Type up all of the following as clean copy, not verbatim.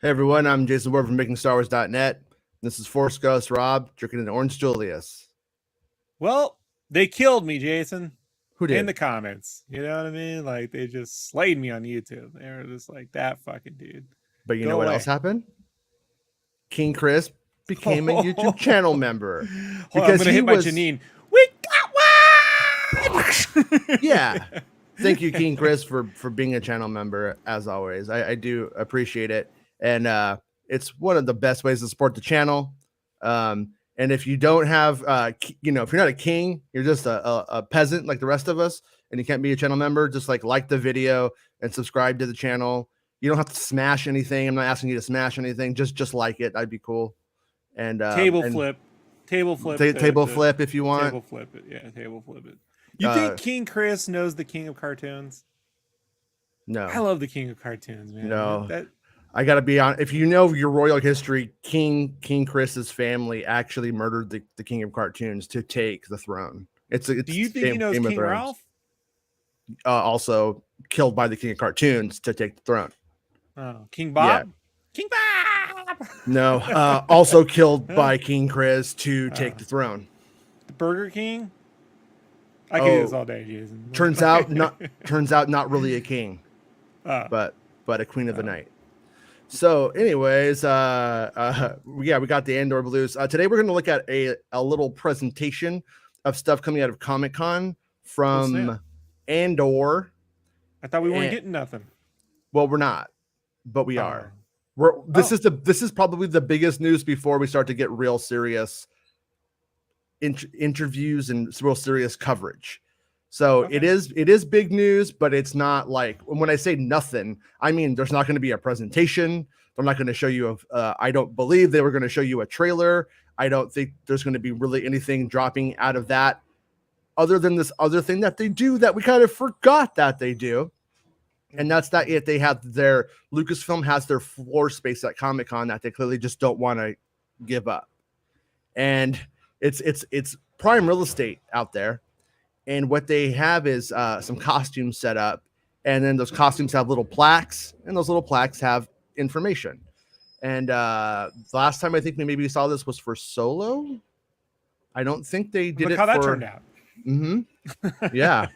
Hey everyone, I'm Jason Ward from MakingStarWars.net. This is Force Ghost Rob drinking an Orange Julius. Well, they killed me, Jason. Who In did? the comments. You know what I mean? Like, they just slayed me on YouTube. They were just like, that fucking dude. But you Go know what away. else happened? King Chris became a YouTube channel member. Hold on, I'm gonna hit my Janine. We got one! Yeah. Thank you, King Chris, for being a channel member, as always. I do appreciate it. And it's one of the best ways to support the channel. And if you don't have, if you're not a king, you're just a peasant like the rest of us, and you can't be a channel member, just like the video and subscribe to the channel. You don't have to smash anything. I'm not asking you to smash anything. Just like it. That'd be cool. And table and flip table flip if you want. Table flip it. Yeah, table flip it. You think King Chris knows the King of Cartoons? No. I love the King of Cartoons, man. No. I gotta be on. If you know your royal history, King Chris's family actually murdered the King of Cartoons to take the throne. Do you think he knows King Ralph? Also killed by the King of Cartoons to take the throne. Oh, King Bob. Yeah. King Bob. No, also killed by King Chris to take the throne. Burger King. I can do this all day, Jason. Turns out not really a king, but a queen of the night. So, anyways, we got the Andor Blues. Today we're going to look at a little presentation of stuff coming out of Comic-Con from Andor. I thought we weren't getting nothing. Well, we're not, but we are. This is probably the biggest news before we start to get real serious interviews and real serious coverage. So it is big news, but it's not like, when I say nothing, I mean there's not going to be a presentation. They're not going to show you I don't believe they were going to show you a trailer. I don't think there's going to be really anything dropping out of that, other than this other thing that they do that we kind of forgot that they do. And that's that they have their Lucasfilm has their floor space at Comic-Con that they clearly just don't want to give up. And it's prime real estate out there. And what they have is some costumes set up, and then those costumes have little plaques, and those little plaques have information. And the last time I think maybe we saw this was for Solo. I don't think they did. Look how that turned out. Mm-hmm. Yeah.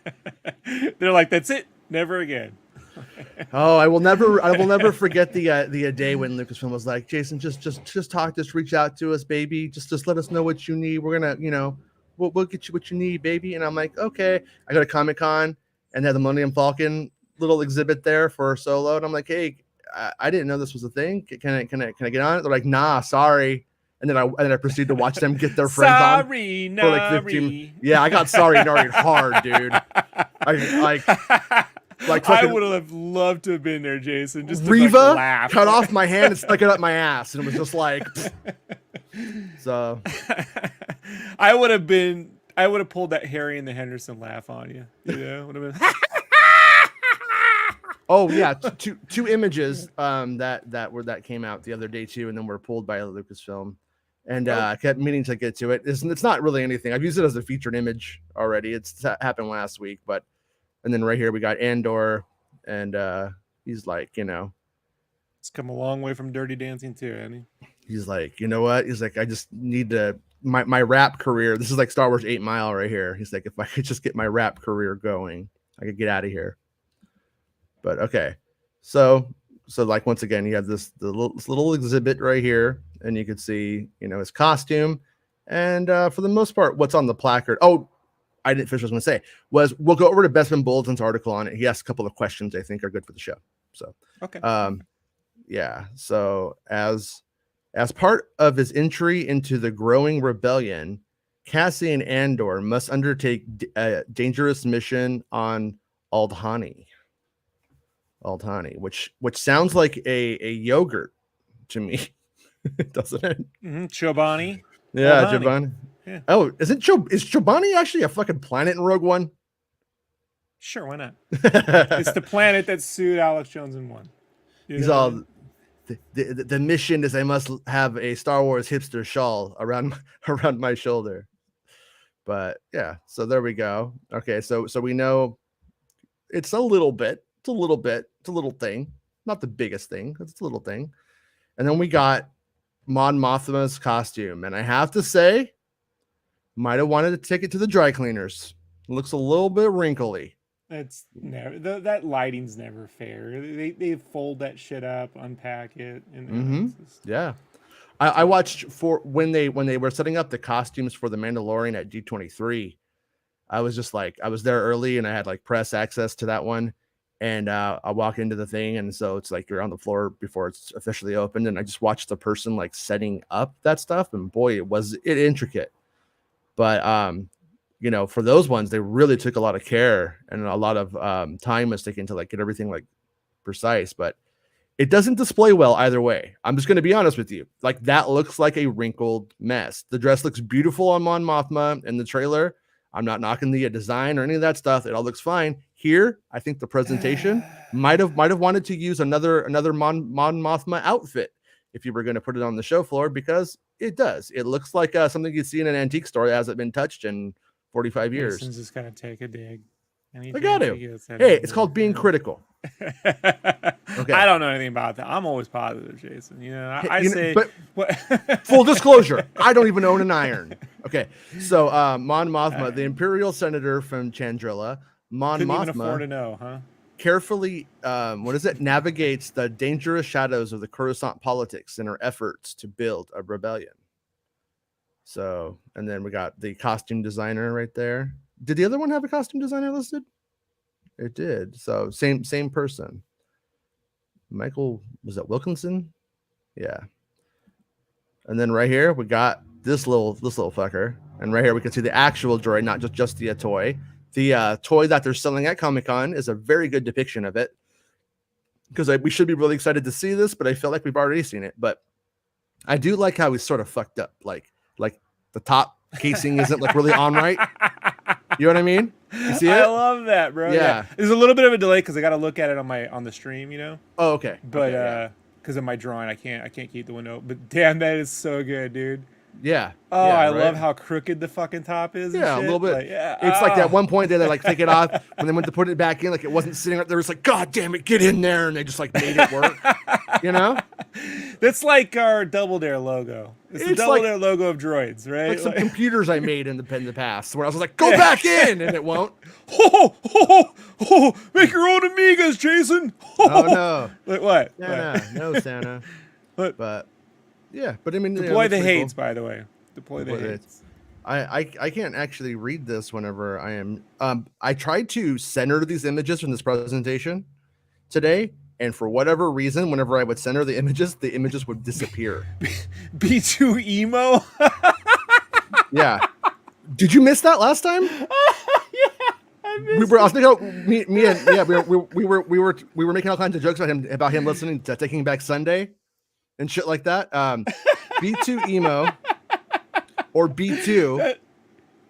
They're like, that's it, never again. Oh, I will never forget the day when Lucasfilm was like, Jason, just talk, just reach out to us, baby. Just let us know what you need. We're gonna, we'll get you what you need, baby. And I'm like, okay. I go to Comic-Con and they had the Millennium Falcon little exhibit there for Solo. And I'm like, hey, I didn't know this was a thing. Can I get on it? They're like, nah, sorry. And then I proceed to watch them get their friends on for like 15. Yeah, I got sorry Nari hard, dude. I would have loved to have been there, Jason. Just to Reva laugh. Cut off my hand and stuck it up my ass, and it was just like. So, I would have pulled that Harry and the Henderson laugh on you. You know, would have been. Oh yeah, two images that came out the other day too, and then were pulled by Lucasfilm, and kept meaning to get to it. It's not really anything. I've used it as a featured image already. It's happened last week, but. And then right here we got Andor, and he's like, it's come a long way from Dirty Dancing too, hasn't he? He's like, you know what? He's like, I just need to my rap career. This is like Star Wars 8 Mile right here. He's like, if I could just get my rap career going, I could get out of here. But okay, so like once again, you have this little exhibit right here, and you could see his costume, and for the most part, what's on the placard. Oh. I didn't finish what I was going to say we'll go over to Bestman Bulletin's article on it. He asked a couple of questions I think are good for the show. So, okay. Yeah. So as part of his entry into the growing rebellion, Cassian Andor must undertake a dangerous mission on Aldhani, which sounds like a yogurt to me, doesn't it? Mm-hmm. Chobani. Yeah, Chobani. Yeah. Oh, is Chobani actually a fucking planet in Rogue One? Sure, why not? It's the planet that sued Alex Jones and won. He's all the mission is I must have a Star Wars hipster shawl around my shoulder. But yeah, so there we go. Okay, so we know it's a little thing. Not the biggest thing, it's a little thing. And then we got Mon Mothma's costume, and I have to say, might have wanted to take it to the dry cleaners. It looks a little bit wrinkly. It's never that lighting's never fair. They fold that shit up, unpack it, and yeah. I watched for when they were setting up the costumes for the Mandalorian at D23. I was just like, I was there early and I had like press access to that one. And I walk into the thing, and so it's like you're on the floor before it's officially opened, and I just watched the person like setting up that stuff, and boy, was it intricate. But you know, for those ones, they really took a lot of care, and a lot of time was taken to like get everything like precise. But it doesn't display well either way. I'm just going to be honest with you. Like, that looks like a wrinkled mess. The dress looks beautiful on Mon Mothma in the trailer. I'm not knocking the design or any of that stuff. It all looks fine. Here, I think the presentation might have wanted to use another Mon Mothma outfit if you were going to put it on the show floor, because it does. It looks like something you'd see in an antique store that hasn't been touched in 45 years. Jason's just going to take a dig. I got to. Hey, it's called being critical. Okay. I don't know anything about that. I'm always positive, Jason. You know, I say, but full disclosure, I don't even own an iron. Okay, so Mon Mothma, the Imperial Senator from Chandrilla, Couldn't even afford to know, huh? Carefully, navigates the dangerous shadows of the Coruscant politics in her efforts to build a rebellion. So, and then we got the costume designer right there. Did the other one have a costume designer listed? It did. So same person. Michael, was that Wilkinson? Yeah. And then right here we got this little fucker, and right here we can see the actual droid, not just the toy. The toy that they're selling at Comic-Con is a very good depiction of it, because we should be really excited to see this, but I feel like we've already seen it. But I do like how he's sort of fucked up, like the top casing isn't like really on right. You know what I mean? You see it? I love that, bro. Yeah. There's a little bit of a delay because I got to look at it on the stream, you know. Oh, okay. But because of my drawing, I can't keep the window. But damn, that is so good, dude. Yeah. Oh, yeah, I love how crooked the fucking top is. Yeah, and shit. A little bit. Like, it's like that one point they like take it off when they went to put it back in, like it wasn't sitting up there. It's like, God damn it, get in there, and they just like made it work. You know? That's like our Double Dare logo. It's the Double Dare logo of droids, right? Like some computers I made in the past where I was like, go back in, and it won't. Make your own Amigas, Jason. Oh no. Like what? No, Santa. But yeah, but I mean, deploy the hates, by the way. Deploy the hates. I can't actually read this whenever I am. I tried to center these images from this presentation today, and for whatever reason, whenever I would center the images would disappear. B2 emo. Yeah. Did you miss that last time? I was thinking, me and we were making all kinds of jokes about him listening to Taking Back Sunday and shit like that. B2 emo or B2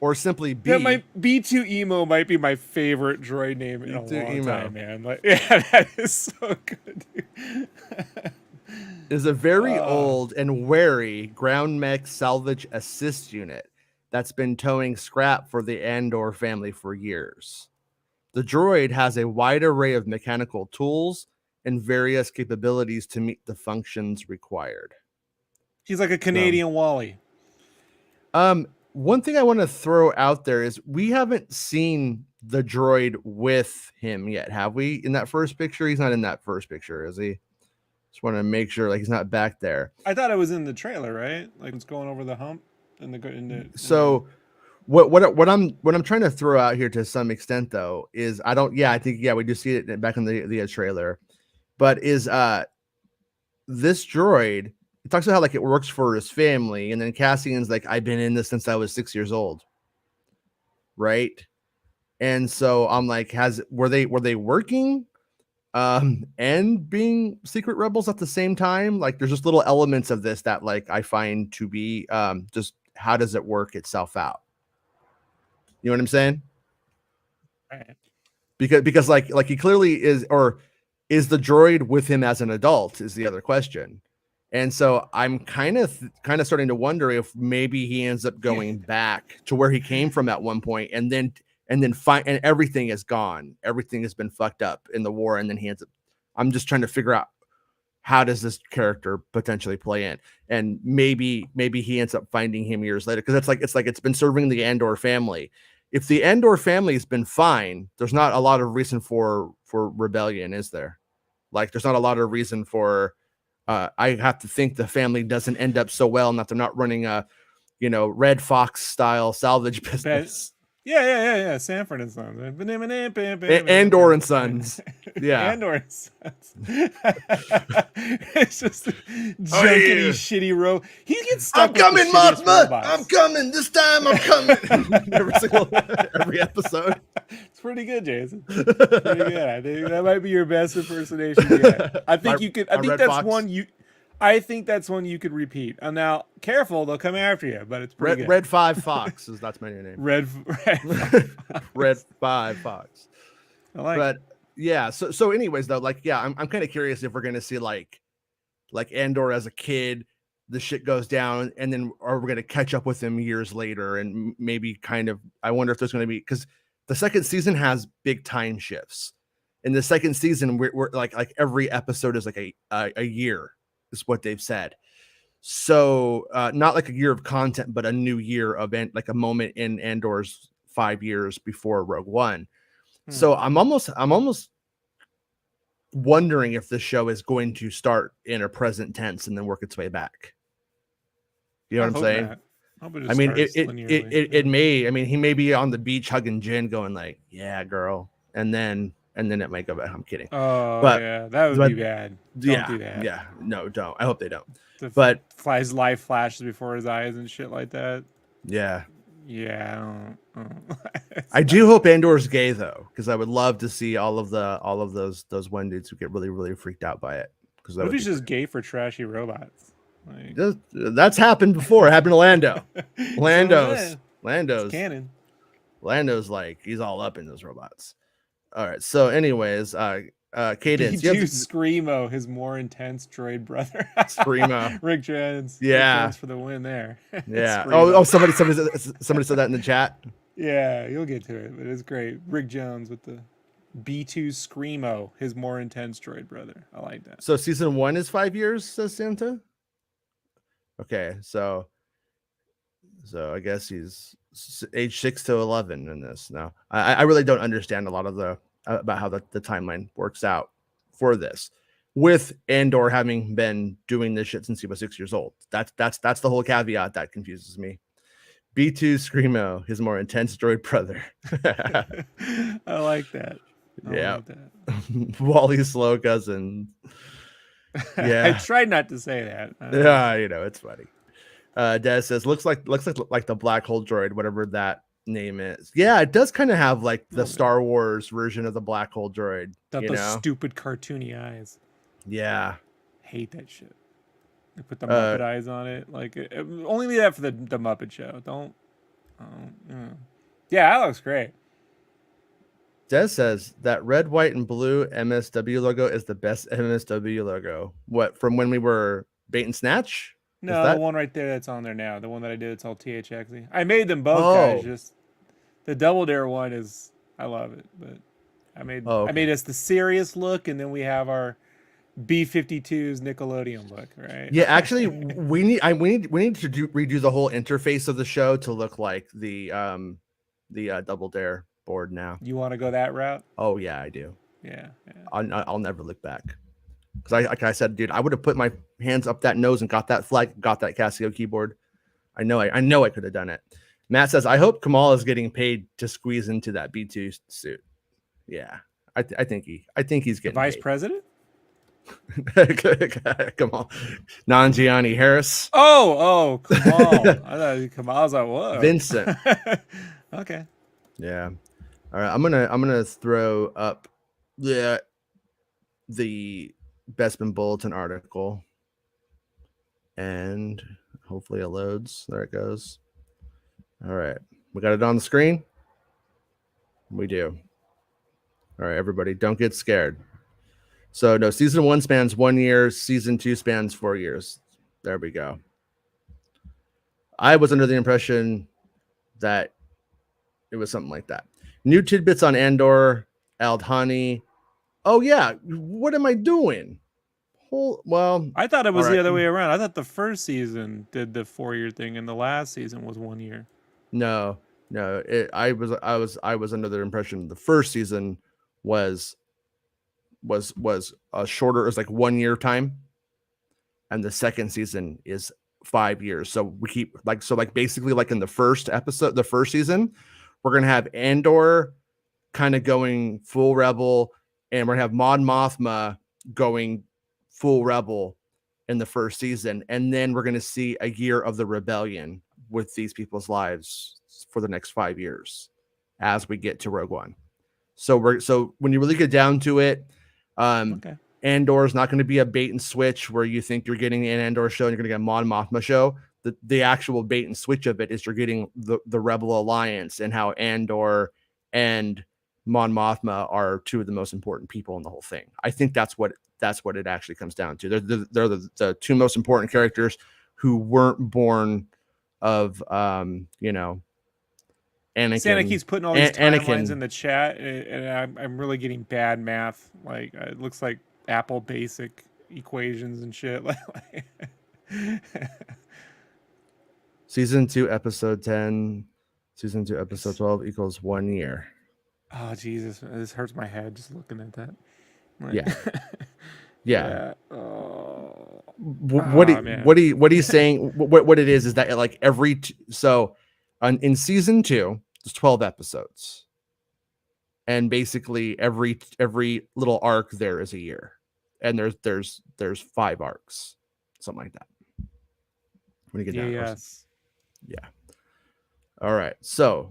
or simply B. My B2 emo might be my favorite droid name in a long time, man. Like, that is so good, dude. Is a very old and wary ground mech salvage assist unit that's been towing scrap for the Andor family for years. The droid has a wide array of mechanical tools and various capabilities to meet the functions required. He's like a Canadian Wally. One thing I want to throw out there is we haven't seen the droid with him yet, have we? In that first picture, he's not in that first picture, is he? Just want to make sure, like, he's not back there. I thought it was in the trailer, right? Like it's going over the hump What I'm trying to throw out here to some extent though is I think we do see it back in the trailer, but is this droid, it talks about how like it works for his family, and then Cassian's like, I've been in this since I was 6 years old, right? And so I'm like, were they working and being secret rebels at the same time? Like there's just little elements of this that like I find to be just how does it work itself out? You know what I'm saying? Right. Because like he clearly is, or is the droid with him as an adult is the other question. And so I'm kind of starting to wonder if maybe he ends up going back to where he came from at one point, and then everything is gone. Everything has been fucked up in the war, and then he ends up. I'm just trying to figure out how does this character potentially play in? And maybe he ends up finding him years later, because it's been serving the Andor family. If the Andor family has been fine, there's not a lot of reason for rebellion, is there? Like, there's not a lot of reason for. I have to think the family doesn't end up so well, and that they're not running a, Red Fox style salvage business. Yeah. Sanford and Sons. Andor and Sons. Yeah. Andor and Sons. It's just junkety shitty rope. He gets stuck. I'm coming, Mothma. I'm coming. This time I'm coming. every episode. It's pretty good, Jason. Pretty good. I think that might be your best impersonation yet. I think you could. I think that's Fox. I think that's one you could repeat. Now, careful, they'll come after you, but it's pretty good. Red 5 Fox that's my new name. Red 5 Fox. I like but it. Yeah, so anyways though, I'm kind of curious if we're gonna see like Andor as a kid, the shit goes down, and then are we gonna catch up with him years later, and maybe I wonder if there's gonna be, because the second season has big time shifts. In the second season, we're like every episode is like a year. Is what they've said. So not like a year of content, but a new year of like a moment in Andor's 5 years before Rogue One. So I'm almost wondering if the show is going to start in a present tense and then work its way back. You know what I'm saying? I mean, it may. I mean, he may be on the beach hugging Jen, going like, "Yeah, girl," and then it might go back. I'm kidding. Oh, but, yeah, that would be bad. Don't do that. Yeah, no, don't. I hope they don't. But his life flashes before his eyes and shit like that. Yeah. Yeah. I do hope Andor's gay though, because I would love to see all of those one dudes who get really, really freaked out by it. Because what if he's just gay for trashy robots? Like, that's happened before. It happened to Lando. Lando's it's canon. Lando's like, he's all up in those robots. All right. So, anyways, Cadence. Screamo, his more intense droid brother. Screamo. Rick Jones. Yeah. Rick Jones for the win there. Yeah. Oh, somebody said that in the chat. Yeah, you'll get to it, but it's great. Rick Jones with the B2 Screamo, his more intense droid brother. I like that. So season 1 is 5 years, says Santa. Okay, so I guess he's age 6 to 11 in this. Now, I really don't understand a lot of about how the timeline works out for this, with Andor having been doing this shit since he was 6 years old. That's the whole caveat that confuses me. B2 Screamo, his more intense droid brother. I like that. Yeah. Wally's slow cousin. Yeah. I tried not to say that. Yeah, it's funny. Des says looks like the black hole droid, whatever that name is. Yeah, it does kind of have like the Star Wars version of the black hole droid. Those stupid cartoony eyes. Yeah. Hate that shit. They put the Muppet eyes on it. Like only do that for the Muppet Show. Don't. Yeah, that looks great. Des says that red, white, and blue MSW logo is the best MSW logo. What, from when we were Bait and Snatch? No, the one right there that's on there now. The one that I did, it's all THX. I made them both, guys. Just the Double Dare one is, I love it, but I made us the serious look, and then we have our B-52's Nickelodeon look, right? Yeah, actually, we need to redo the whole interface of the show to look like the Double Dare board now. You want to go that route? Oh yeah, I do. Yeah. I'll never look back, because like I said, dude, I would have put my hands up that nose and got that flag, got that Casio keyboard. I know I could have done it. Matt says, I hope Kamal is getting paid to squeeze into that B2 suit. Yeah, I think he's getting Vice paid. President. Come on, Nanjiani Harris. Oh, Kamal. I thought Kamal's like, whoa, Vincent. Okay. Yeah. All right. I'm gonna throw up the Bespin Bulletin article, and hopefully it loads. There it goes. All right, we got it on the screen. We do. All right, everybody, don't get scared. So no, season 1 spans 1 year. Season 2 spans 4 years. There we go. I was under the impression that it was something like that. New tidbits on Andor, Aldhani. Oh yeah, what am I doing? Well, I thought it was right. the other way around. I thought the first season did the 4-year thing, and the last season was 1 year. No. I was under the impression the first season was a shorter. It was like 1 year time, and the second season is 5 years. So we keep basically like in the first season, we're gonna have Andor kind of going full rebel, and we're gonna have Mon Mothma going full rebel in the first season, and then we're gonna see a year of the rebellion with these people's lives for the next 5 years as we get to Rogue One. So when you really get down to it, Okay. Andor is not going to be a bait and switch where you think you're getting an Andor show and you're going to get a Mon Mothma show. The actual bait and switch of it is you're getting the Rebel Alliance and how Andor and Mon Mothma are two of the most important people in the whole thing. I think that's what it actually comes down to. They're the two most important characters who weren't born of Anakin. Santa keeps putting all these timelines in the chat, and I'm really getting bad math. Like it looks like Apple Basic equations and shit. Season 2, episode 10. Season 2, episode 12 equals 1 year. Oh Jesus, this hurts my head just looking at that. Yeah. Yeah. Oh. What are you saying? What it is that like in season 2, there's 12 episodes, and basically every little arc there is a year, and there's 5 arcs, something like that. When you get down, yes, yeah. All right, so.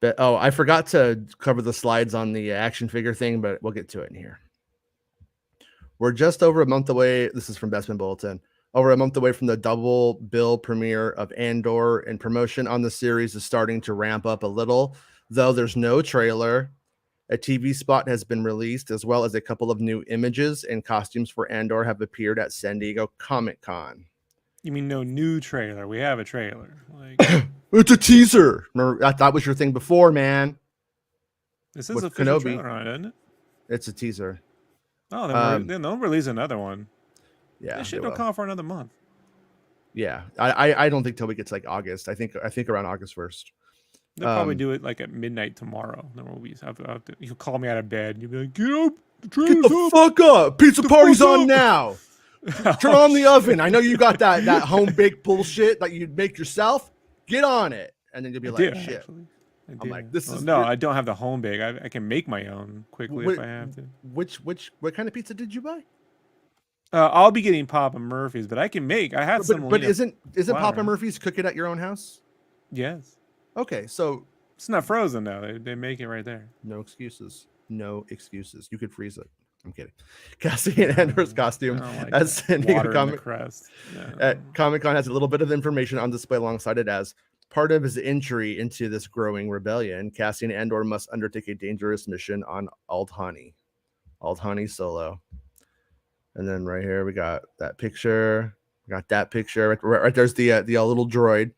But, I forgot to cover the slides on the action figure thing, but we'll get to it in here. We're just over a month away. This is from Bestman Bulletin. Over a month away from the double bill premiere of Andor, and promotion on the series is starting to ramp up a little, though there's no trailer. A TV spot has been released, as well as a couple of new images and costumes for Andor have appeared at San Diego Comic-Con. You mean no new trailer? We have a trailer. Like it's a teaser. Remember, that was your thing before, man. This is a official trailer on it, isn't it? It's a teaser. Oh, then they'll release another one. Yeah, this shit don't come out for another month. Yeah, I don't think till we get to like August. I think around August 1st. They'll probably do it like at midnight tomorrow. Then we'll be you'll call me out of bed. You'll be like, get up, get the fuck up. Pizza party's on now. Turn on the oven. I know you got that home baked bullshit that you make yourself. Get on it, and then you'll be like, shit. Actually. I'm like, this is no. I don't have the home bake. I can make my own quickly if I have to. What kind of pizza did you buy? I'll be getting Papa Murphy's, but I can make. I have some. But isn't Papa Murphy's cook it at your own house? Yes. Okay, so it's not frozen though. They make it right there. No excuses. No excuses. You could freeze it. I'm kidding. Cassian Andor's costume at San Diego Comic-Con has a little bit of information on display alongside it. As part of his entry into this growing rebellion, Cassian Andor must undertake a dangerous mission on Aldhani Solo. And then right here we got that picture. Right there's the little droid.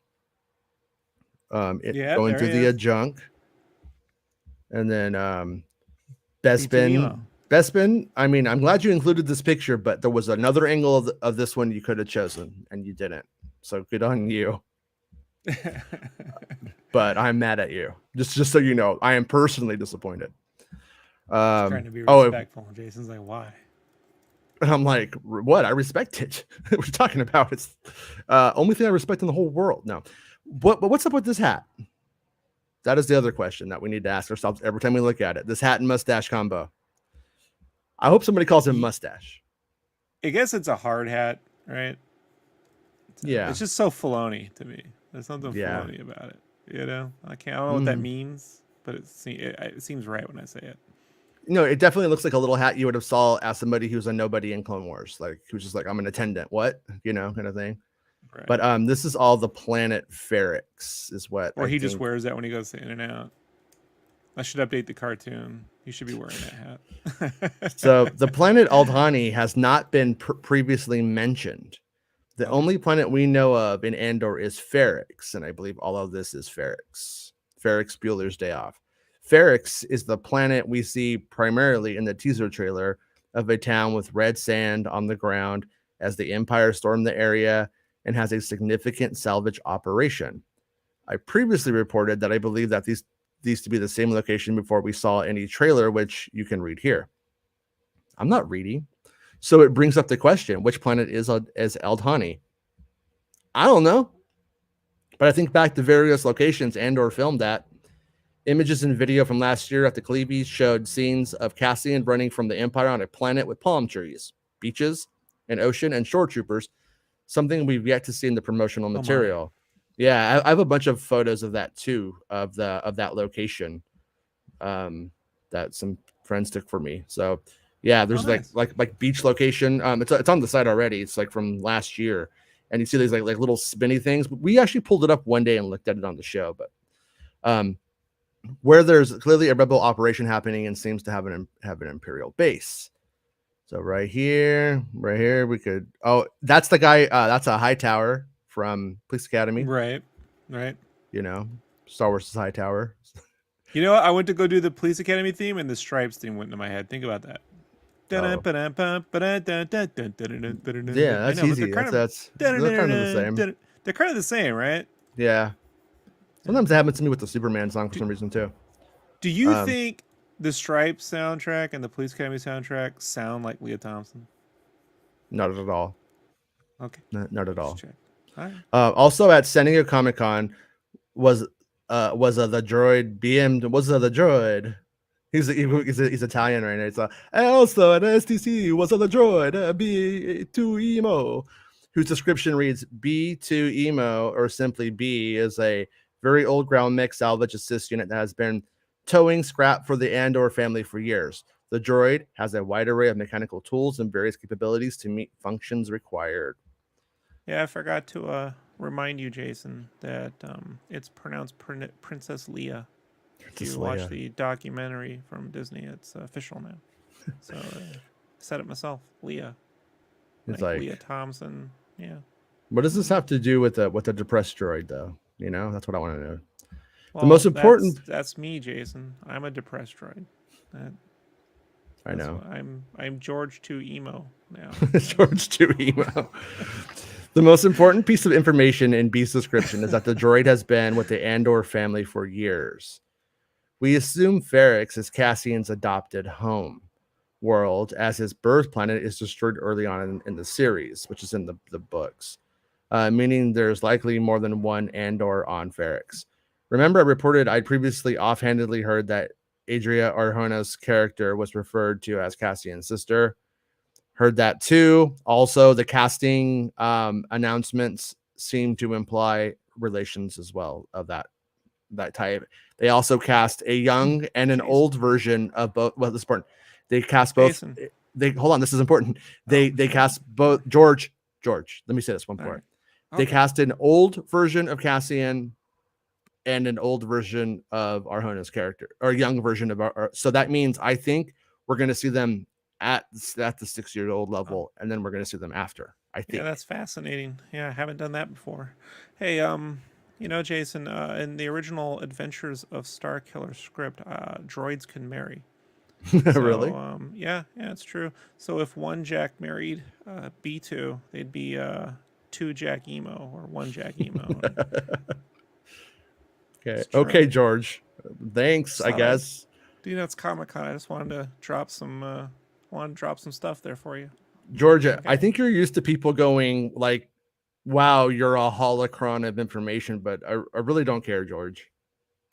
Going through the junk. And then Bespin, I mean, I'm glad you included this picture, but there was another angle of this one you could have chosen, and you didn't. So good on you. But I'm mad at you. Just so you know, I am personally disappointed. Trying to be respectful. Jason's like, why? And I'm like, what? I respect it. What are you talking about? It's only thing I respect in the whole world. No. But what's up with this hat? That is the other question that we need to ask ourselves every time we look at it. This hat and mustache combo. I hope somebody calls him mustache. I guess it's a hard hat, right? It's just so Filoni to me. There's something Filoni about it. You know, I don't know what that means, but it seems right when I say it. No, it definitely looks like a little hat you would have saw as somebody who's a nobody in Clone Wars, like who's just like, I'm an attendant. What, kind of thing. Right. But this is all the planet Ferrix is what. Or he just wears that when he goes in and out. I should update the cartoon. He should be wearing that hat. So the planet Aldhani has not been previously mentioned. The only planet we know of in Andor is Ferrix, and I believe all of this is Ferrix. Ferrix Bueller's Day Off. Ferrix is the planet we see primarily in the teaser trailer of a town with red sand on the ground as the Empire stormed the area and has a significant salvage operation. I previously reported that I believe that these to be the same location before we saw any trailer, which you can read here. I'm not reading. So it brings up the question, which planet is Aldhani? I don't know. But I think back to various locations Andor filmed at. Images and video from last year at the Cleavies showed scenes of Cassian running from the Empire on a planet with palm trees, beaches, an ocean, and shore troopers, something we've yet to see in the promotional material. Yeah, I have a bunch of photos of that too, of that location that some friends took for me. So yeah, there's nice. like beach location. It's on the site already. It's like from last year, and you see these like little spinny things. We actually pulled it up one day and looked at it on the show, but where there's clearly a rebel operation happening and seems to have an Imperial base. So right here, we could. Oh, that's the guy. That's a Hightower from Police Academy. Right. You know, Star Wars High Tower. You know what? I went to go do the Police Academy theme, and the Stripes theme went into my head. Think about that. Oh. Yeah, that's easy. That's kind of the same. They're kind of the same, right? Yeah. Sometimes it happens to me with the Superman song for some reason too. Do you think the Stripes soundtrack and the Police Academy soundtrack sound like Leah Thompson? Not at all. Okay. Not at all. Right. Also at San Diego Comic-Con was the Droid BM. Was the Droid? He's Italian right now. It's also at STC was the Droid B2 Emo, whose description reads B2 Emo or simply B is a very old ground mech salvage assist unit that has been towing scrap for the Andor family for years. The droid has a wide array of mechanical tools and various capabilities to meet functions required. Yeah, I forgot to remind you, Jason, that it's pronounced Princess Leia. If you watch the documentary from Disney, it's official now. So I said it myself, Leia. It's like Leah Thompson. Yeah. What does this have to do with the depressed droid, though? You know, that's what I want to know. Well, the most important. That's me, Jason. I'm a depressed droid. I know. I'm George 2 Emo now. George 2 Emo. The most important piece of information in B's description is that the droid has been with the Andor family for years. We assume Ferrix is Cassian's adopted home world, as his birth planet is destroyed early on in the series, which is in the books, meaning there's likely more than one Andor on Ferrix. Remember, I reported I'd previously offhandedly heard that Adria Arjona's character was referred to as Cassian's sister. Heard that too. Also, the casting announcements seem to imply relations as well of that type. They also cast a young and an old version of both. Well, this is important. They cast both. Hold on, this is important. They cast both George. Let me say this one part. Okay. They cast an old version of Cassian and an old version of Arjona's character, or a young version of our. So that means I think we're going to see them at the 6-year-old level, and then we're going to see them after. I think. Yeah, that's fascinating. Yeah, I haven't done that before. Hey, you know, Jason, in the original Adventures of Starkiller script, droids can marry. So, really? Yeah, it's true. So if one Jack married B2, they'd be 2 Jack Emo or 1 Jack Emo. Okay, George. Thanks, I guess. Dude, that's Comic-Con. I just wanted to drop some stuff there for you. Georgia, okay. I think you're used to people going like, wow, you're a holocron of information, but I really don't care, George.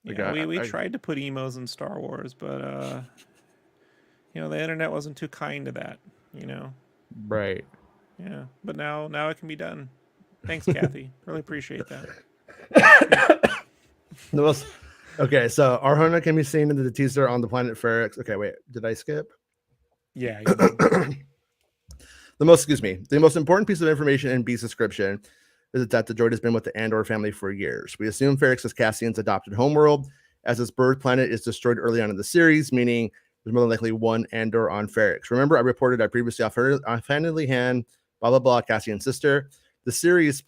Yeah, we tried to put emos in Star Wars, but you know, the internet wasn't too kind to that, you know. Right. Yeah, but now it can be done. Thanks, Kathy. Really appreciate that. Okay, so Arjona can be seen in the teaser on the planet Ferrix. Okay, wait, did I skip? Yeah. The most important piece of information in B's description is that the droid has been with the Andor family for years. We assume Ferrix is Cassian's adopted homeworld, as his birth planet is destroyed early on in the series, meaning there's more than likely one Andor on Ferrix. Remember, I reported I previously offhandedly hand blah blah blah Cassian's sister. The series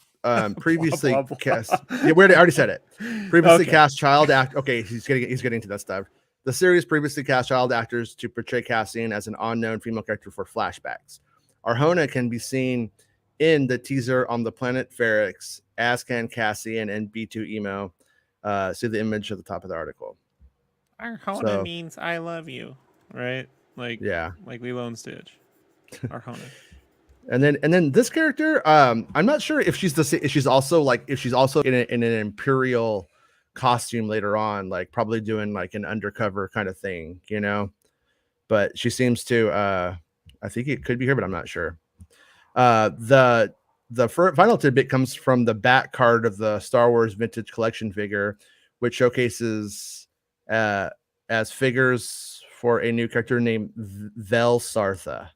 previously cast. Yeah, I already said it. Previously cast child act. Okay, he's getting to that stuff. The series previously cast child actors to portray Cassian as an unknown female character for flashbacks. Arjona can be seen in the teaser on the planet Ferrix, as can Cassian and B2 Emo. See the image at the top of the article. Arjona means I love you, right? Like Lilo and Stitch. Arjona. And then this character, I'm not sure if she's also in an Imperial costume later on, like probably doing like an undercover kind of thing, you know. But she seems to. I think it could be her, but I'm not sure. The final tidbit comes from the back card of the Star Wars Vintage Collection figure, which showcases as figures for a new character named Vel Sartha.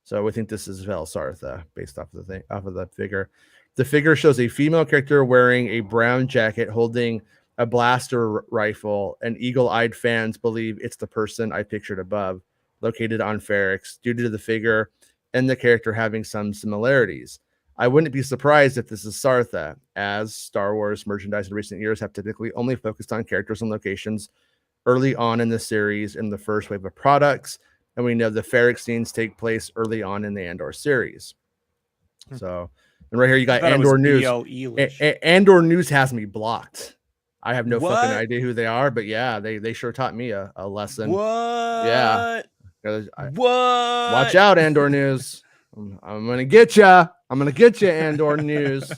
So we think this is Vel Sartha based off of the figure. The figure shows a female character wearing a brown jacket holding a blaster rifle, and eagle-eyed fans believe it's the person I pictured above, located on Ferrix, due to the figure and the character having some similarities. I wouldn't be surprised if this is Sartha, as Star Wars merchandise in recent years have typically only focused on characters and locations early on in the series in the first wave of products. And we know the Ferrix scenes take place early on in the Andor series. So, and right here you got Andor News. Andor News has me blocked. I have no fucking idea who they are, but yeah, they sure taught me a lesson. What? Yeah. What? Watch out, Andor News. I'm gonna get you. I'm gonna get you, Andor News.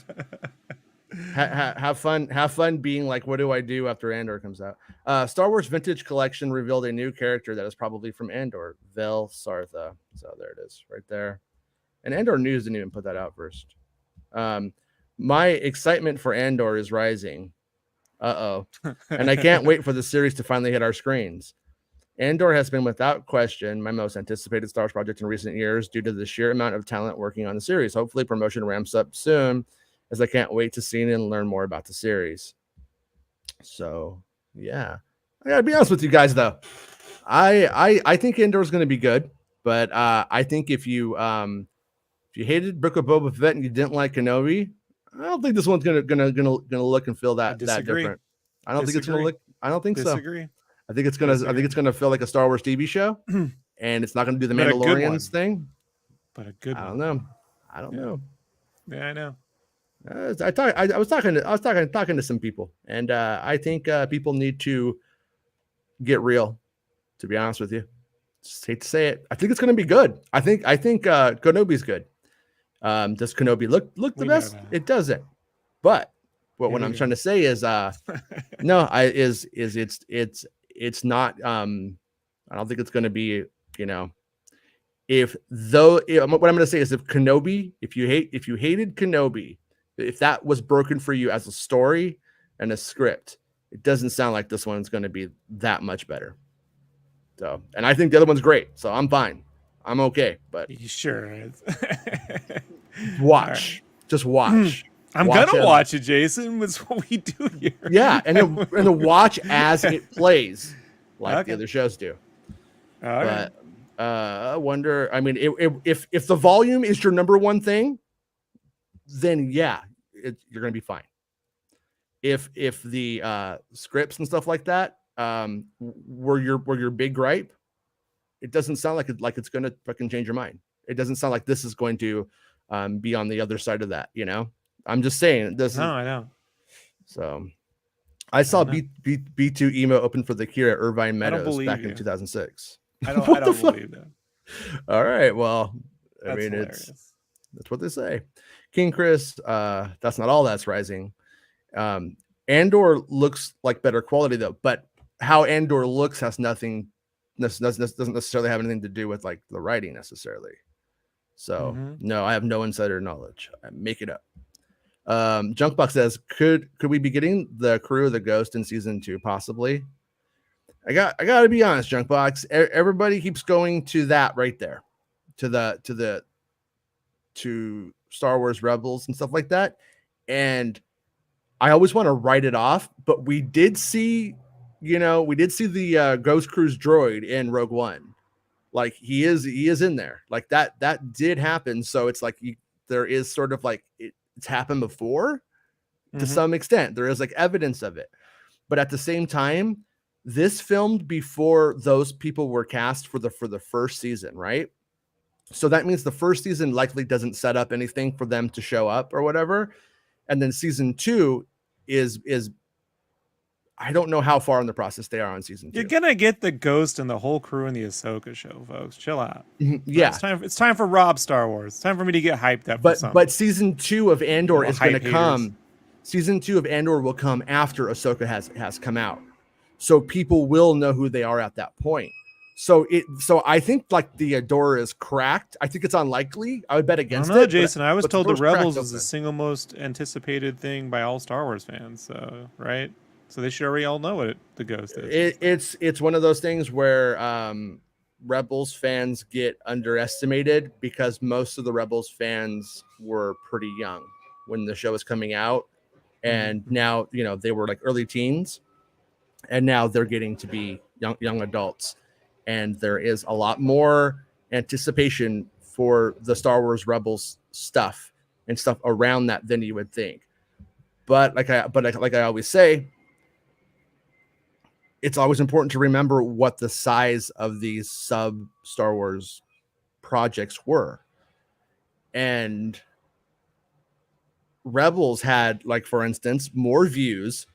Have fun being like, what do I do after Andor comes out? Star Wars Vintage Collection revealed a new character that is probably from Andor, Vel Sartha. So there it is, right there. And Andor News didn't even put that out first. My excitement for Andor is rising. And I can't wait for the series to finally hit our screens. Andor has been without question my most anticipated Star Wars project in recent years due to the sheer amount of talent working on the series. Hopefully promotion ramps up soon, as I can't wait to see it and learn more about the series. So yeah, I gotta be honest with you guys though. I think Andor is going to be good, but I think if you hated Book of Boba Fett and you didn't like Kenobi, I don't think this one's gonna look and feel that different. I don't think it's gonna look. I don't think so. I think it's gonna feel like a Star Wars TV show, and it's not gonna do the Mandalorians thing. But a good one. I don't know. Yeah, I know. I was talking to some people, and I think people need to get real. To be honest with you, just hate to say it, I think it's going to be good. I think Kenobi's good. Does Kenobi look the best? It doesn't. But what I'm trying to say is, no, it's not. I don't think it's going to be. You know, what I'm going to say is, if you hated Kenobi, if that was broken for you as a story and a script, it doesn't sound like this one's going to be that much better. So, and I think the other one's great, so I'm fine. I'm okay, but you sure is. Watch. Just watch. I'm gonna watch it, Jason. That's what we do here. Yeah, and then watch as it plays, like the other shows do. But I wonder. I mean, if the volume is your number one thing, then yeah, you're gonna be fine. If the scripts and stuff like that were your big gripe, it doesn't sound like it's gonna fucking change your mind. It doesn't sound like this is going to be on the other side of that. You know, I'm just saying this. No, I know. So I saw B2 Emo open for the Kira at Irvine Meadows back in 2006. I don't believe that. All right, well, That's hilarious. That's what they say. King Chris, that's not all that's rising. Andor looks like better quality though, but how Andor looks has doesn't necessarily have anything to do with like the writing necessarily. So no, I have no insider knowledge. I make it up. Junkbox says, could we be getting the crew of the Ghost in season 2? Possibly. I gotta be honest, Junkbox. Everybody keeps going to that right there, to Star Wars Rebels and stuff like that, and I always want to write it off. But we did see the Ghost Crew's droid in Rogue One. Like he is in there. Like that did happen. So it's like there is sort of like it's happened before to some extent. There is like evidence of it, but at the same time, this filmed before those people were cast for the first season, right? So that means the first season likely doesn't set up anything for them to show up or whatever. And then season 2 is I don't know how far in the process they are on season 2. You're gonna get the Ghost and the whole crew in the Ahsoka show, folks. Chill out. Yeah, it's time for Rob Star Wars. It's time for me to get hyped up. But season 2 of Andor is going to come. Haters. Season 2 of Andor will come after Ahsoka has come out, so people will know who they are at that point. So I think like the door is cracked. I think it's unlikely. I would bet against it. Jason. I was told the Rebels is the single most anticipated thing by all Star Wars fans. So right. So they should already all know what the Ghost is. It's one of those things where Rebels fans get underestimated because most of the Rebels fans were pretty young when the show was coming out, and now they were like early teens, and now they're getting to be young adults, and there is a lot more anticipation for the Star Wars Rebels stuff and stuff around that than you would think. But like I always say, it's always important to remember what the size of these sub Star Wars projects were. And Rebels had, like, for instance, more views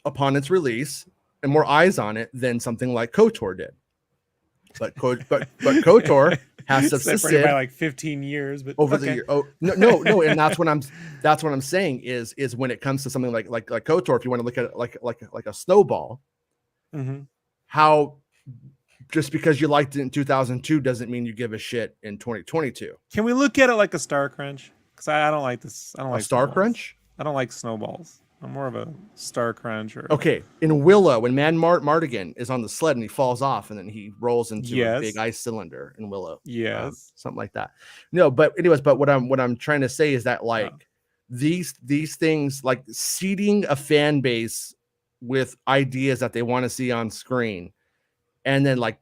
upon its release and more eyes on it than something like KOTOR did. But KOTOR has subsisted by like 15 years, but over the year. Oh no, and that's what I'm saying is when it comes to something like KOTOR, if you want to look at it like a snowball. How just because you liked it in 2002 doesn't mean you give a shit in 2022. Can we look at it like a Star Crunch? Because I don't like this. I don't like Star Crunch. I don't like snowballs. I'm more of a Star Crunch. Okay, in Willow, when Mardigan is on the sled and he falls off and then he rolls into a big ice cylinder in Willow. Yes, something like that. No, but anyways, but what I'm trying to say is that these things, like seeding a fan base with ideas that they want to see on screen, and then like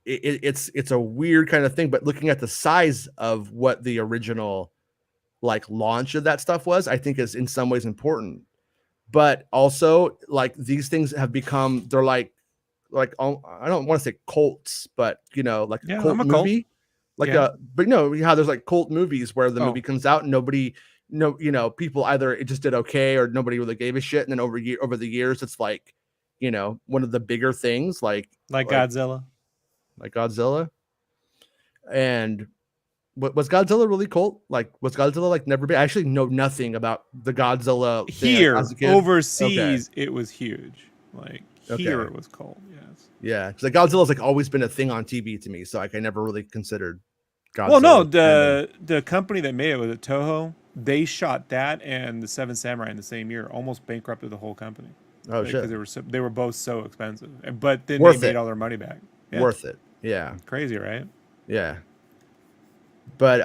it's a weird kind of thing. But looking at the size of what the original like launch of that stuff was, I think is in some ways important. But also, like, these things have become, they're like I don't want to say cults, but like a cult movie, but there's like cult movies where the movie comes out and nobody. People either it just did okay or nobody really gave a shit, and then over the years it's like, one of the bigger things like Godzilla, and was Godzilla really cult? Like, was Godzilla like never been? I actually know nothing about the Godzilla here. Overseas, it was huge. Like here, it was cult. Yes. Yeah, because like Godzilla's like always been a thing on TV to me, so like I never really considered Godzilla. Well, no, the company that made it was Toho. They shot that and the Seven Samurai in the same year, almost bankrupted the whole company. Oh shit! Because they were both so expensive, but then they made all their money back. Yeah. Worth it, yeah. Crazy, right? Yeah. But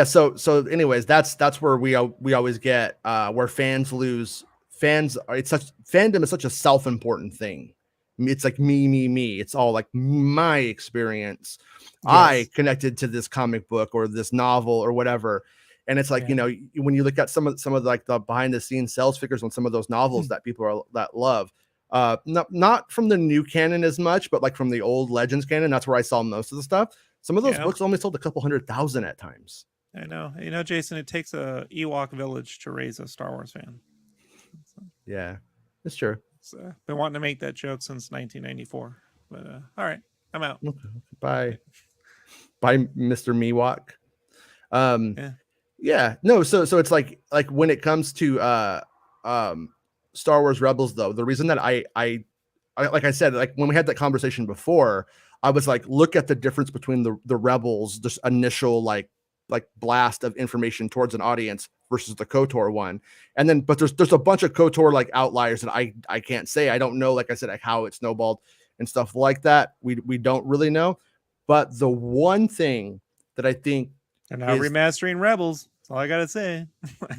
So anyways, that's where we always get where fans lose. Fandom is such a self-important thing. It's like me. It's all like my experience. Yes. I connected to this comic book or this novel or whatever. And it's like, when you look at some of the like the behind the scenes sales figures on some of those novels that people that love, not from the new canon as much, but like from the old Legends canon, that's where I saw most of the stuff. Some of those books only sold a couple 100,000 at times. I know. Jason, it takes a Ewok village to raise a Star Wars fan. Yeah, it's true. Been wanting to make that joke since 1994. But all right, I'm out. Bye, Mr. Miwok. Yeah. No. So it's like when it comes to Star Wars Rebels, though, the reason that I like I said, like when we had that conversation before, I was like, look at the difference between the Rebels, this initial like blast of information towards an audience versus the KOTOR one. And then, but there's a bunch of KOTOR like outliers that I can't say. I don't know, like I said, like how it snowballed and stuff like that. We don't really know. But the one thing that I think they're now remastering Rebels. That's all I gotta say.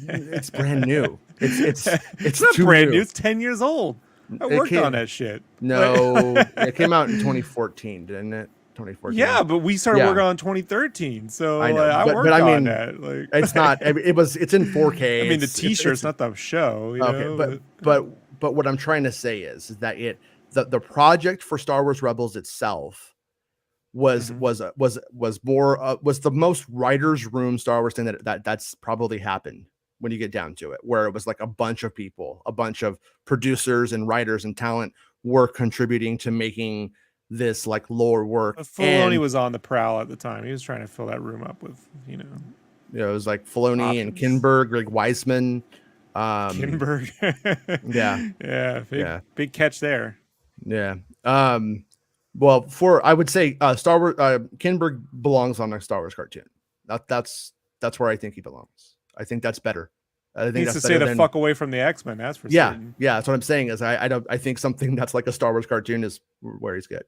It's brand new. It's not brand new. It's 10 years old. I worked on that shit. No, it came out in 2014, didn't it? 2014. Yeah, but we started working on 2013. So I know, I worked on that. Like, it's not. It's in 4K. I mean, the T-shirt's not the show. You know? what I'm trying to say is that the project for Star Wars Rebels itself was more was the most writers room Star Wars thing that's probably happened when you get down to it, where it was like a bunch of people, a bunch of producers and writers and talent were contributing to making this like lore work. Filoni was on the prowl at the time. He was trying to fill that room up with, it was like Filoni options. And Kinberg, Greg Weisman. Kinberg. Big catch there. Yeah. Well, I would say Star Wars, Kinberg belongs on a Star Wars cartoon. That's where I think he belongs. I think that's better. I think needs to stay the fuck away from the X-Men. That's for certain. Yeah. That's what I'm saying. Is I think something that's like a Star Wars cartoon is where he's good.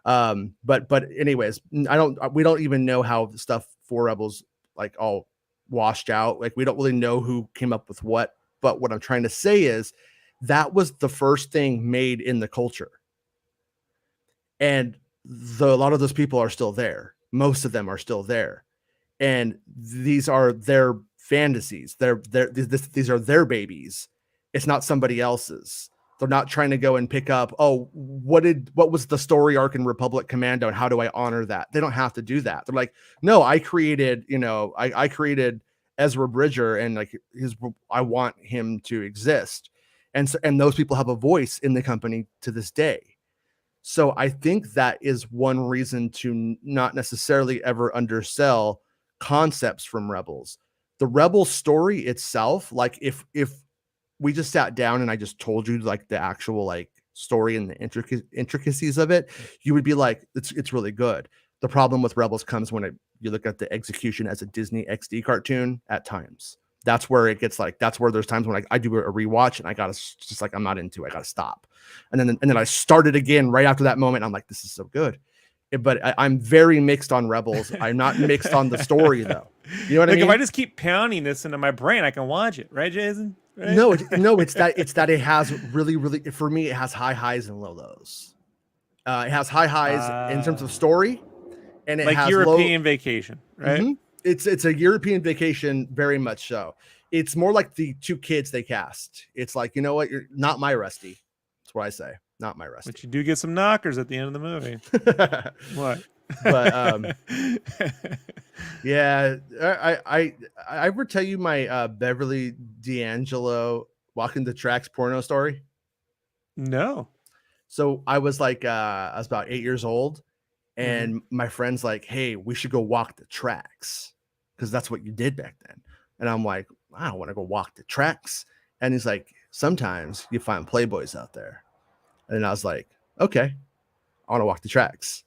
But anyways, we don't even know how the stuff for Rebels like all washed out. Like we don't really know who came up with what. But what I'm trying to say is that was the first thing made in the culture. And a lot of those people are still there. Most of them are still there. And these are their fantasies. These are their babies. It's not somebody else's. They're not trying to go and pick up, what was the story arc in Republic Commando and how do I honor that? They don't have to do that. They're like, no, I created, I created Ezra Bridger and like I want him to exist. And those people have a voice in the company to this day. So I think that is one reason to not necessarily ever undersell concepts from Rebels. The Rebel story itself, like if we just sat down and I just told you like the actual like story and the intricacies of it, you would be like, it's really good. The problem with Rebels comes when you look at the execution as a Disney XD cartoon at times. That's where it gets like, that's where there's times when I do a rewatch and I gotta just like, I'm not into it. I gotta stop. And then I started again right after that moment. I'm like, this is so good. But I'm very mixed on Rebels. I'm not mixed on the story though. You know what I mean? If I just keep pounding this into my brain, I can watch it. Right, Jason? Right? No, it's that it has really, really, for me, it has high highs and low lows. It has high highs in terms of story. And it like has European Vacation, right? Mm-hmm. It's a European Vacation, very much so. It's more like the two kids they cast. It's like, you know what? You're not my Rusty. That's what I say. Not my Rusty. But you do get some knockers at the end of the movie. What? But yeah, I ever tell you my Beverly D'Angelo walking the tracks porno story? No. So I was like, I was about 8 years old. And my friend's like, hey, we should go walk the tracks because that's what you did back then. And I'm like, I don't want to go walk the tracks. And he's like, sometimes you find Playboys out there. And I was like, okay, I want to walk the tracks.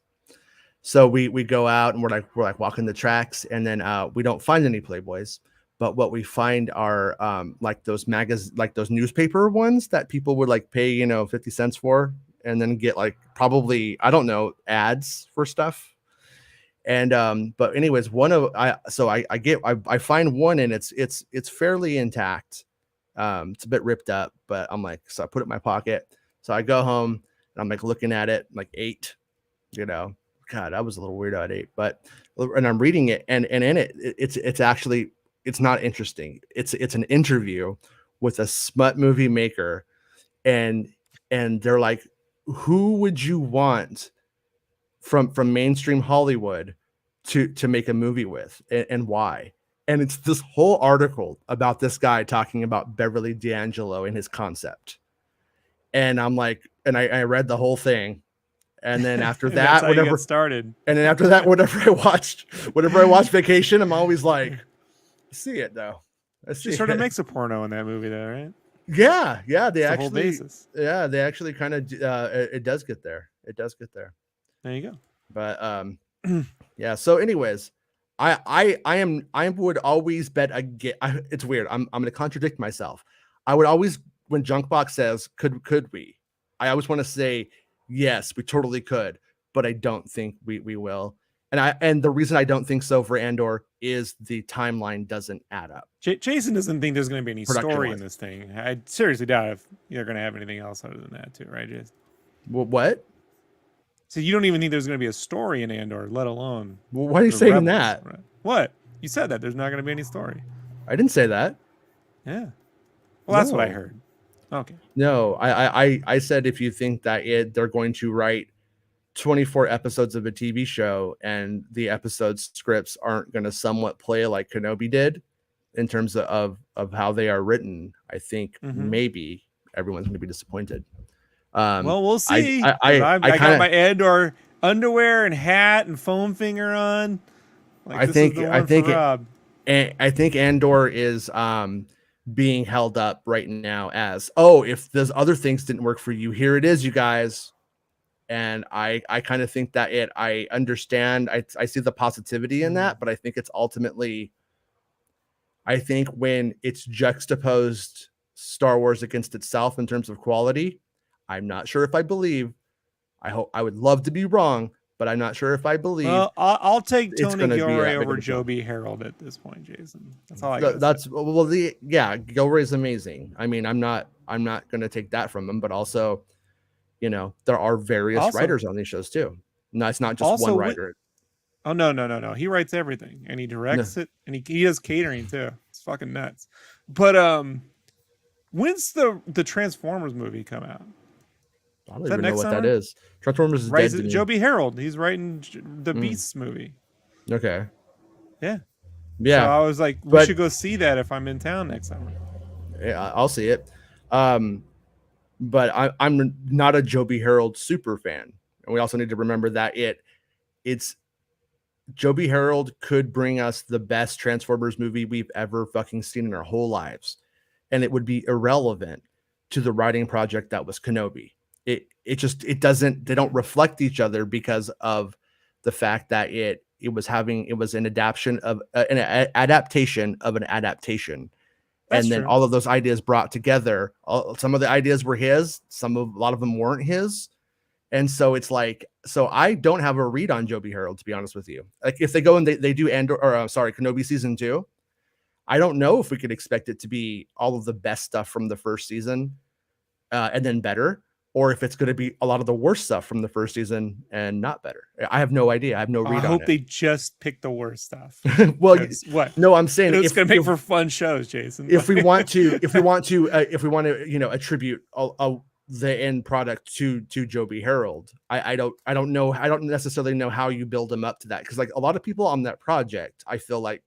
So we go out and we're like walking the tracks, and then we don't find any Playboys. But what we find are like those those newspaper ones that people would like pay 50 cents for, and then get like probably, I don't know, ads for stuff. And but anyways, I find one and it's fairly intact. It's a bit ripped up, but I'm like, so I put it in my pocket. So I go home and I'm like looking at it, like 8, God, I was a little weirdo at 8, and I'm reading it, and in it, it's actually, it's not interesting. It's an interview with a smut movie maker, and they're like, who would you want from mainstream Hollywood to make a movie with, and why? And it's this whole article about this guy talking about Beverly D'Angelo and his concept. And I'm like, and I read the whole thing. And then after that, whatever started. And then after that, whenever I watched Vacation, I'm always like, I see it though. She sort of makes a porno in that movie though, right? Yeah. They it's actually, they actually kind of, it does get there. There you go. But, yeah. So anyways, I would always bet again. It's weird. I'm going to contradict myself. I would always, when Junkbox says, could we? I always want to say, yes, we totally could, but I don't think we will. And the reason I don't think so for Andor is the timeline doesn't add up. Jason doesn't think there's going to be any story in this thing. I seriously doubt if you're going to have anything else other than that too, right, Jason? What? So you don't even think there's going to be a story in Andor, let alone... Well, why are you saying that? Right? What? You said that there's not going to be any story. I didn't say that. Yeah. Well, that's what I heard. Okay. No, I said if you think that they're going to write 24 episodes of a TV show and the episode scripts aren't going to somewhat play like Kenobi did in terms of how they are written, I think maybe everyone's going to be disappointed. Well, we'll I see. I Because I, I I got kind my of Andor underwear and hat and foam finger on. Like, I this is think the I one for think Rob. I think Andor is being held up right now as, oh, if those other things didn't work for you, here it is, you guys. And I kind of think that I understand, I see the positivity in that, but I think it's ultimately, I think when it's juxtaposed Star Wars against itself in terms of quality, I'm not sure if I believe. I would love to be wrong, but I'm not sure if I believe Well, I'll take it's Tony going to be Gilroy that big over of a show. Joby Harold at this point, Jason. That's all I got. That's well, yeah, Gilroy's amazing. I mean, I'm not going to take that from him, but also, there are various writers on these shows too. No, it's not just one writer. Oh no. He writes everything and he directs it and he does catering too. It's fucking nuts. But when's the Transformers movie come out? I don't even know what that is. Transformers is dead to me. Joby Harold. He's writing the Beasts movie. Okay. Yeah. Yeah. So I was like, we should go see that if I'm in town next summer. Yeah, I'll see it. But I'm not a Joby Harold super fan. And we also need to remember that it's Joby Harold could bring us the best Transformers movie we've ever fucking seen in our whole lives. And it would be irrelevant to the writing project that was Kenobi. It doesn't, they don't reflect each other because of the fact that it was an adaptation of an adaptation of an adaptation. That's and then true. all of those ideas brought together. Some of the ideas were his, a lot of them weren't his. And so it's like, so I don't have a read on Joby Harold, to be honest with you. Like if they go and they do Kenobi season 2, I don't know if we could expect it to be all of the best stuff from the first season and then better, or if it's going to be a lot of the worst stuff from the first season and not better. I have no idea. I have no read on it. I hope they just pick the worst stuff. Well, what? No, I'm saying it's going to make for fun shows, Jason. If we want to, attribute the end product to Joby Harold, I don't know. I don't necessarily know how you build them up to that, because like a lot of people on that project, I felt like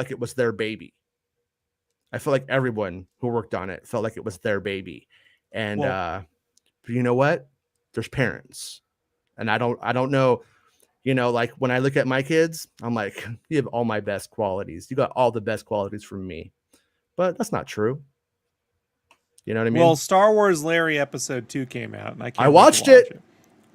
it was their baby. I feel like everyone who worked on it felt like it was their baby, and you know what? There's parents, and I don't know. Like when I look at my kids, I'm like, you have all my best qualities. You got all the best qualities from me, but that's not true. You know what I mean? Well, Star Wars Larry episode 2 came out, and I watched it.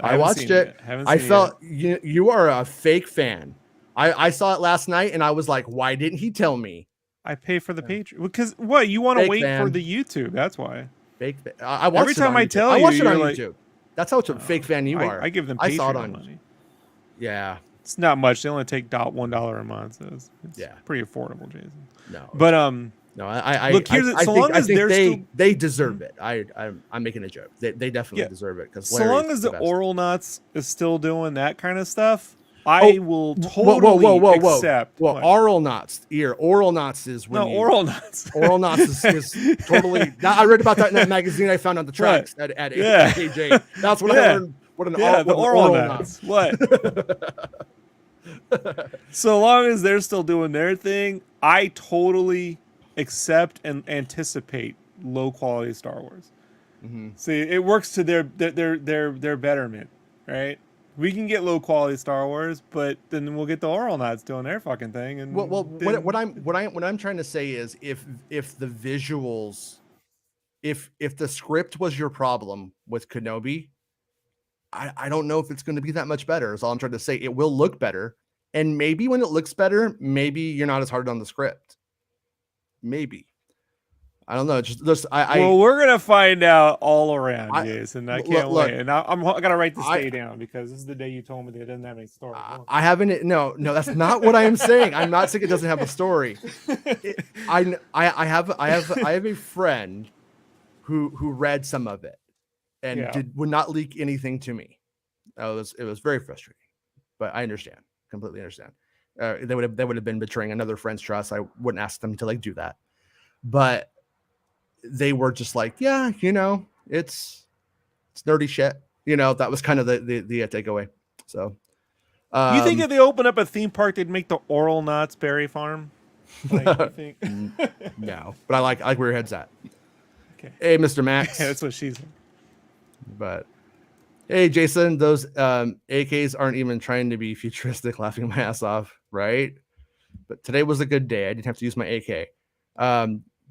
I watched it. I felt you are a fake fan. I saw it last night, and I was like, why didn't he tell me? I pay for the Patreon because what, you want to wait for the YouTube? That's why. Fake. I watched every time I tell you, I watched it on like, YouTube. That's how much a fake fan you are. I give them Patreon, I saw it on money. Yeah, it's not much. They only take $1 a month, so it's pretty affordable, Jason. No, but no, I look here. I think they deserve it. I'm making a joke. They definitely deserve it, because so long as the Oral Knots is still doing that kind of stuff, I will totally accept. Well, Oral Knots is when Oral Knots. Oral Knots is totally. I read about that in that magazine I found on the tracks at KJ. That's what I learned. The Oral Knots. What? So long as they're still doing their thing, I totally accept and anticipate low quality Star Wars. Mm-hmm. See, it works to their betterment, right? We can get low quality Star Wars, but then we'll get the Oral Knots doing their fucking thing. And what I'm trying to say is, if the visuals, if the script was your problem with Kenobi, I don't know if it's going to be that much better. Is all I'm trying to say. It will look better, and maybe when it looks better, maybe you're not as hard on the script. Maybe. I don't know. Well, we're gonna find out all around, Jason. I can't wait. And I gotta write this day down, because this is the day you told me that it doesn't have any story. I haven't. No, that's not what I am saying. I'm not saying it doesn't have a story. I have a friend who read some of it and would not leak anything to me. It was very frustrating, but I understand, completely understand. They would have been betraying another friend's trust. I wouldn't ask them to do that, but they were just like, yeah, it's nerdy shit. That was kind of the takeaway. So, You think if they open up a theme park, they'd make the Oral Knott's Berry Farm? Like, you think? No, but I like where your head's at. Okay. Hey, Mr. Max. That's what she's. But hey, Jason, those AKs aren't even trying to be futuristic, laughing my ass off, right? But today was a good day. I didn't have to use my AK.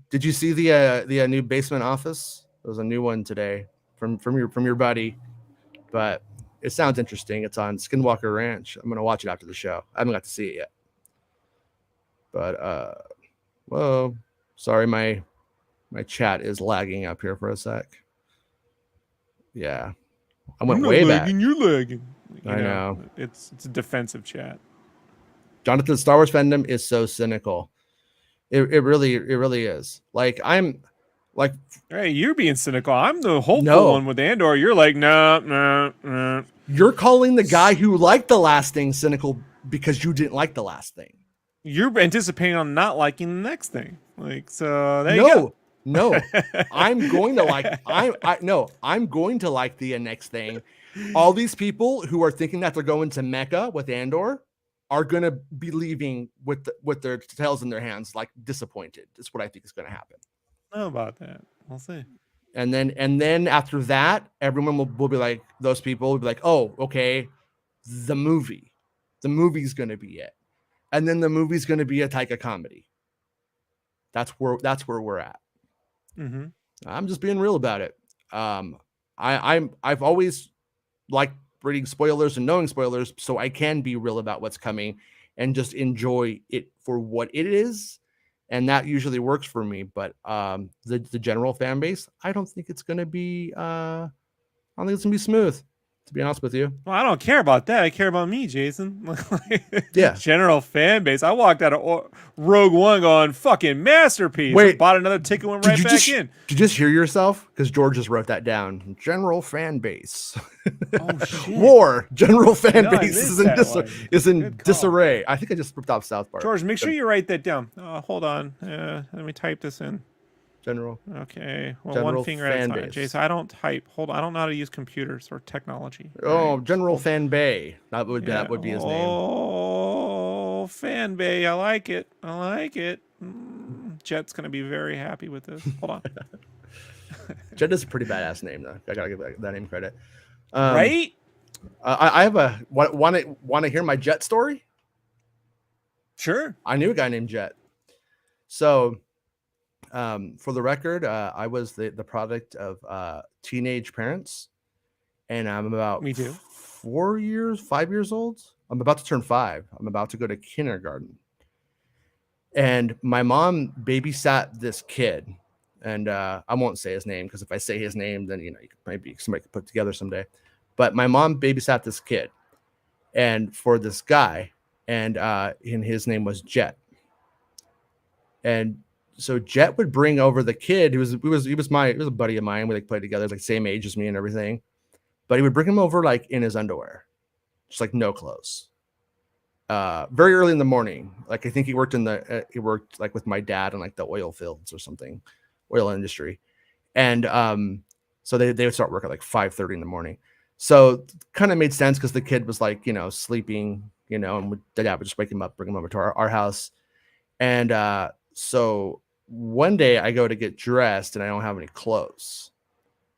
Did you see the new basement office? There was a new one today from your buddy, but it sounds interesting. It's on Skinwalker Ranch. I'm gonna watch it after the show. I haven't got to see it yet. But whoa, sorry, my chat is lagging up here for a sec. Yeah, I went way back. You're lagging. I know. It's a defensive chat. Jonathan, Star Wars fandom is so cynical. It really is. Like, I'm like, hey, you're being cynical. I'm the hopeful one with Andor. You're like, no. You're calling the guy who liked the last thing cynical because you didn't like the last thing. You're anticipating on not liking the next thing. Like, so there you go. No, I'm going to like. I'm going to like the next thing. All these people who are thinking that they're going to Mecca with Andor are going to be leaving with their tails in their hands, like disappointed. That's what I think is going to happen. I don't know about that. We'll see. And then after that, everyone will be like, those people will be like, oh, okay, the movie's going to be it. And then the movie's going to be a Taika comedy. That's where we're at. Mm-hmm. I'm just being real about it. I've always liked reading spoilers and knowing spoilers, so I can be real about what's coming and just enjoy it for what it is, and that usually works for me. But the general fan base, I don't think it's going to be. I don't think it's going to be smooth, to be honest with you. Well, I don't care about that. I care about me, Jason. Yeah. General fan base. I walked out of Rogue One going, fucking masterpiece. Wait, I bought another ticket, went right back in. Did you just hear yourself? Because George just wrote that down. General fan base. Oh, shit. War. General fan base is in Good disarray. I think I just ripped off South Park. George, make sure you write that down. Hold on. Let me type this in. General. Okay. Well, general one finger at a time. base. Jason, I don't type. Hold on. I don't know how to use computers or technology. Oh, right. General Fan Bay. That would be his name. Oh, Fan Bay. I like it. Jet's gonna be very happy with this. Hold on. Jet is a pretty badass name, though. I gotta give that name credit. Right? I have a want to hear my Jet story? Sure. I knew a guy named Jet. So. For the record, I was the product of teenage parents, and I'm about Me too. 5 years old. I'm about to turn 5. I'm about to go to kindergarten, and my mom babysat this kid, and I won't say his name because if I say his name, then maybe somebody could put it together someday. But my mom babysat this kid, and for this guy, and his name was Jet, and so Jet would bring over the kid who was a buddy of mine. We like played together, like same age as me and everything. But he would bring him over like in his underwear, just like no clothes. Very early in the morning. Like I think he worked like with my dad in like the oil fields or something, oil industry. And so they would start work at like 5:30 in the morning. So kind of made sense because the kid was like, sleeping, and the dad would just wake him up, bring him over to our house. And so one day I go to get dressed and I don't have any clothes.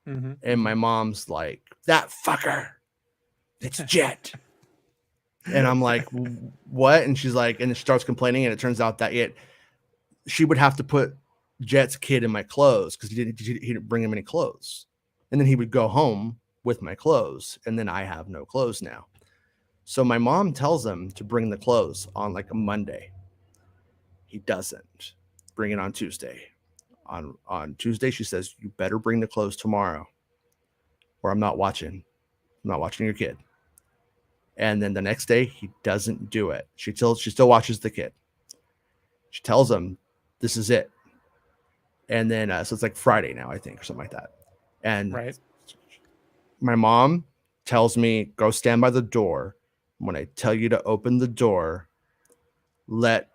Mm-hmm. And my mom's like, that fucker, it's Jet. And I'm like, what? And she's like, and she starts complaining. And it turns out that she would have to put Jet's kid in my clothes because he didn't bring him any clothes. And then he would go home with my clothes. And then I have no clothes now. So my mom tells him to bring the clothes on like a Monday. He doesn't. Bring it on Tuesday. On Tuesday, she says, you better bring the clothes tomorrow or I'm not watching. I'm not watching your kid. And then the next day, he doesn't do it. She still watches the kid. She tells him, this is it. And then, so it's like Friday now, I think, or something like that. And right. My mom tells me, go stand by the door. When I tell you to open the door, let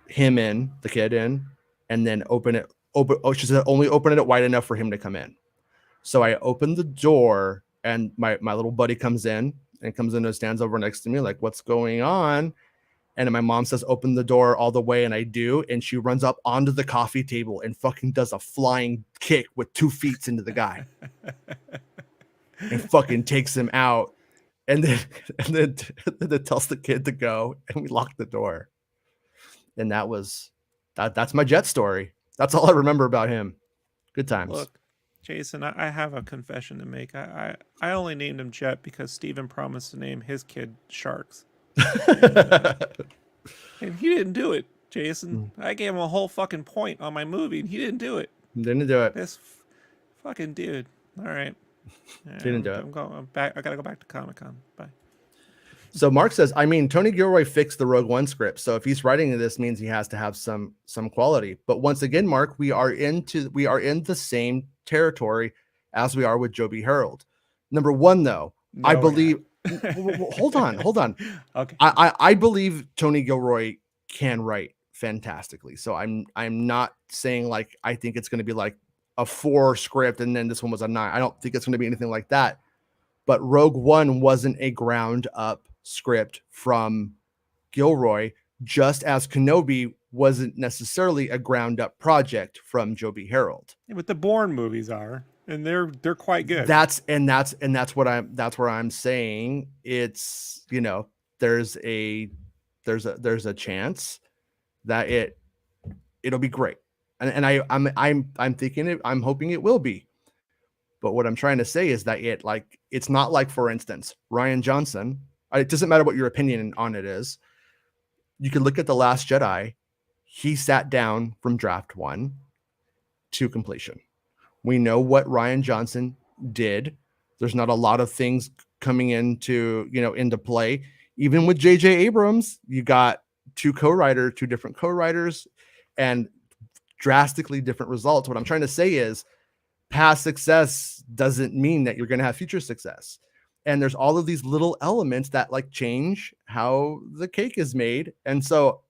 him in, the kid in, and then open she said only open it wide enough for him to come in. So I opened the door, and my little buddy comes in and stands over next to me like, what's going on? And my mom says, open the door all the way. And I do. And she runs up onto the coffee table and fucking does a flying kick with 2 feet into the guy and fucking takes him out. And then tells the kid to go, and we locked the door. And that's my Jet story. That's all I remember about him. Good times. Look, Jason, I have a confession to make. I only named him Jet because Steven promised to name his kid Sharks. And he didn't do it, Jason. I gave him a whole fucking point on my movie, and he didn't do it. Didn't do it. This fucking dude. All right. Didn't do it. I'm back. I gotta go back to Comic-Con. Bye. So Mark says, I mean, Tony Gilroy fixed the Rogue One script, so if he's writing this, means he has to have some quality. But once again, Mark, we are in the same territory as we are with Joe B. Harold. Number one, though, I believe. Hold on. Okay. I believe Tony Gilroy can write fantastically. So I'm not saying like I think it's going to be like a 4 script and then this one was a 9. I don't think it's going to be anything like that. But Rogue One wasn't a ground up script from Gilroy, just as Kenobi wasn't necessarily a ground up project from Joe B. Harold. Yeah, but the Bourne movies are, and they're quite good. That's where I'm saying it's, you know, there's a chance that it'll be great. And I'm thinking it, I'm hoping it will be. But what I'm trying to say is that it's not like, for instance, Rian Johnson. It doesn't matter what your opinion on it is. You can look at The Last Jedi. He sat down from draft 1 to completion. We know what Rian Johnson did. There's not a lot of things coming into play. Even with J.J. Abrams, you got two different co-writers, and drastically different results. What I'm trying to say is past success doesn't mean that you're going to have future success. And there's all of these little elements that like change how the cake is made. And so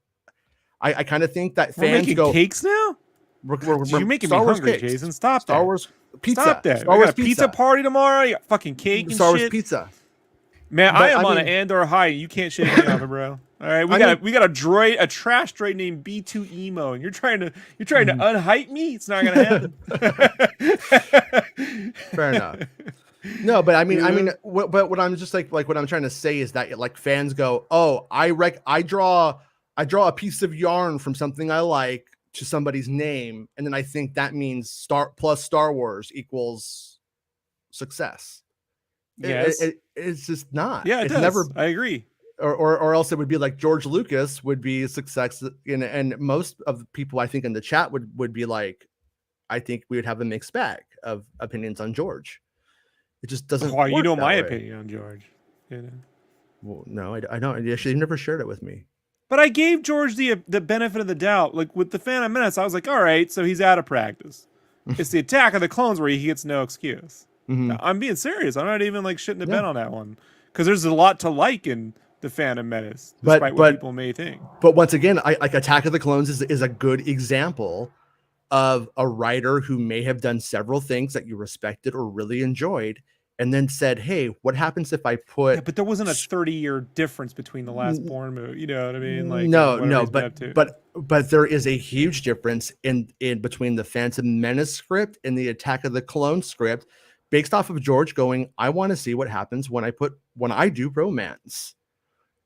I kind of think that we're making cakes now. You're making me hungry, cakes. Jason. Stop Star Wars pizza. Stop that. Star Wars pizza party tomorrow. You got fucking cake and Star Wars shit. pizza. Man, I am on an Andor high. You can't shake me off it, bro. All right, we got a droid, a trash droid named B2 Emo, and you're trying to unhype me. It's not gonna happen. Fair enough. No, but I mean, what I'm just like what I'm trying to say is that like fans go, oh, I draw a piece of yarn from something I like to somebody's name, and then I think that means Star Wars equals success. Yes, it's just not. Yeah, it's does. Never. I agree. Or else it would be like George Lucas would be a success, and most of the people I think in the chat would be like, I think we would have a mixed bag of opinions on George. It just doesn't. Well, you know my opinion on George. You know. Well, no, I don't. Actually, you never shared it with me. But I gave George the benefit of the doubt. Like with the Phantom Menace, I was like, all right, so he's out of practice. It's the Attack of the Clones where he gets no excuse. Mm-hmm. Now, I'm being serious. I'm not even like shitting the bed on that one because there's a lot to like in the Phantom Menace, despite what people may think. But once again, like Attack of the Clones is a good example of a writer who may have done several things that you respected or really enjoyed, and then said, hey, what happens if I put... Yeah, but there wasn't a 30-year difference between the last Bourne movie. You know what I mean? Like, no, but there is a huge difference in between the Phantom Menace script and the Attack of the Clones script, based off of George going, I want to see what happens when I do romance.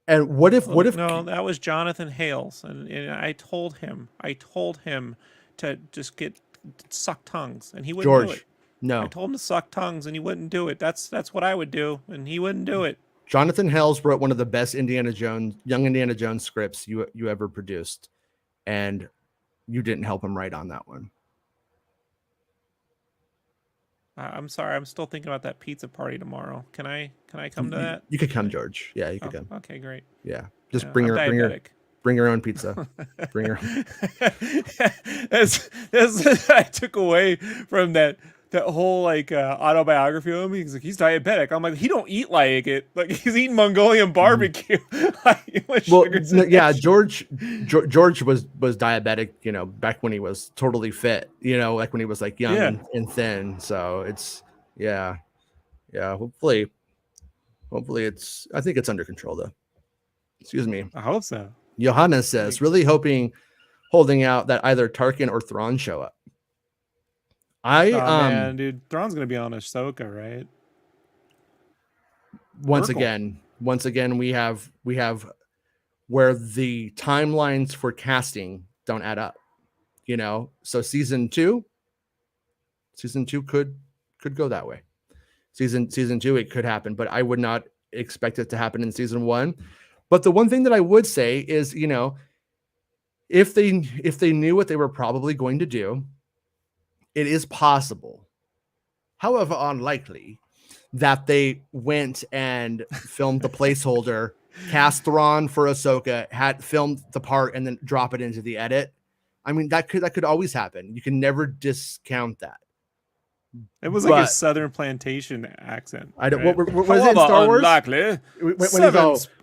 And what if no, that was Jonathan Hales, and I told him to just suck tongues, and he wouldn't do it. No, I told him to suck tongues, and he wouldn't do it. That's what I would do, and he wouldn't do it. Jonathan Hales wrote one of the best young Indiana Jones scripts you ever produced, and you didn't help him write on that one. I'm sorry. I'm still thinking about that pizza party tomorrow. Can I come to that? You could come, George. Yeah, you could come. Okay, great. Yeah, just bring your own pizza. Bring your own. As I took away from that that whole like autobiography of him. He's like, he's diabetic. I'm like, he don't eat like it. Like he's eating Mongolian barbecue. Like, well, yeah, George was diabetic, you know, back when he was totally fit, you know, like when he was like young and thin. So it's yeah. Hopefully I think it's under control though. Excuse me. I hope so. Johanna says, really holding out that either Tarkin or Thrawn show up. Man, dude, Thrawn's gonna be on Ahsoka, right? Once again, we have where the timelines for casting don't add up, you know. So season two could go that way. Season 2, it could happen, but I would not expect it to happen in season 1. But the one thing that I would say is, you know, if they knew what they were probably going to do, it is possible, however unlikely, that they went and filmed the placeholder, cast Thrawn for Ahsoka, had filmed the part, and then drop it into the edit. I mean, that could always happen. You can never discount that. It was like a Southern plantation accent. I don't. Right? What was it in Star Wars? Unlikely. When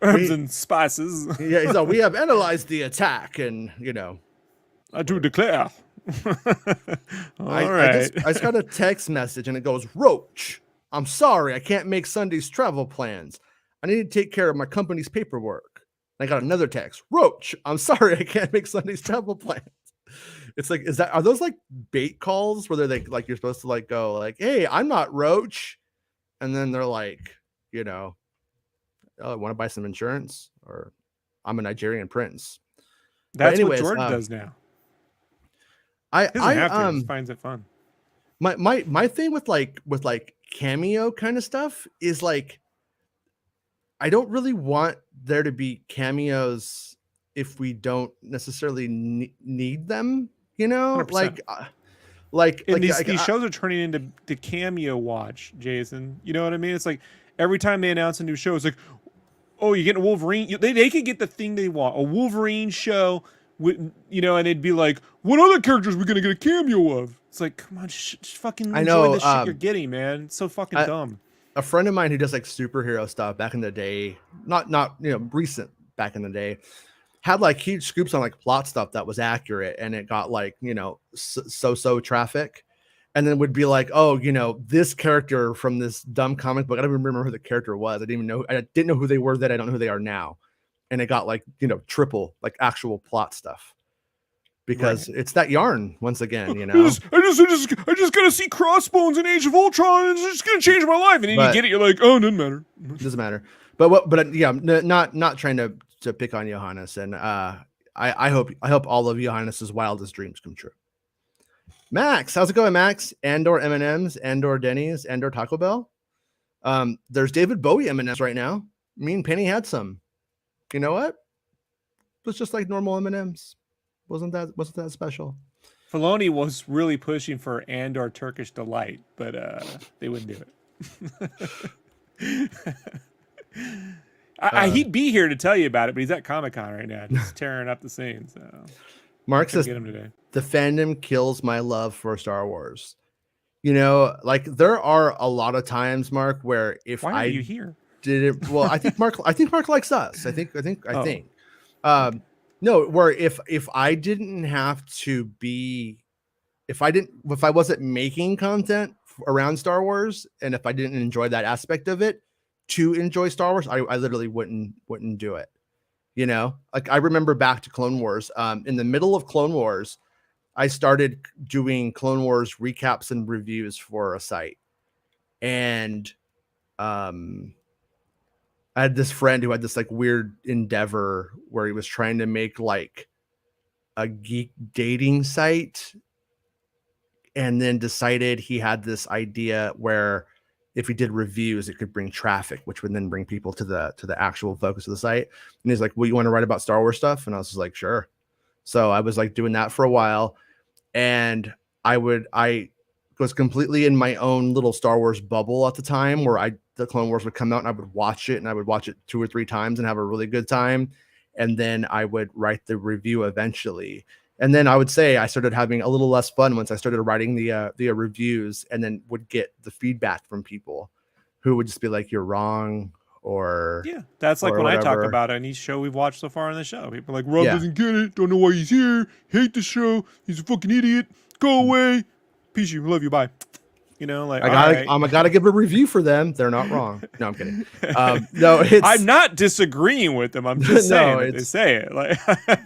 herbs and spices. Yeah, so we have analyzed the attack, and you know, I do declare. I just got a text message, and it goes, "Roach, I'm sorry, I can't make Sunday's travel plans. I need to take care of my company's paperwork." And I got another text, "Roach, I'm sorry, I can't make Sunday's travel plans." It's like, are those like bait calls where they're like you're supposed to like go like, "Hey, I'm not Roach," and then they're like, you know, "Oh, I want to buy some insurance," or "I'm a Nigerian prince." That's what Jordan does now. I he finds it fun. My thing with like cameo kind of stuff is like, I don't really want there to be cameos if we don't necessarily need them, you know. 100%. These shows are turning into the cameo watch, Jason. You know what I mean? It's like every time they announce a new show, it's like, oh, you're getting a Wolverine. They could get the thing they want, a Wolverine show, you know, and it'd be like, what other characters are we gonna get a cameo of? It's like, come on, just fucking enjoy the shit you're getting, man. It's so fucking dumb. A friend of mine who does like superhero stuff back in the day, not you know, recent back in the day, had like huge scoops on like plot stuff that was accurate, and it got like, you know, so traffic, and then would be like, oh, you know, this character from this dumb comic book, I don't even remember who the character was. I didn't know who they were then. I don't know who they are now. And it got like, you know, triple like actual plot stuff, because it's that yarn once again, you know. I just gotta see Crossbones in Age of Ultron, and it's just gonna change my life. And then you get it, you're like, oh, it doesn't matter. But yeah, not trying to pick on Johannes, and I hope all of Johannes's wildest dreams come true. Max, how's it going, Max? Andor M&Ms, Andor Denny's, Andor Taco Bell. There's David Bowie M&Ms right now. Me and Penny had some. You know what? It was just like normal M&Ms. Wasn't that special? Filoni was really pushing for Andor Turkish Delight, but they wouldn't do it. He'd be here to tell you about it, but he's at Comic-Con right now, just tearing up the scene. So Mark says, get him today. The fandom kills my love for Star Wars. You know, like there are a lot of times, Mark, where if why are you here? Did it well? I think Mark likes us. I think. No, where if I didn't have to be, if I wasn't making content around Star Wars, and if I didn't enjoy that aspect of it to enjoy Star Wars, I literally wouldn't do it. You know, like I remember back to Clone Wars. In the middle of Clone Wars, I started doing Clone Wars recaps and reviews for a site, and I had this friend who had this like weird endeavor where he was trying to make like a geek dating site, and then decided he had this idea where if he did reviews, it could bring traffic, which would then bring people to the actual focus of the site. And he's like, well, you want to write about Star Wars stuff? And I was just like, sure. So I was like doing that for a while, and I was completely in my own little Star Wars bubble at the time, where the Clone Wars would come out and I would watch it, and I would watch it 2 or 3 times and have a really good time. And then I would write the review eventually. And then I would say I started having a little less fun once I started writing the reviews, and then would get the feedback from people who would just be like, "You're wrong," or yeah, that's like or when I talk whatever. about any show we've watched so far on the show. People are like, Rob Yeah. doesn't get it. Don't know why he's here. Hate the show. He's a fucking idiot. Go away. Peace you. Love you. Bye. You know, like I gotta give a review for them. They're not wrong. No, I'm kidding. No, I'm not disagreeing with them. I'm just saying that they say it. Like,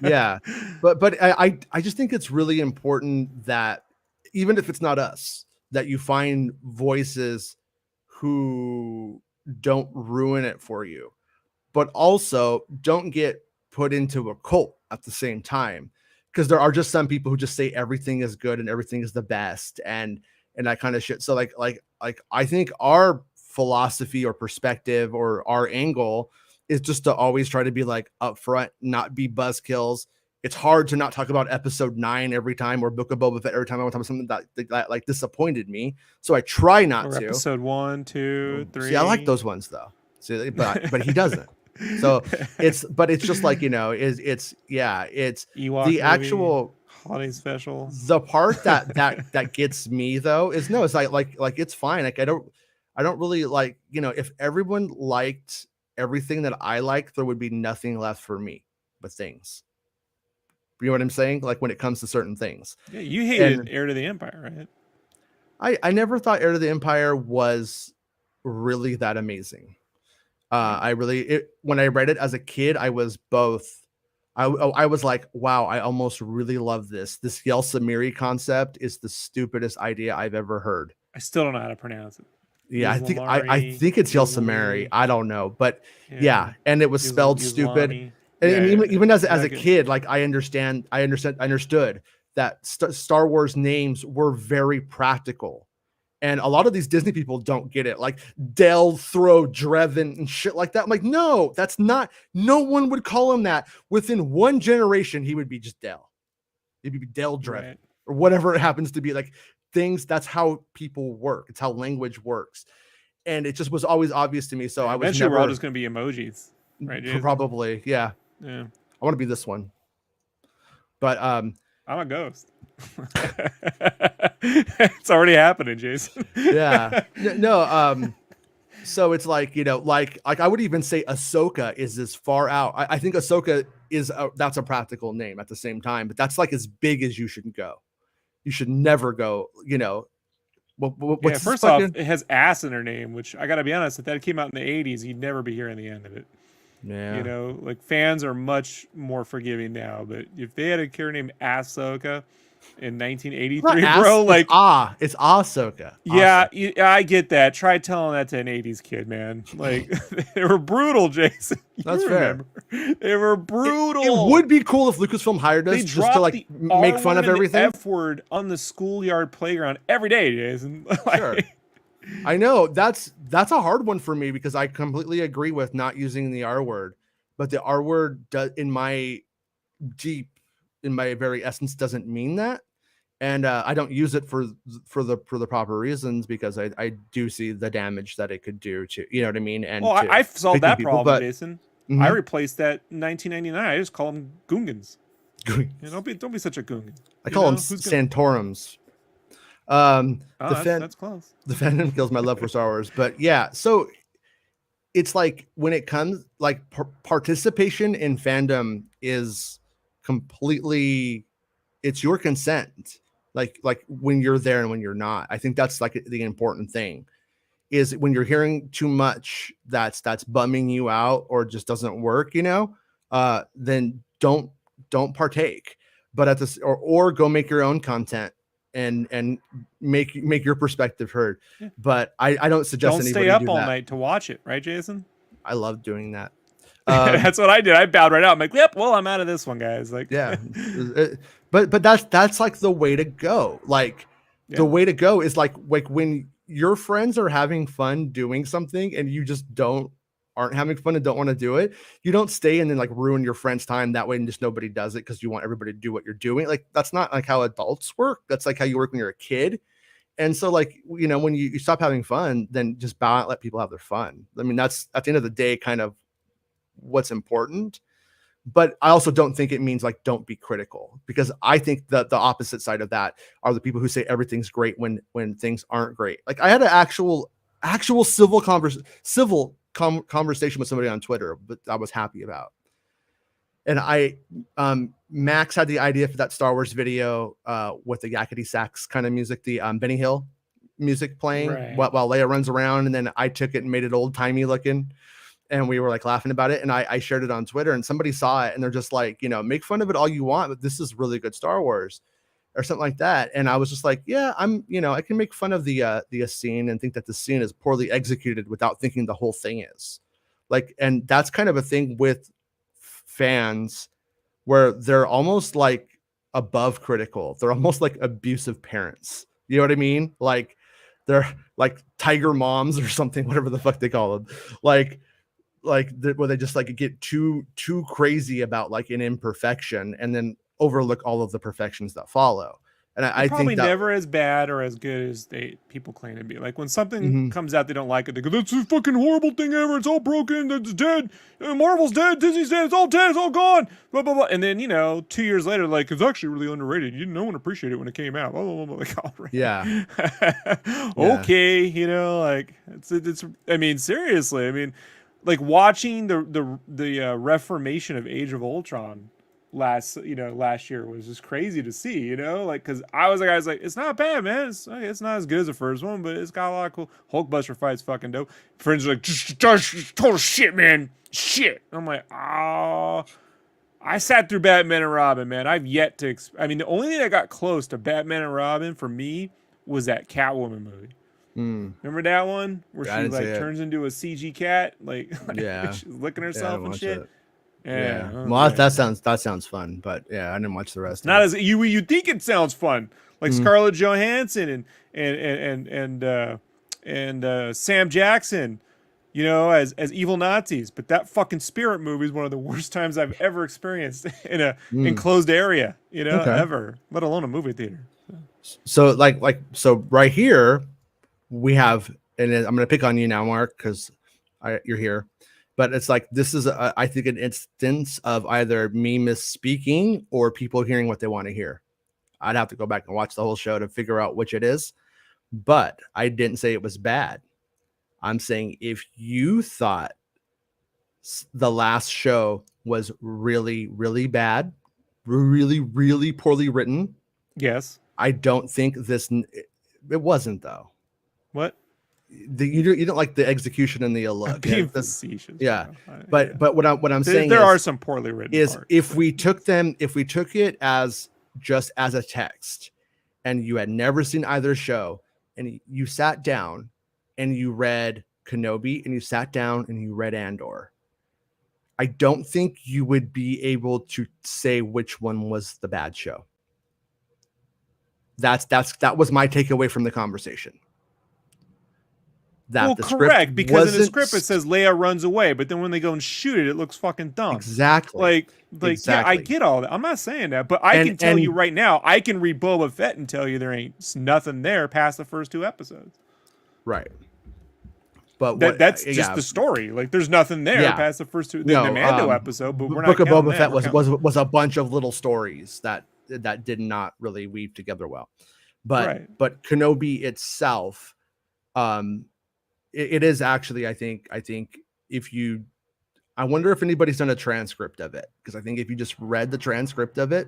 yeah, but I just think it's really important that even if it's not us, that you find voices who don't ruin it for you, but also don't get put into a cult at the same time. Because there are just some people who just say everything is good and everything is the best and that kind of shit. So like I think our philosophy or perspective or our angle is just to always try to be like upfront, not be buzzkills. It's hard to not talk about episode 9 every time or Book of Boba Fett every time I want to talk about something that like disappointed me. So I try not or to. Episode 1, 2, 3. See, I like those ones though. See, but he doesn't. So it's just like, it's Ewok the movie, actual holiday special. The part that gets me though is no, it's like it's fine. Like I don't really like, if everyone liked everything that I like, there would be nothing left for me but things. You know what I'm saying? Like when it comes to certain things. Yeah, you hated Heir to the Empire, right? I never thought Heir to the Empire was really that amazing. When I read it as a kid, I was both. I was like, wow, I almost really love this. This Yelsamiri concept is the stupidest idea I've ever heard. I still don't know how to pronounce it. Yeah, I think it's Yelsamiri. I don't know, but yeah, and it was spelled stupid. And even as a kid, like I understood that Star Wars names were very practical. And a lot of these Disney people don't get it. Like Del Throw Drevin and shit like that. I'm like, no, that's not. No one would call him that. Within one generation, he would be just Del. He'd be Del Drevin or whatever it happens to be. Like things. That's how people work. It's how language works. And it just was always obvious to me. So I was eventually we're all just going to be emojis, right? Jason? Probably, yeah. Yeah. I want to be this one. But I'm a ghost. It's already happening, Jason. Yeah. No. So it's like, like I would even say Ahsoka is as far out. I think Ahsoka that's a practical name at the same time, but that's like as big as you should go. You should never go, first off, it has ass in her name, which I gotta be honest, if that came out in the 80s, you'd never be hearing the end of it. Yeah. Like fans are much more forgiving now, but if they had a character named Ahsoka in 1983, bro, like it's Ahsoka. Yeah, I get that. Try telling that to an 80s kid, man. Like they were brutal, Jason. That's fair. They were brutal. It would be cool if Lucasfilm hired us just to like make fun of everything. The F word on the schoolyard playground every day, Jason. Sure. I know that's a hard one for me because I completely agree with not using the R word, but the R word in my very essence doesn't mean that, and I don't use it for the proper reasons because I do see the damage that it could do to, you know what I mean. And I solved that problem, Jason. I replaced that in 1999. I just call them Gungans. Don't be such a Gungan. I call them Santorums. That's close. The fandom kills my love for Star Wars, but yeah, so it's like when it comes like participation in fandom is completely, it's your consent, like when you're there and when you're not. I think that's like the important thing is when you're hearing too much that's bumming you out or just doesn't work, then don't partake, but at this or go make your own content and make your perspective heard. Yeah. But I don't suggest don't stay up all night to watch it, right, Jason? I love doing that. That's what I did. I bowed right out. I'm like, yep, well, I'm out of this one, guys. Like, yeah. But that's like the way to go. Like the way to go is like when your friends are having fun doing something and you just aren't having fun and don't want to do it, you don't stay and then like ruin your friend's time that way and just nobody does it because you want everybody to do what you're doing. Like that's not like how adults work. That's like how you work when you're a kid. And so like, when you stop having fun, then just bow out, let people have their fun. I mean, that's at the end of the day kind of what's important. but I also don't think it means like don't be critical, because I think that the opposite side of that are the people who say everything's great when things aren't great. Like I had an actual conversation with somebody on Twitter that I was happy about. And Max had the idea for that Star Wars video with the yakety sax kind of music, the Benny Hill music playing while Leia runs around, and then I took it and made it old timey looking, and we were like laughing about it, and I shared it on Twitter, and somebody saw it and they're just like, make fun of it all you want, but this is really good Star Wars or something like that. And I was just like, yeah, I can make fun of the scene and think that the scene is poorly executed without thinking the whole thing is like, and that's kind of a thing with fans where they're almost like above critical. They're almost like abusive parents. You know what I mean? Like they're like tiger moms or something, whatever the fuck they call them. Like where they just like get too crazy about like an imperfection and then overlook all of the perfections that follow. And I probably think that never as bad or as good as people claim to be. Like when something comes out they don't like it, they go, "That's the fucking horrible thing ever. It's all broken. It's dead. Marvel's dead. Disney's dead. It's all dead. It's all gone." Blah blah blah. And then 2 years later, like it's actually really underrated. No one appreciated it when it came out. Blah, blah, blah, blah. Like, all right. Yeah. Okay. Like it's. I mean, seriously. I mean, like watching the reformation of Age of Ultron last year was just crazy to see, like, because I was like, it's not bad, man. It's not as good as the first one, but it's got a lot of cool Hulkbuster fights, fucking dope. Friends are like, just total shit, man, shit. I'm like, oh, I sat through Batman and Robin, man. I've yet to the only thing that got close to Batman and Robin for me was that Catwoman movie. Remember that one where she like turns into a CG cat, like she's licking herself and shit. Yeah. Well, that sounds fun, but yeah, I didn't watch the rest. Not as you think it sounds fun, like Scarlett Johansson and Sam Jackson, as evil Nazis. But that fucking Spirit movie is one of the worst times I've ever experienced in a enclosed area, ever, let alone a movie theater. So so right here we have, and I'm gonna pick on you now, Mark, because you're here. But it's like, this is, I think, an instance of either me misspeaking or people hearing what they want to hear. I'd have to go back and watch the whole show to figure out which it is. But I didn't say it was bad. I'm saying if you thought the last show was really, really bad, really, really poorly written. Yes. I don't think it wasn't, though. What? You don't like the execution and the look. Being facetious. Yeah, but what I'm saying there are some poorly written is parts, if we took it as just as a text, and you had never seen either show, and you sat down and you read Kenobi and you sat down and you read Andor, I don't think you would be able to say which one was the bad show. That was my takeaway from the conversation. Correct, because in the script it says Leia runs away, but then when they go and shoot it, it looks fucking dumb. Exactly. Exactly. Yeah, I get all that. I'm not saying that, but I can tell you right now, I can read Boba Fett and tell you there ain't nothing there past the first 2 episodes. Right. But that's just the story. Like, there's nothing there past the first 2. The Mando episode, but we're not. Book of Boba Fett was a bunch of little stories that did not really weave together well. But Kenobi itself, it is actually, I think I wonder if anybody's done a transcript of it, because I think if you just read the transcript of it,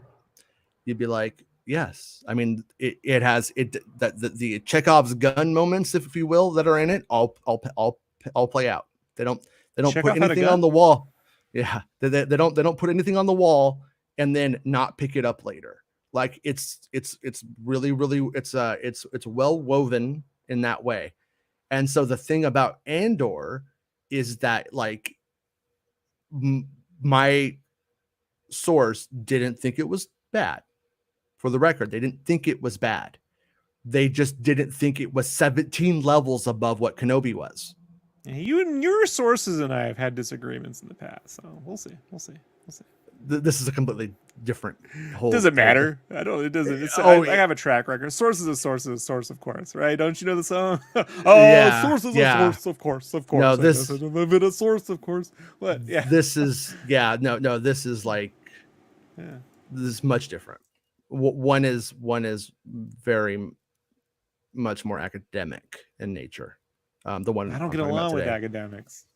you'd be like, yes. I mean, it has the Chekhov's gun moments, if you will, that are in it all play out. They don't put anything on the wall. Yeah, they don't put anything on the wall and then not pick it up later. Like it's really it's well woven in that way. And so the thing about Andor is that, like, my source didn't think it was bad. For the record, they didn't think it was bad. They just didn't think it was 17 levels above what Kenobi was. You and your sources and I have had disagreements in the past, so we'll see. this is a completely different Doesn't matter. I don't. It doesn't. It's, I have a track record. Source is a source is a source, of course, right? Don't you know the song? Oh, source is a source, of course, of course. No, this live in a source, of course. What? Yeah. This is no. This is like this is much different. One is very much more academic in nature. The one I don't get along with academics.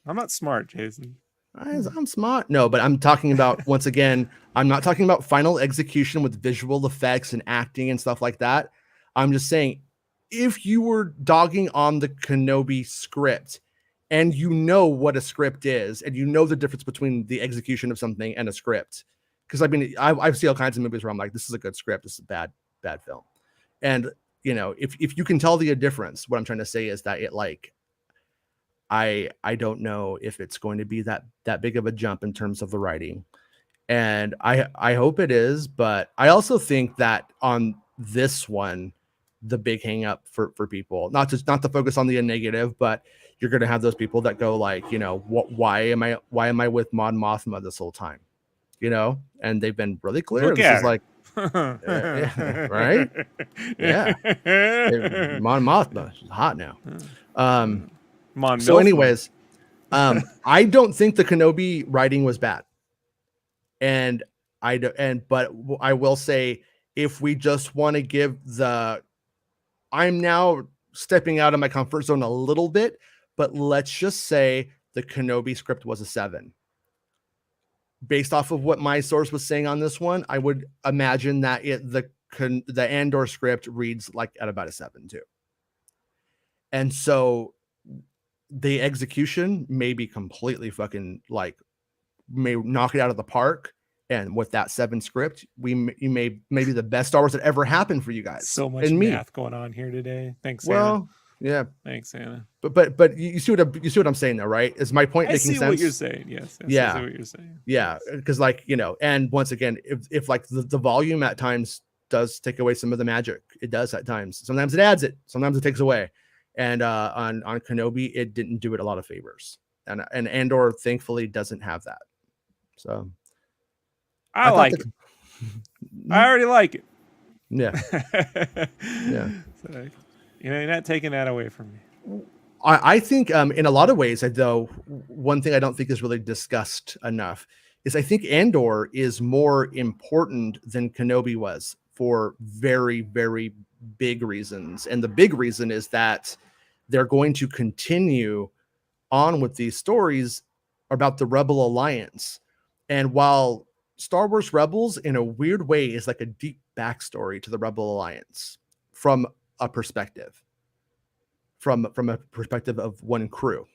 I'm not smart, Jason. I'm smart. No, but I'm talking about, once again, I'm not talking about final execution with visual effects and acting and stuff like that. I'm just saying, if you were dogging on the Kenobi script and you know what a script is and you know the difference between the execution of something and a script, because I mean, I've seen all kinds of movies where I'm like, this is a good script, this is a bad film. And, you know, if you can tell the difference, what I'm trying to say is that it like, I don't know if it's going to be that big of a jump in terms of the writing, and I hope it is, but I also think that on this one, the big hang up for people, not to focus on the negative, but you're going to have those people that go like, you know, why am I with Mon Mothma this whole time, you know? And they've been really clear. Look this at is her. Like right, yeah. Mon Mothma, she's hot now. So anyways, I don't think the Kenobi writing was bad. But I will say, if we just want to give I'm now stepping out of my comfort zone a little bit, but let's just say the Kenobi script was a 7. Based off of what my source was saying on this one, I would imagine that the Andor script reads like at about a 7 too. And so the execution may be completely fucking like, may knock it out of the park. And with that 7 script, you may be the best Star Wars that ever happened for you guys. So much math going on here today. Thanks, Anna. Well, yeah. Thanks, Anna. But you see what I'm saying, though, right? Is my point making sense? I see what you're saying. Yes. Yeah. I see what you're saying. Yeah, because like, you know, and once again, if like the volume at times does take away some of the magic, it does at times. Sometimes it adds it. Sometimes it takes away. And on Kenobi, it didn't do it a lot of favors. And Andor thankfully doesn't have that. So I like it. I already like it. Yeah. Yeah. So, you know, you're not taking that away from me. I think in a lot of ways, though, one thing I don't think is really discussed enough is I think Andor is more important than Kenobi was for very, very big reasons. And the big reason is that they're going to continue on with these stories about the Rebel Alliance. And while Star Wars Rebels, in a weird way, is like a deep backstory to the Rebel Alliance from a perspective, from a perspective of one crew.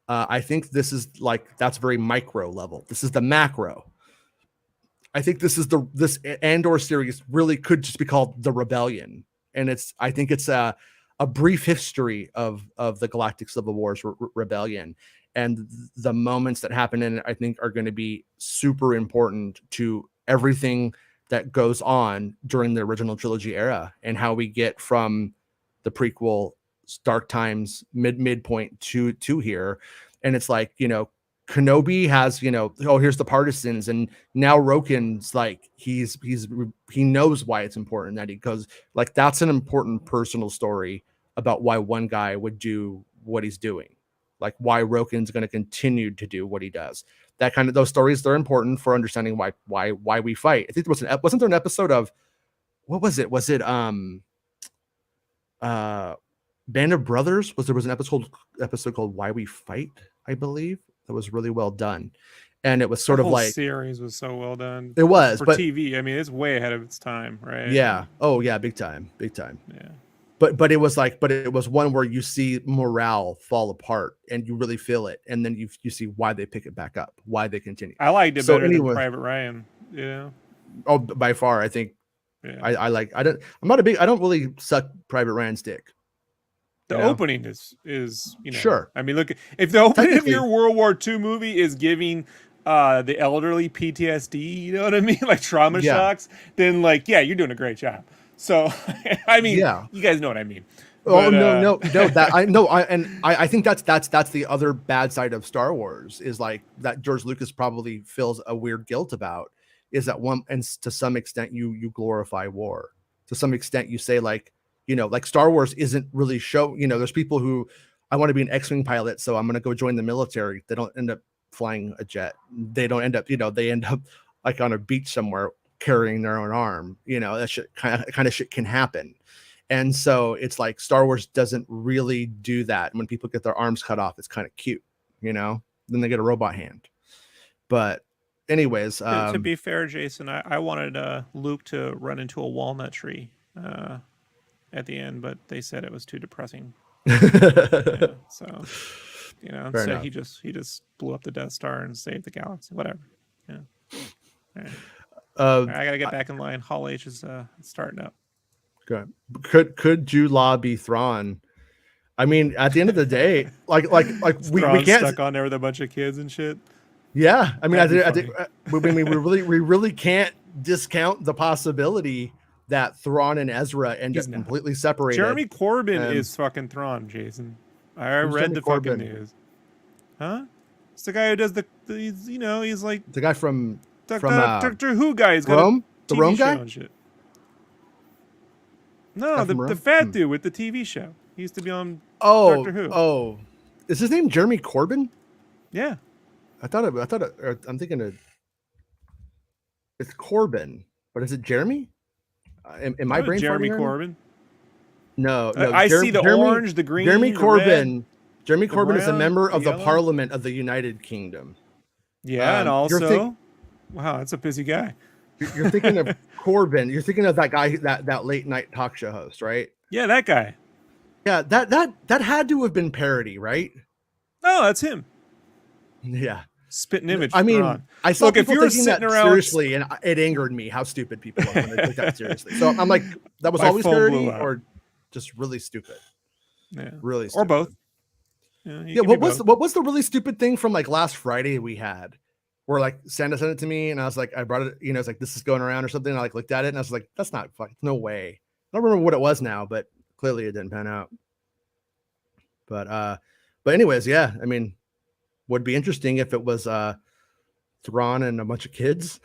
I think this is like, that's very micro level. This is the macro. I think this Andor series really could just be called The Rebellion. And I think it's a brief history of the Galactic Civil War's rebellion. And the moments that happen in it, I think, are going to be super important to everything that goes on during the original trilogy era and how we get from the prequel Dark Times midpoint to here. And it's like, you know, Kenobi has, you know, oh, here's the partisans, and now Roken's like he knows why it's important that he goes, like, that's an important personal story about why one guy would do what he's doing, like why Roken's going to continue to do what he does. That kind of, those stories, they're important for understanding why we fight. I think there wasn't there an episode of, what was it? Was it Band of Brothers? There was an episode called Why We Fight, I believe. That was really well done. And it was sort of like, series was so well done. It was, for but TV. I mean, it's way ahead of its time, right? Yeah. Oh yeah, big time. Yeah. But it was like, but it was one where you see morale fall apart and you really feel it, and then you see why they pick it back up, why they continue. I liked it better than Private Ryan. You know. Oh, by far, I think. Yeah. I don't really suck Private Ryan's dick. The opening is, you know, sure. I mean, look, if the opening of your World War II movie is giving the elderly PTSD, you know what I mean, like trauma shocks, then like, yeah, you're doing a great job. So, I mean, you guys know what I mean. But, no, that I think that's the other bad side of Star Wars is like that George Lucas probably feels a weird guilt about is that one, and to some extent you glorify war. To some extent you say like, like Star Wars isn't really there's people who I want to be an X-Wing pilot, so I'm going to go join the military. They don't end up flying a jet. They don't end up, they end up like on a beach somewhere carrying their own arm. That shit kind of shit can happen. And so it's like Star Wars doesn't really do that. When people get their arms cut off, it's kind of cute, then they get a robot hand. But anyways, to be fair, Jason, I wanted Luke to run into a walnut tree at the end, but they said it was too depressing. So Fair so enough. he just blew up the Death Star and saved the galaxy. Whatever. Yeah. All right. I gotta get back in line. Hall H is starting up. Good. Could Jude Law be Thrawn? I mean, at the end of the day, like we can't stuck on there with a bunch of kids and shit. Yeah, I mean, I think we really can't discount the possibility that Thrawn and Ezra end up completely separated. Jeremy Corbyn is fucking Thrawn, Jason. I read the fucking news. Huh? It's the guy who does he's like the guy from Doctor Who guy. He's got Rome, the Rome guy. And shit. No, the fat dude with the TV show. He used to be on Doctor Who. Oh, is his name Jeremy Corbyn? Yeah. I thought I'm thinking it's Corbyn, but is it Jeremy? Am I brain Jeremy farting Corbyn? No, I see the orange, the green, Jeremy Corbyn. Red, Jeremy Corbyn brown, is a member of the yellow. Parliament of the United Kingdom. Yeah, and also, wow, that's a busy guy. You're thinking of Corbyn. You're thinking of that guy, that late night talk show host, right? Yeah, that guy. Yeah, that had to have been parody, right? No, that's him. Yeah. Spitting image. I mean, I saw people taking that seriously, and it angered me how stupid people are when they take that seriously. So I'm like, that was always parody, or just really stupid. Yeah, really stupid. Or both. Yeah. What was the really stupid thing from like last Friday we had, where like Santa sent it to me, and I was like, I brought it. It's like this is going around or something. And I like looked at it, and I was like, that's not fucking no way. I don't remember what it was now, but clearly it didn't pan out. But anyways, yeah. I mean, would be interesting if it was Thrawn and a bunch of kids.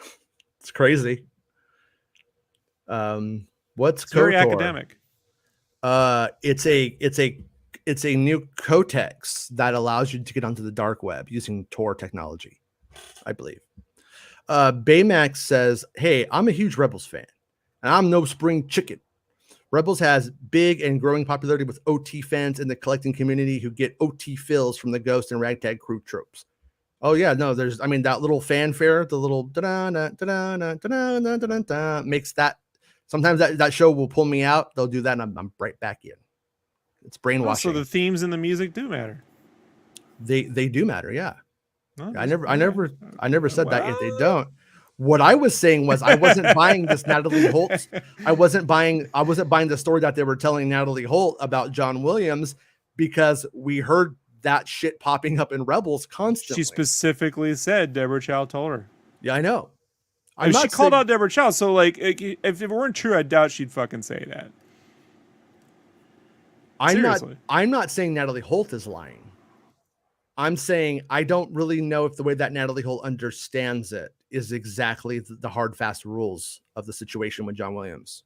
It's crazy. What's very academic? It's a new codex that allows you to get onto the dark web using Tor technology, I believe. Baymax says, "Hey, I'm a huge Rebels fan, and I'm no spring chicken. Rebels has big and growing popularity with OT fans in the collecting community who get OT fills from the Ghost and Ragtag crew tropes." Oh yeah, no, that little fanfare, the little makes that. Sometimes that show will pull me out. They'll do that, and I'm right back in. It's brainwashing. So the themes and the music do matter. They do matter, yeah. No, I never said that yet. They don't. What I was saying was I wasn't buying this Natalie Holt. I wasn't buying the story that they were telling Natalie Holt about John Williams because we heard that shit popping up in Rebels constantly. She specifically said Deborah Chow told her. Yeah, I know. She called out Deborah Chow, so like if it weren't true, I doubt she'd fucking say that. I'm not saying Natalie Holt is lying. I'm saying I don't really know if the way that Natalie Holt understands it is exactly the hard, fast rules of the situation with John Williams.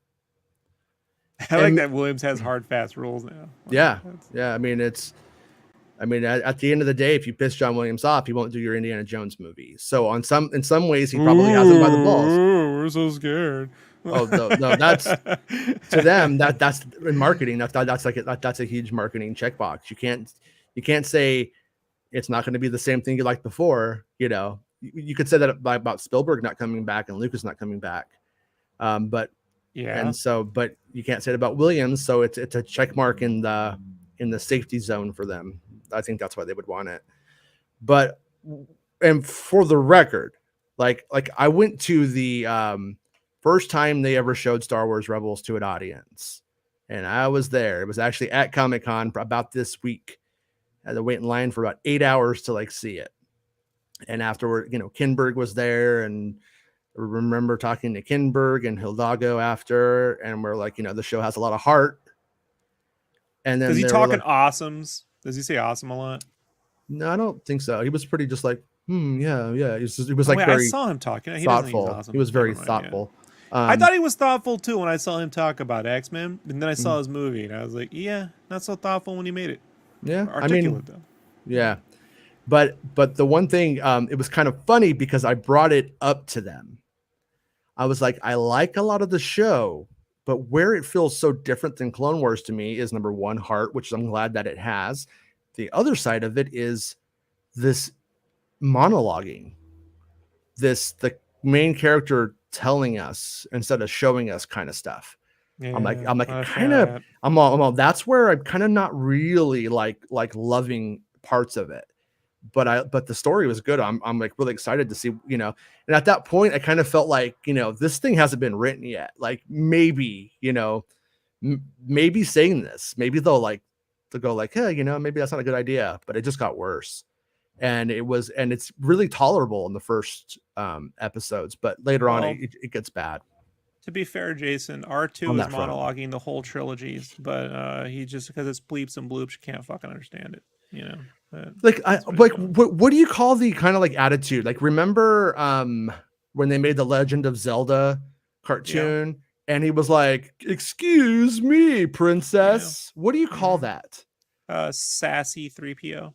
I like that Williams has hard, fast rules now. Yeah. I mean, at the end of the day, if you piss John Williams off, he won't do your Indiana Jones movie. So in some ways, he probably has him by the balls. We're so scared. Oh no, that's to them that's in marketing. That's a huge marketing checkbox. You can't say it's not going to be the same thing you liked before. You could say that about Spielberg not coming back and Lucas not coming back. But yeah, but you can't say it about Williams. So it's a check mark in the safety zone for them. I think that's why they would want it. But and for the record, like I went to the first time they ever showed Star Wars Rebels to an audience, and I was there. It was actually at Comic-Con about this week. I had to wait in line for about 8 hours to see it. And afterward, Kinberg was there, and I remember talking to Kinberg and Hildago after, and we're like, the show has a lot of heart. And then does he they were talk in like, awesomes? Does he say awesome a lot? no, I don't think so. He was pretty just like, yeah, yeah. He was Oh like wait, I very saw him talking. He doesn't use thoughtful. He awesome. was very Never mind. Yeah. thoughtful. I thought he was thoughtful too when I saw him talk about X-Men, and then I saw mm, his movie, and I was like, yeah, not so thoughtful when he made it. yeah, I Articulate mean, though. yeah. But the one thing, it was kind of funny because I brought it up to them. I was like, I like a lot of the show, but where it feels so different than Clone Wars to me is number one, heart, which I'm glad that it has. The other side of it is this monologuing, the main character telling us instead of showing us kind of stuff. Yeah, I'm like, not a kind fan of of, that. I'm all, that's where I'm kind of not really like loving parts of it. But the story was good. I'm like really excited to see, and at that point I kind of felt like, this thing hasn't been written yet. Like maybe, maybe saying this, maybe they'll go like, hey, maybe that's not a good idea, but it just got worse. And it's really tolerable in the first episodes, but later on it gets bad. To be fair, Jason, R2 is monologuing the whole trilogies, but he just because it's bleeps and bloops, you can't fucking understand it. What do you call the kind of like attitude? Like, remember when they made the Legend of Zelda cartoon, and he was like, "Excuse me, princess." Yeah. What do you call that? Sassy 3PO.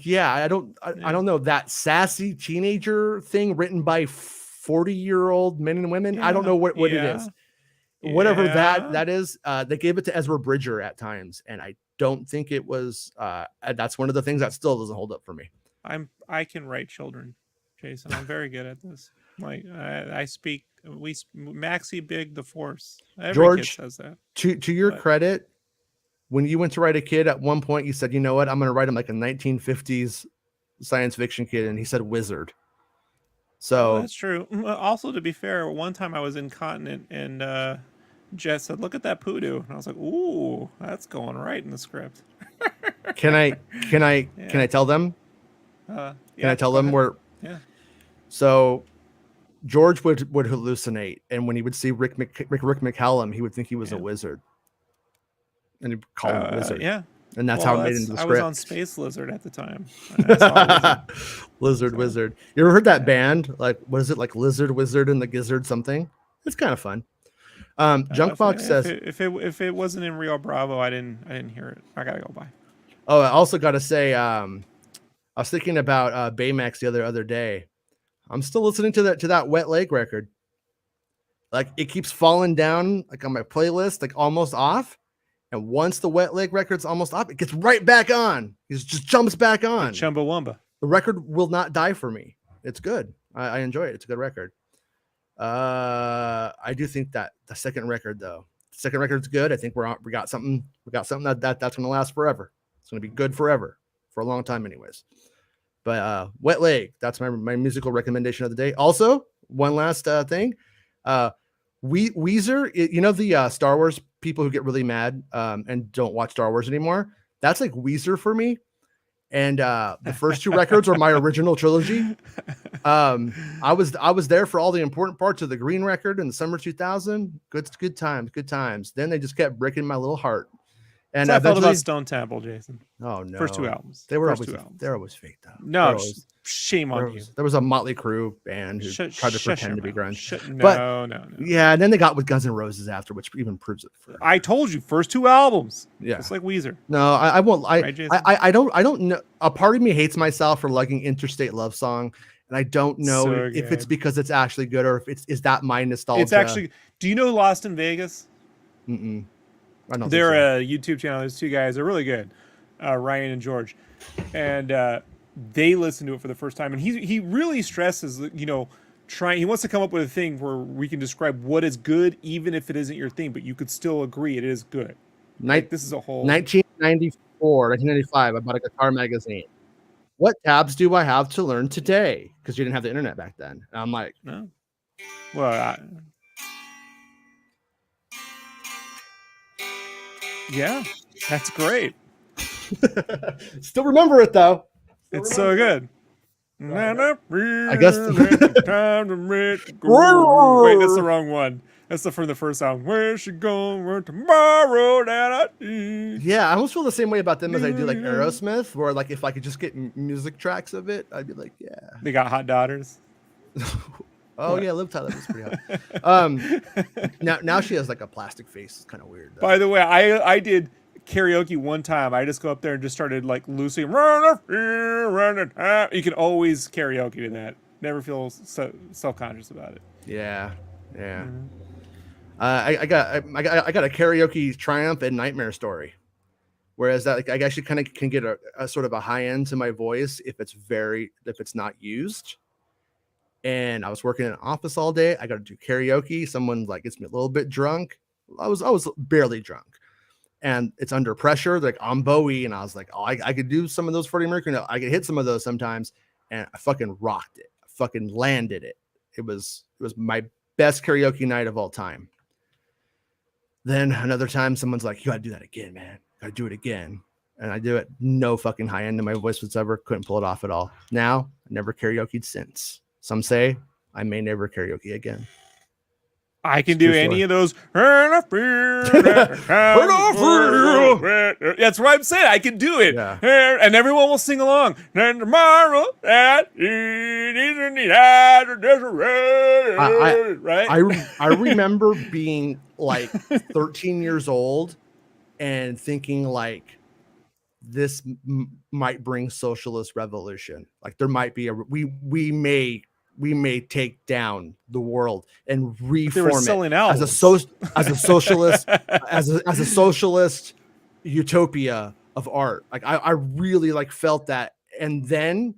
Yeah, I don't know, that sassy teenager thing written by 40-year-old men and women. I don't know what it is. Whatever that is, they gave it to Ezra Bridger at times, and I don't think it was. That's one of the things that still doesn't hold up for me. I can write children, Jason. I'm very good at this. Like I speak. Maxi Big the Force. Every George kid says that. To your credit, when you went to write a kid, at one point you said, "You know what? I'm going to write him like a 1950s science fiction kid," and he said "wizard." So that's true. Also, to be fair, one time I was incontinent and Jess said, "Look at that poodoo," and I was like, "Ooh, that's going right in the script." Can I tell them? Can I tell them where? Yeah. So George would hallucinate, and when he would see Rick McCallum, he would think he was a wizard, and he'd call him a wizard. Yeah. And that's how it made it into the script. I was on Space Lizard at the time. Wizard. You ever heard that band? Like, what is it? Like Lizard, Wizard, and the Gizzard something? It's kind of fun. Junkbox says, if it wasn't in Rio Bravo, I didn't hear it. I gotta go by. Oh, I also got to say, I was thinking about Baymax the other day. I'm still listening to that Wet Leg record. Like, it keeps falling down, like on my playlist, like almost off. And once the Wet Leg record's almost off, it gets right back on. It just jumps back on. Chumbawamba. The record will not die for me. It's good. I enjoy it. It's a good record. I do think that the second record's good. I think we got something that's going to last forever. It's going to be good forever, for a long time anyways. But Wet Leg, that's my musical recommendation of the day. Also, one last thing. Weezer, the Star Wars people who get really mad and don't watch Star Wars anymore. That's like Weezer for me. And the first two records are my original trilogy. I was there for all the important parts of the Green record in the summer 2000. Good times. Then they just kept breaking my little heart. And I felt about Stone Temple, Jason. Oh no, first two albums. They're always fake though. No, shame on you. There was a Motley Crue band who tried to pretend to be grunge. No. Yeah, and then they got with Guns N' Roses after, which even proves it. I told you, first two albums. Yeah, it's like Weezer. No, I won't. I don't know. A part of me hates myself for liking Interstate Love Song, and I don't know if it's because it's actually good or if is that my nostalgia. It's actually. Do you know Lost in Vegas? Mm-mm. They're a YouTube channel. There's two guys. They're really good, Ryan and George, and they listened to it for the first time. And he really stresses, he wants to come up with a thing where we can describe what is good, even if it isn't your thing, but you could still agree it is good. This is a whole 1994, 1995. I bought a guitar magazine. What tabs do I have to learn today? Because you didn't have the internet back then. And I'm like, no. Well, yeah, that's great. Still remember it though. It's so good. I guess. Wait, that's the wrong one. That's from the first song. Where's she going? Where tomorrow that I need. Yeah, I almost feel the same way about them as I do like Aerosmith, where like if I could just get music tracks of it, I'd be like, yeah. They got hot daughters. Oh what? Yeah, Liv Tyler was pretty hot. Now she has like a plastic face. It's kind of weird. Though. By the way, I did karaoke one time. I just go up there and just started like loosely run. You can always karaoke to that. Never feel so self-conscious about it. Yeah. Mm-hmm. I got a karaoke triumph and nightmare story. Whereas that like, I actually kind of can get a sort of a high end to my voice if it's not used. And I was working in an office all day. I got to do karaoke. Someone like gets me a little bit drunk. I was barely drunk, and it's under pressure. They're like I'm Bowie, and I was like, oh, I could do some of those Freddie Mercury. I could hit some of those sometimes, and I fucking rocked it. I fucking landed it. It was my best karaoke night of all time. Then another time, someone's like, you gotta do that again, man. Gotta do it again. And I do it. No fucking high end to my voice whatsoever. Couldn't pull it off at all. Now, I never karaoke'd since. Some say I may never karaoke again. I can do any of those. That's what I'm saying. I can do it. Yeah. And everyone will sing along. And tomorrow, right? I remember being like 13 years old and thinking like this might bring socialist revolution. Like there might be we may take down the world and reform it as a socialist as a socialist utopia of art. Like I really like felt that. And then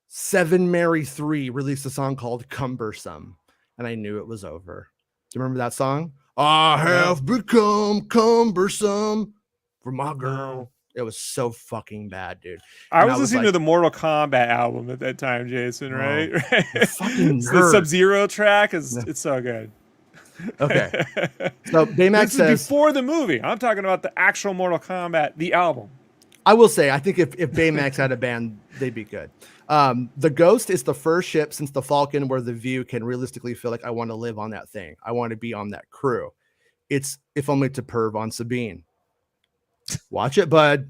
Seven Mary 3 released a song called Cumbersome, and I knew it was over. Do you remember that song? I have become cumbersome for my girl. It was so fucking bad, dude. I was listening to the Mortal Kombat album at that time, Jason, right? Fucking the Sub-Zero track it's so good. Okay. So Baymax says before the movie. I'm talking about the actual Mortal Kombat, the album. I will say, I think if Baymax had a band, they'd be good. The Ghost is the first ship since the Falcon where the View can realistically feel like I want to live on that thing. I want to be on that crew. It's if only to perv on Sabine. Watch it, bud.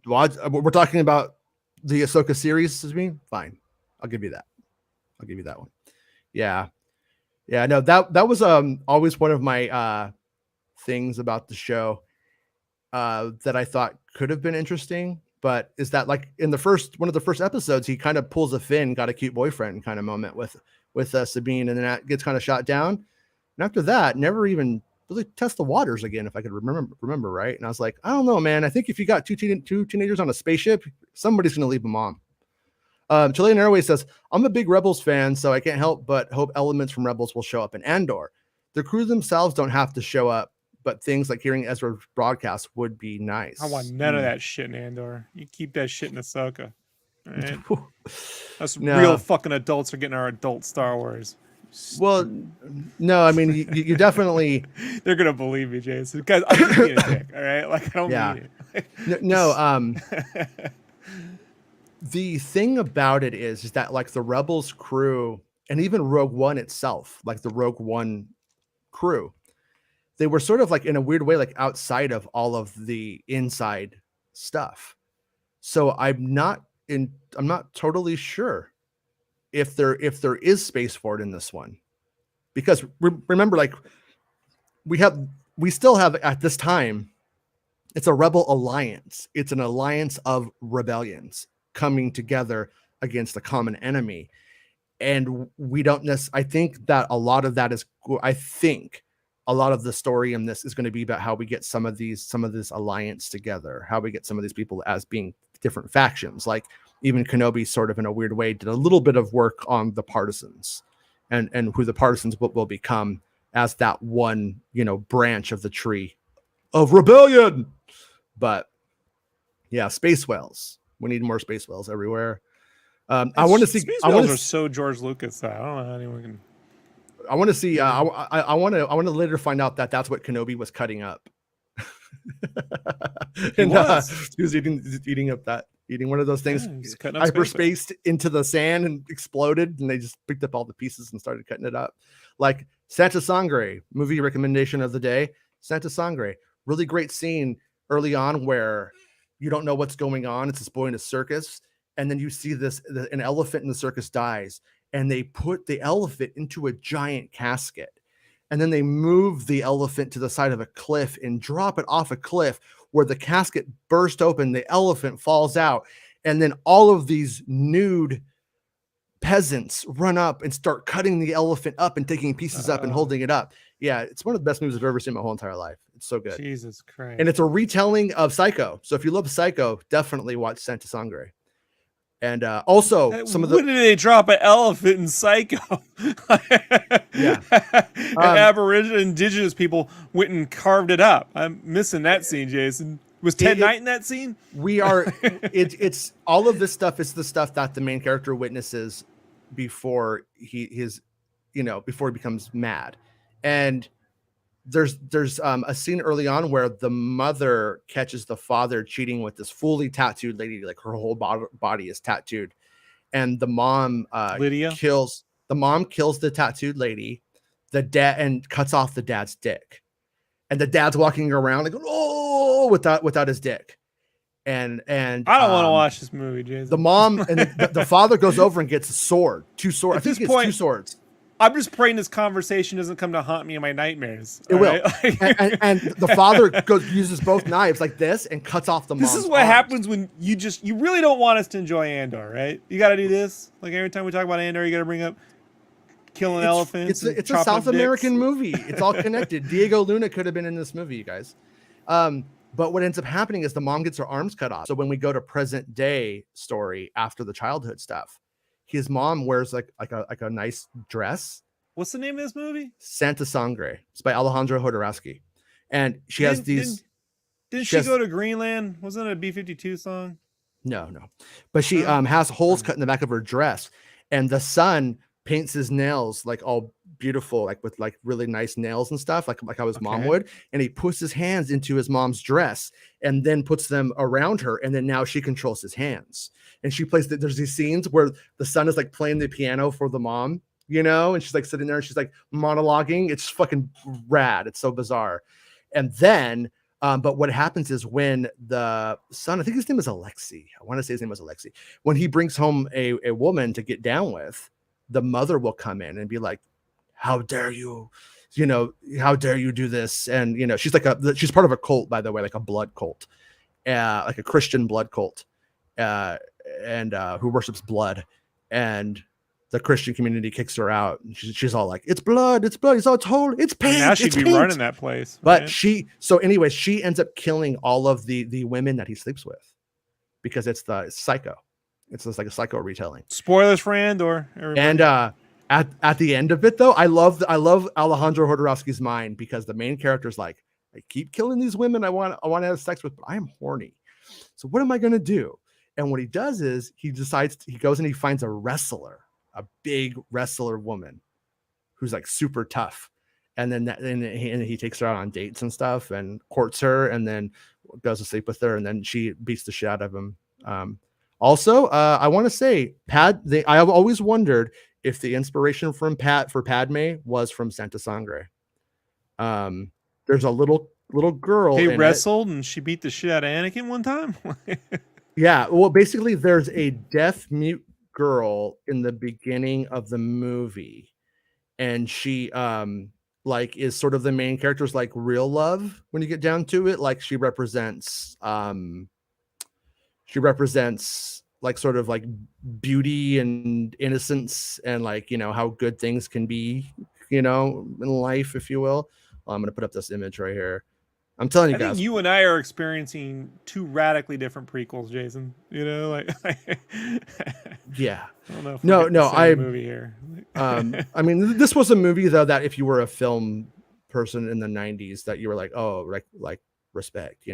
We're talking about the Ahsoka series, Sabine. Fine, I'll give you that. I'll give you that one. Yeah. No, that was always one of my things about the show that I thought could have been interesting. But is that like in one of the first episodes, he kind of pulls a Finn, got a cute boyfriend kind of moment with Sabine, and then that gets kind of shot down. And after that, never even really test the waters again, if I could remember right. And I was like, I don't know, man. I think if you got two teenagers on a spaceship, somebody's going to leave them on. Chilean Airways says, I'm a big Rebels fan, so I can't help but hope elements from Rebels will show up in Andor. The crew themselves don't have to show up, but things like hearing Ezra's broadcast would be nice. I want none of that shit in Andor. You keep that shit in Ahsoka. Right? Us real fucking adults are getting our adult Star Wars. Well, no, I mean, you definitely... They're going to believe me, Jason, because I'm just being a dick, all right? Like, I don't mean it. The thing about it is that, like, the Rebels crew, and even Rogue One itself, like the Rogue One crew, they were sort of like, in a weird way, like outside of all of the inside stuff. So I'm not totally sure if there is space for it in this one, because remember, like we still have at this time, it's a rebel alliance. It's an alliance of rebellions coming together against a common enemy. And we don't necessarily, I think that a lot of that is, I think a lot of the story in this is going to be about how we get some of this alliance together, how we get some of these people as being different factions. Like even Kenobi sort of in a weird way did a little bit of work on the partisans and who the partisans will become as that one, branch of the tree of rebellion. But yeah, space whales. We need more space whales everywhere. I want to see. Space whales are so George Lucas. I don't know how anyone can. I want to see. I want to later find out that that's what Kenobi was cutting up. He was eating one of those things, hyperspaced into the sand and exploded, and they just picked up all the pieces and started cutting it up. Like Santa Sangre, movie recommendation of the day. Santa Sangre, really great scene early on where you don't know what's going on. It's this boy in a circus, and then you see an elephant in the circus dies, and they put the elephant into a giant casket, and then they move the elephant to the side of a cliff and drop it off a cliff where the casket burst open, the elephant falls out, and then all of these nude peasants run up and start cutting the elephant up and taking pieces up and holding it up. Yeah, it's one of the best movies I've ever seen in my whole entire life. It's so good. Jesus Christ. And it's a retelling of Psycho. So if you love Psycho, definitely watch Santa Sangre. And also some of the... When did they drop an elephant in Psycho? Yeah. Aboriginal indigenous people went and carved it up. I'm missing that scene, Jason. Was Ted Knight in that scene? We are... it's all of this stuff is the stuff that the main character witnesses before before he becomes mad. And there's a scene early on where the mother catches the father cheating with this fully tattooed lady, like her whole body is tattooed, and the mom kills the tattooed lady, the dad, and cuts off the dad's dick, and the dad's walking around like, oh, without his dick. And I don't want to watch this movie, Jason. The mom and the father goes over and gets two swords. I think it's 2 swords. I'm just praying this conversation doesn't come to haunt me in my nightmares. It will. Right? and the father uses both knives like this and cuts off the mom's This is what arms. happens when you really don't want us to enjoy Andor, right? You got to do this. Like every time we talk about Andor, you got to bring up killing elephants. It's a South American movie. It's all connected. Diego Luna could have been in this movie, you guys. But what ends up happening is the mom gets her arms cut off. So when we go to present day story after the childhood stuff, his mom wears like a nice dress. What's the name of this movie? Santa Sangre. It's by Alejandro Jodorowsky. And she has these... Didn't she go to Greenland? Wasn't it a B-52 song? No. But she has holes cut in the back of her dress. And the son paints his nails like all beautiful, like with like really nice nails and stuff, like how his mom would. And he puts his hands into his mom's dress and then puts them around her. And then now she controls his hands. And she plays there's these scenes where the son is like playing the piano for the mom, and she's like sitting there and she's like monologuing. It's fucking rad. It's so bizarre. And then, but what happens is when the son, I think his name is Alexi. I want to say his name was Alexi. When he brings home a woman to get down with, the mother will come in and be like, how dare you, how dare you do this? And, she's she's part of a cult, by the way, like a blood cult, like a Christian blood cult. And who worships blood, and the Christian community kicks her out. And she's all like, "It's blood, it's blood." He's all told, "It's paint." Now she'd be running that place. But she ends up killing all of the women that he sleeps with because it's Psycho. It's just like a Psycho retelling. Spoilers for Andor. And at the end of it, though, I love Alejandro Jodorowsky's mind because the main character's like, "I keep killing these women I want to have sex with, but I am horny. So what am I gonna do?" And what he does is he goes and he finds a big wrestler woman who's like super tough. And then he takes her out on dates and stuff and courts her and then goes to sleep with her. And then she beats the shit out of him. Also, I want to say I've always wondered if the inspiration for Padme was from Santa Sangre. There's a little girl. They wrestled and she beat the shit out of Anakin one time. Yeah, well, basically, there's a deaf mute girl in the beginning of the movie, and she is sort of the main character's like real love when you get down to it. Like she represents like sort of like beauty and innocence and like how good things can be in life, if you will. I'm gonna put up this image right here. I'm telling you guys. I think you and I are experiencing two radically different prequels, Jason. Yeah. I don't know if movie here. I mean, this was a movie though that if you were a film person in the 90s, that you were like, oh, like respect,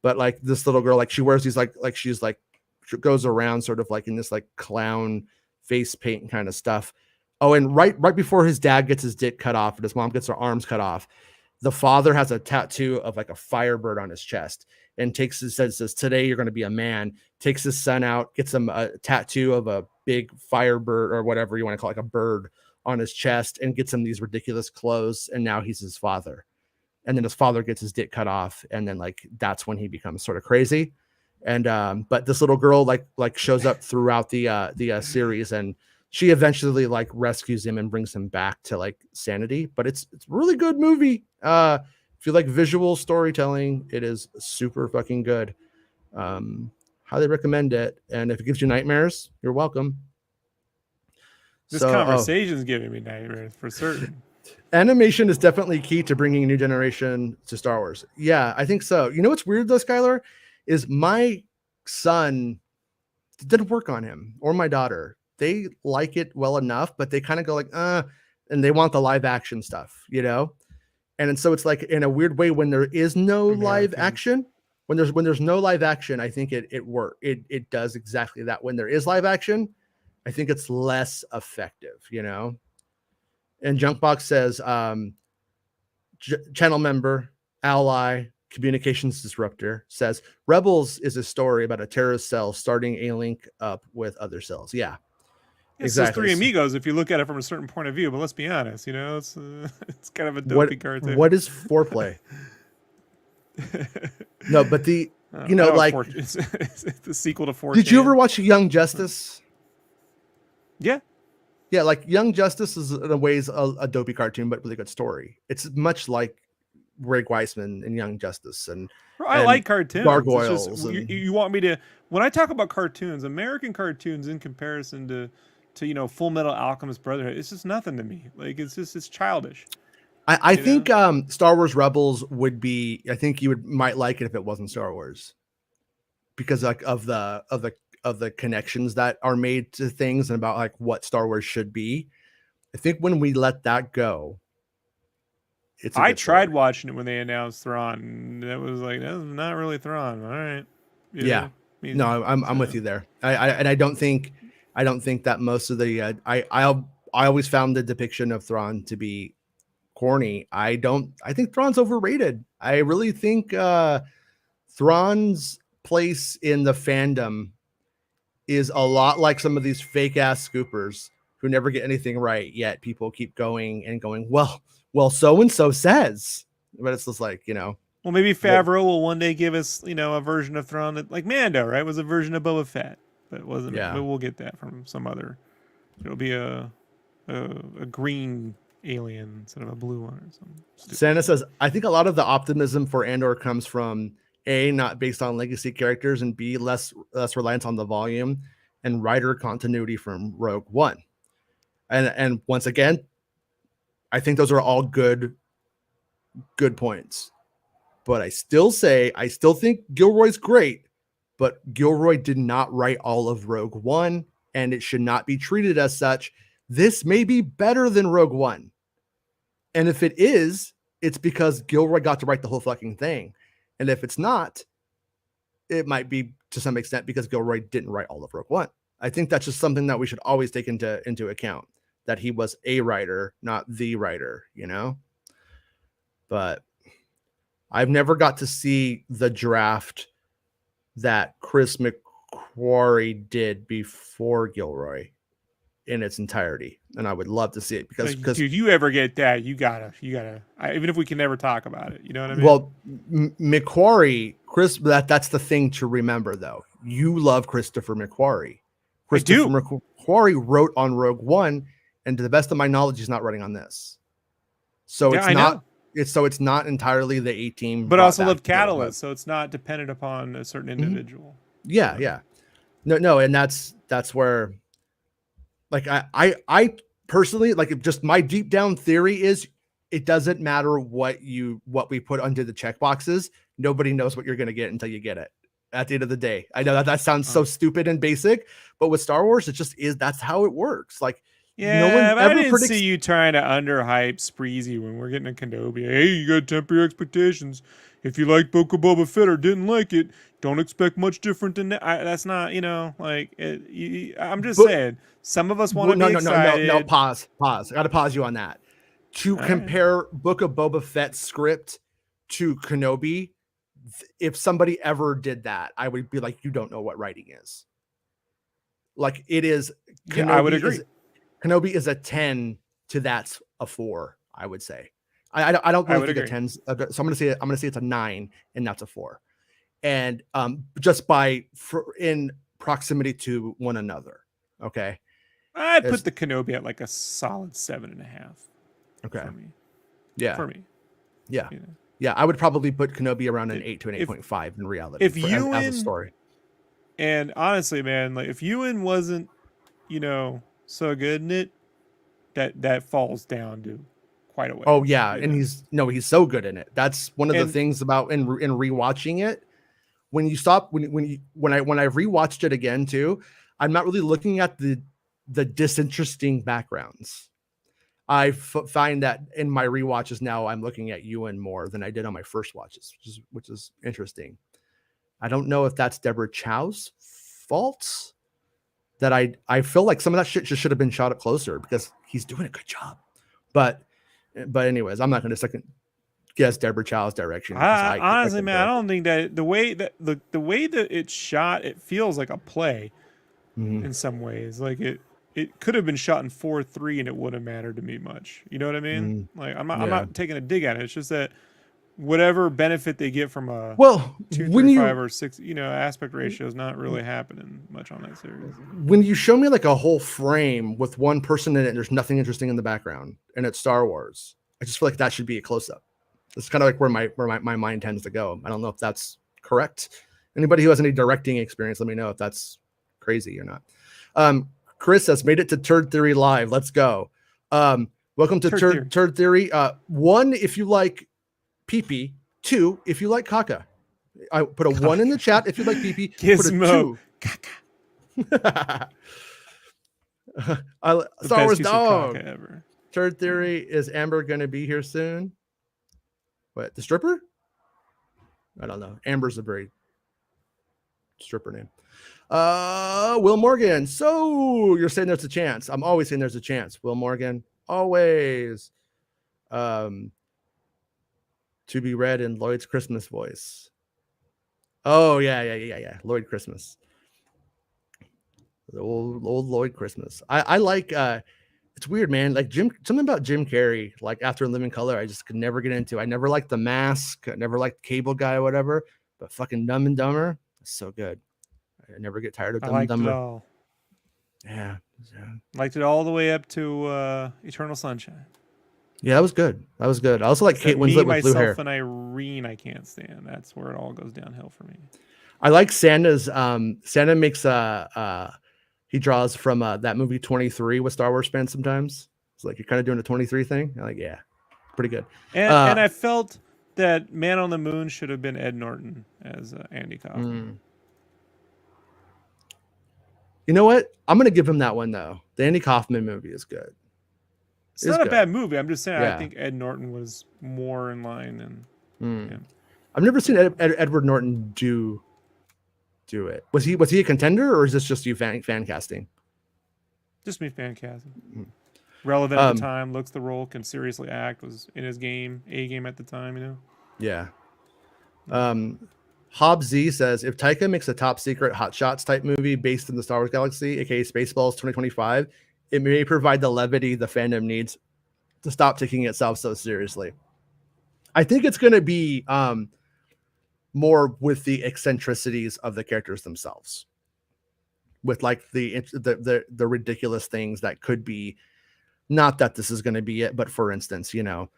But like this little girl, like she wears these like she's like she goes around sort of like in this like clown face paint kind of stuff. Oh, and right before his dad gets his dick cut off and his mom gets her arms cut off, the father has a tattoo of like a firebird on his chest and says, "Today you're going to be a man." Takes his son out, gets him a tattoo of a big firebird or whatever you want to call it, like a bird on his chest and gets him these ridiculous clothes, and now he's his father. And then his father gets his dick cut off, and then like that's when he becomes sort of crazy. And but this little girl like shows up throughout the series, and she eventually like rescues him and brings him back to like sanity. But it's a really good movie. If you like visual storytelling, it is super fucking good. Highly recommend it. And if it gives you nightmares, you're welcome. This conversation is giving me nightmares for certain. Animation is definitely key to bringing a new generation to Star Wars. Yeah, I think so. You know what's weird though, Skylar, is my son didn't work on him or my daughter. They like it well enough, but they kind of go like, and they want the live action stuff, you know? And so it's like in a weird way, when there is no live action, when there's no live action, I think it does exactly that. When there is live action, I think it's less effective, you know? And Junkbox says, channel member, ally, communications disruptor says, Rebels is a story about a terrorist cell starting a link up with other cells. Yeah. It's exactly. Those three amigos, if you look at it from a certain point of view, but let's be honest, you know, it's kind of a dopey cartoon. What is foreplay? No, but you know, like it's the sequel to 14. Did you ever watch Young Justice? Yeah. Yeah, like Young Justice is in a ways a dopey cartoon, but really good story. It's much like Ray Weissman and Young Justice and I like cartoons. Gargoyles. Just, you want me to, when I talk about cartoons, American cartoons in comparison to you know, Full Metal Alchemist Brotherhood, it's just nothing to me. Like it's childish. I think Star Wars Rebels would be. I think you might like it if it wasn't Star Wars, because like of the connections that are made to things and about like what Star Wars should be. I think when we let that go, I tried watching it when they announced Thrawn. That was like, that's not really Thrawn. All right. Yeah. No, I'm with you there. I don't think that most of the I always found the depiction of Thrawn to be corny. I think Thrawn's overrated. I really think Thrawn's place in the fandom is a lot like some of these fake ass scoopers who never get anything right, yet people keep going and going, well, so and so says. But it's just like, you know. Well, maybe Favreau will one day give us, you know, a version of Thrawn that, like Mando, right? Was a version of Boba Fett, but it wasn't. Yeah. But we'll get that from some other. It'll be a green alien instead of a blue one or something. Santa says, I think a lot of the optimism for Andor comes from A, not based on legacy characters, and B, less reliance on the volume and writer continuity from Rogue One. And once again, I think those are all good points. But I still think Gilroy's great, but Gilroy did not write all of Rogue One, and it should not be treated as such. This may be better than Rogue One. And if it is, it's because Gilroy got to write the whole fucking thing. And if it's not, it might be to some extent because Gilroy didn't write all of Rogue One. I think that's just something that we should always take into account, that he was a writer, not the writer, you know? But I've never got to see the draft that Chris McQuarrie did before Gilroy in its entirety, and I would love to see it because dude, you ever get that, you gotta even if we can never talk about it, you know what I mean? Well, McQuarrie, Chris, that's the thing to remember though. You love Christopher McQuarrie. Christopher McQuarrie wrote on Rogue One, and to the best of my knowledge, he's not writing on this. So it's not entirely the A-team, but also love Catalyst, so it's not dependent upon a certain individual. Yeah. No, and that's where, like, I personally, like, just my deep down theory is it doesn't matter what we put under the check boxes. Nobody knows what you're going to get until you get it at the end of the day. I know that sounds so stupid and basic, but with Star Wars, it just is. That's how it works. Like, yeah, no one ever I didn't see you trying to underhype Spreezy when we're getting a Kenobi. Hey, you got to temper your expectations. If you like Book of Boba Fett or didn't like it, don't expect much different than that. That's not, you know, like, I'm just saying, some of us want to be excited. No, pause. I got to pause you on that. To compare Book of Boba Fett's script to Kenobi, if somebody ever did that, I would be like, you don't know what writing is. Like, it is. Kenobi, I would agree. Kenobi is a 10 to that's a 4. I would say. I don't really think agree. a 10's. So I'm gonna say it's a 9, and that's a 4. And just in proximity to one another. Okay. I'd put the Kenobi at like a solid 7.5. Okay. For me. Yeah. For me. Yeah. You know? Yeah. I would probably put Kenobi around an 8 to an 8.5 in reality. If Ewan, as a story. And honestly, man, like if Ewan wasn't, so good in it, that falls down to quite a way. Oh yeah, and he's so good in it. That's one of the things about in rewatching it. When you stop when I rewatched it again too, I'm not really looking at the disinteresting backgrounds. I find that in my rewatches now, I'm looking at Ewan more than I did on my first watches, which is interesting. I don't know if that's Deborah Chow's fault. That I feel like some of that shit just should have been shot up closer because he's doing a good job. But anyways, I'm not going to second guess Deborah Chow's direction. Honestly, man, I don't think that the way that it's shot, it feels like a play in some ways. Like it could have been shot in 4:3 and it wouldn't matter to me much. You know what I mean? Like I'm not taking a dig at it. It's just that whatever benefit they get from a 2:35 or 6, aspect ratio is not really happening much on that series. When you show me like a whole frame with one person in it and there's nothing interesting in the background and it's Star Wars, I just feel like that should be a close-up. It's kind of like where my mind tends to go. I don't know if that's correct. Anybody who has any directing experience, let me know if that's crazy or not. Chris has made it to Turd Theory Live. Let's go. Welcome to Turd Theory. 1, if you like pee-pee. 2, if you like caca. I put a 1 in the chat if you like pee-pee. Gizmo. Put a 2. Star Wars dog. Turd Theory. Is Amber going to be here soon? What, the stripper? I don't know. Amber's a very stripper name. Will Morgan. So you're saying there's a chance. I'm always saying there's a chance. Will Morgan. Always. To be read in Lloyd's Christmas voice. Oh, yeah. Lloyd Christmas. The old Lloyd Christmas. I like it's weird, man. Like something about Jim Carrey, like after Living Color, I just could never get into. I never liked The Mask. I never liked Cable Guy or whatever. But fucking Dumb and Dumber, it's so good. I never get tired of Dumb and Dumber. It all. Yeah. Liked it all the way up to Eternal Sunshine. Yeah, that was good. I also like Kate Winslet with blue hair. And Irene, I can't stand. That's where it all goes downhill for me. I like Santa's. Santa makes he draws from that movie 23 with Star Wars fans sometimes. It's like you're kind of doing a 23 thing. I'm like, yeah, pretty good. And I felt that Man on the Moon should have been Ed Norton as Andy Kaufman. You know what? I'm going to give him that one, though. The Andy Kaufman movie is good. It's not a bad movie. I'm just saying I think Ed Norton was more in line than him. I've never seen Edward Norton do it. Was he a contender, or is this just you fan casting? Just me fan casting. Relevant at the time, looks the role, can seriously act, was in his game, A game at the time, Yeah. Hobbs Z says, if Taika makes a top secret Hot Shots type movie based in the Star Wars galaxy, aka Spaceballs 2025, it may provide the levity the fandom needs to stop taking itself so seriously. I think it's going to be more with the eccentricities of the characters themselves, with like the ridiculous things that could be. Not that this is going to be it, but for instance, if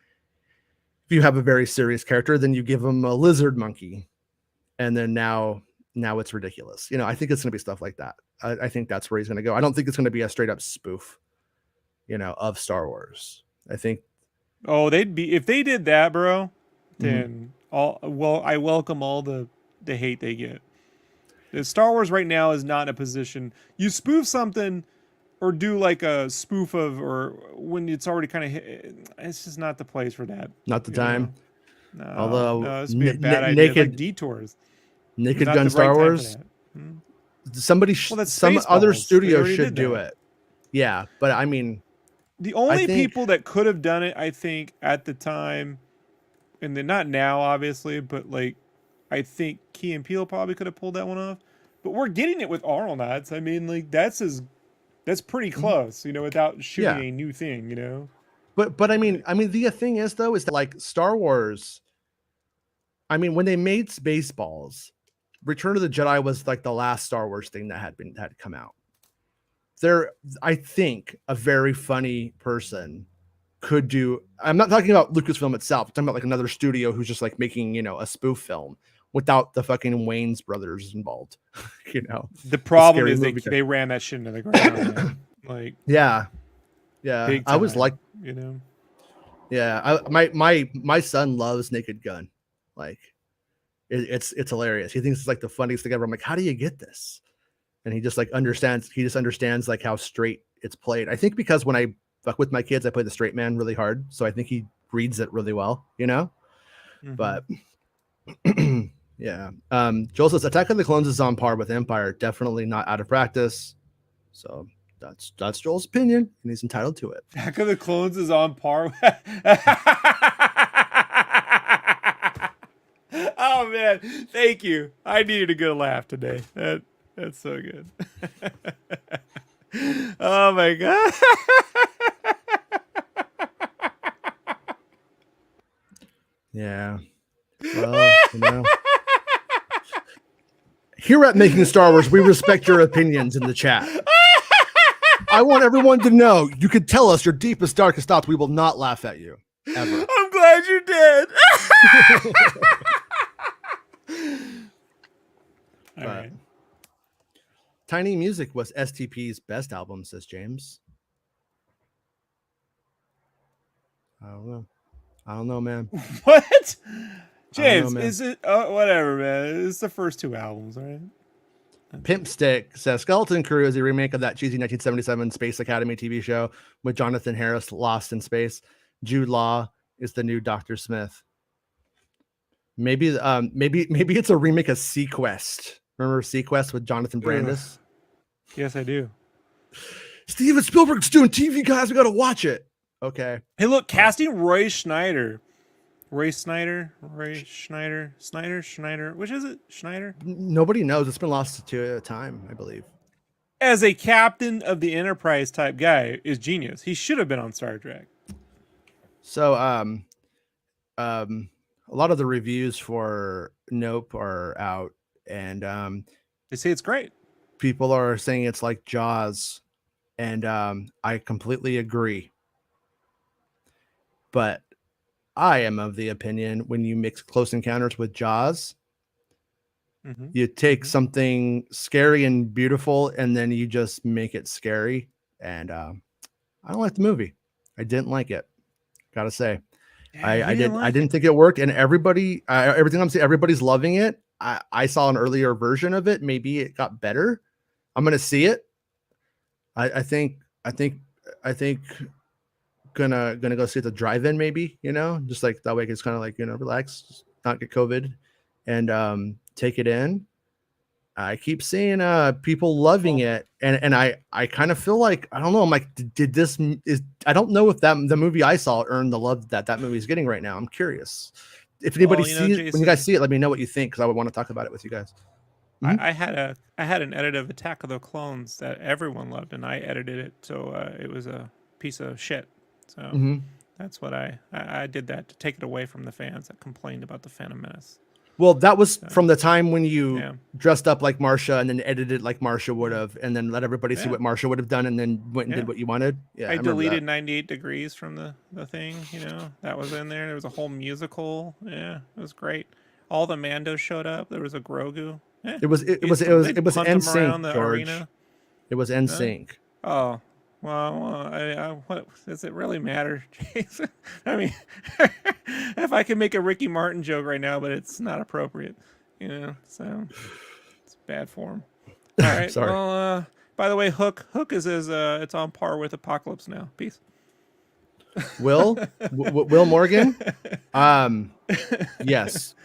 you have a very serious character, then you give them a lizard monkey, and then now it's ridiculous. I think it's going to be stuff like that. I think that's where he's going to go. I don't think it's going to be a straight up spoof, of Star Wars. I think. Oh, if they did that, bro, then I welcome all the hate they get. Star Wars right now is not in a position. You spoof something or do like a spoof of, or when it's already kind of it's just not the place for that. Not the time. No, although this would be a bad idea. Like Detours. Naked Gun Star Wars. Somebody, some other studio should do it. Yeah, but I mean, the only people that could have done it, I think, at the time, and then not now, obviously, but like, I think Key and Peele probably could have pulled that one off. But we're getting it with Aeronauts. I mean, like that's pretty close, without shooting a new thing, But I mean the thing is though is that like Star Wars, I mean when they made Spaceballs, Return of the Jedi was like the last Star Wars thing that had come out. I think a very funny person could do. I'm not talking about Lucasfilm itself. I'm talking about like another studio who's just like making, a spoof film without the fucking Wayans brothers involved. The problem is they ran that shit into the ground. Like, yeah. Big time, I was like, yeah. My son loves Naked Gun. Like, it's hilarious. He thinks it's like the funniest thing ever. I'm like, how do you get this? And he just like understands. He just understands like how straight it's played. I think because when I fuck with my kids, I play the straight man really hard, so I think he reads it really well. Mm-hmm. But yeah. Joel says Attack of the Clones is on par with Empire. Definitely not out of practice. So that's Joel's opinion, and he's entitled to it. Attack of the Clones is on par. Oh man, thank you. I needed a good laugh today. That's so good. Oh my god. Yeah. Well, here at Making Star Wars, we respect your opinions in the chat. I want everyone to know you can tell us your deepest, darkest thoughts. We will not laugh at you ever. I'm glad you did. All right. Tiny Music was STP's best album, says James. I don't know, man. What? James, is it? Whatever, man. It's the first two albums, right? Pimp Stick says Skeleton Crew is a remake of that cheesy 1977 Space Academy TV show with Jonathan Harris lost in space. Jude Law is the new Dr. Smith. Maybe it's a remake of Sequest. Remember Sequest with Jonathan Brandis? Yes, I do. Steven Spielberg's doing TV, guys. We got to watch it. Okay. Hey, look, casting Roy Schneider. Which is it? Schneider? Nobody knows. It's been lost to time, I believe. As a captain of the Enterprise type guy is genius. He should have been on Star Trek. So, a lot of the reviews for Nope are out, and they say it's great. People are saying it's like Jaws, and I completely agree. But I am of the opinion when you mix Close Encounters with Jaws, you take something scary and beautiful, and then you just make it scary. And I don't like the movie. I didn't like it. Gotta say, yeah, I didn't think it worked. And everybody, everything I'm saying, everybody's loving it. I saw an earlier version of it. Maybe it got better. I'm gonna see it. I think gonna go see the drive-in, maybe, just like that way it's kind of like, relax, not get COVID, and take it in. I keep seeing people loving it, and I kind of feel like, I don't know, I'm like, I don't know if the movie I saw earned the love that movie is getting right now. I'm curious if anybody sees it. When you guys see it, let me know what you think, because I would want to talk about it with you guys. I had an edit of Attack of the Clones that everyone loved, and I edited it, so it was a piece of shit. So that's what I did, that to take it away from the fans that complained about the Phantom Menace. Well, that was from the time when you dressed up like Marsha and then edited like Marsha would have, and then let everybody see what Marsha would have done, and then went and did what you wanted. Yeah, I deleted 98 Degrees from the thing. That was in there. There was a whole musical. Yeah, it was great. All the Mandos showed up. There was a Grogu. Yeah. It was NSYNC, George. Arena. It was NSYNC. Oh. Well, what does it really matter, Jason? I mean, if I can make a Ricky Martin joke right now, but it's not appropriate, so it's bad form. All right. Sorry. Well, by the way, Hook is it's on par with Apocalypse Now. Peace. Will Morgan? Yes.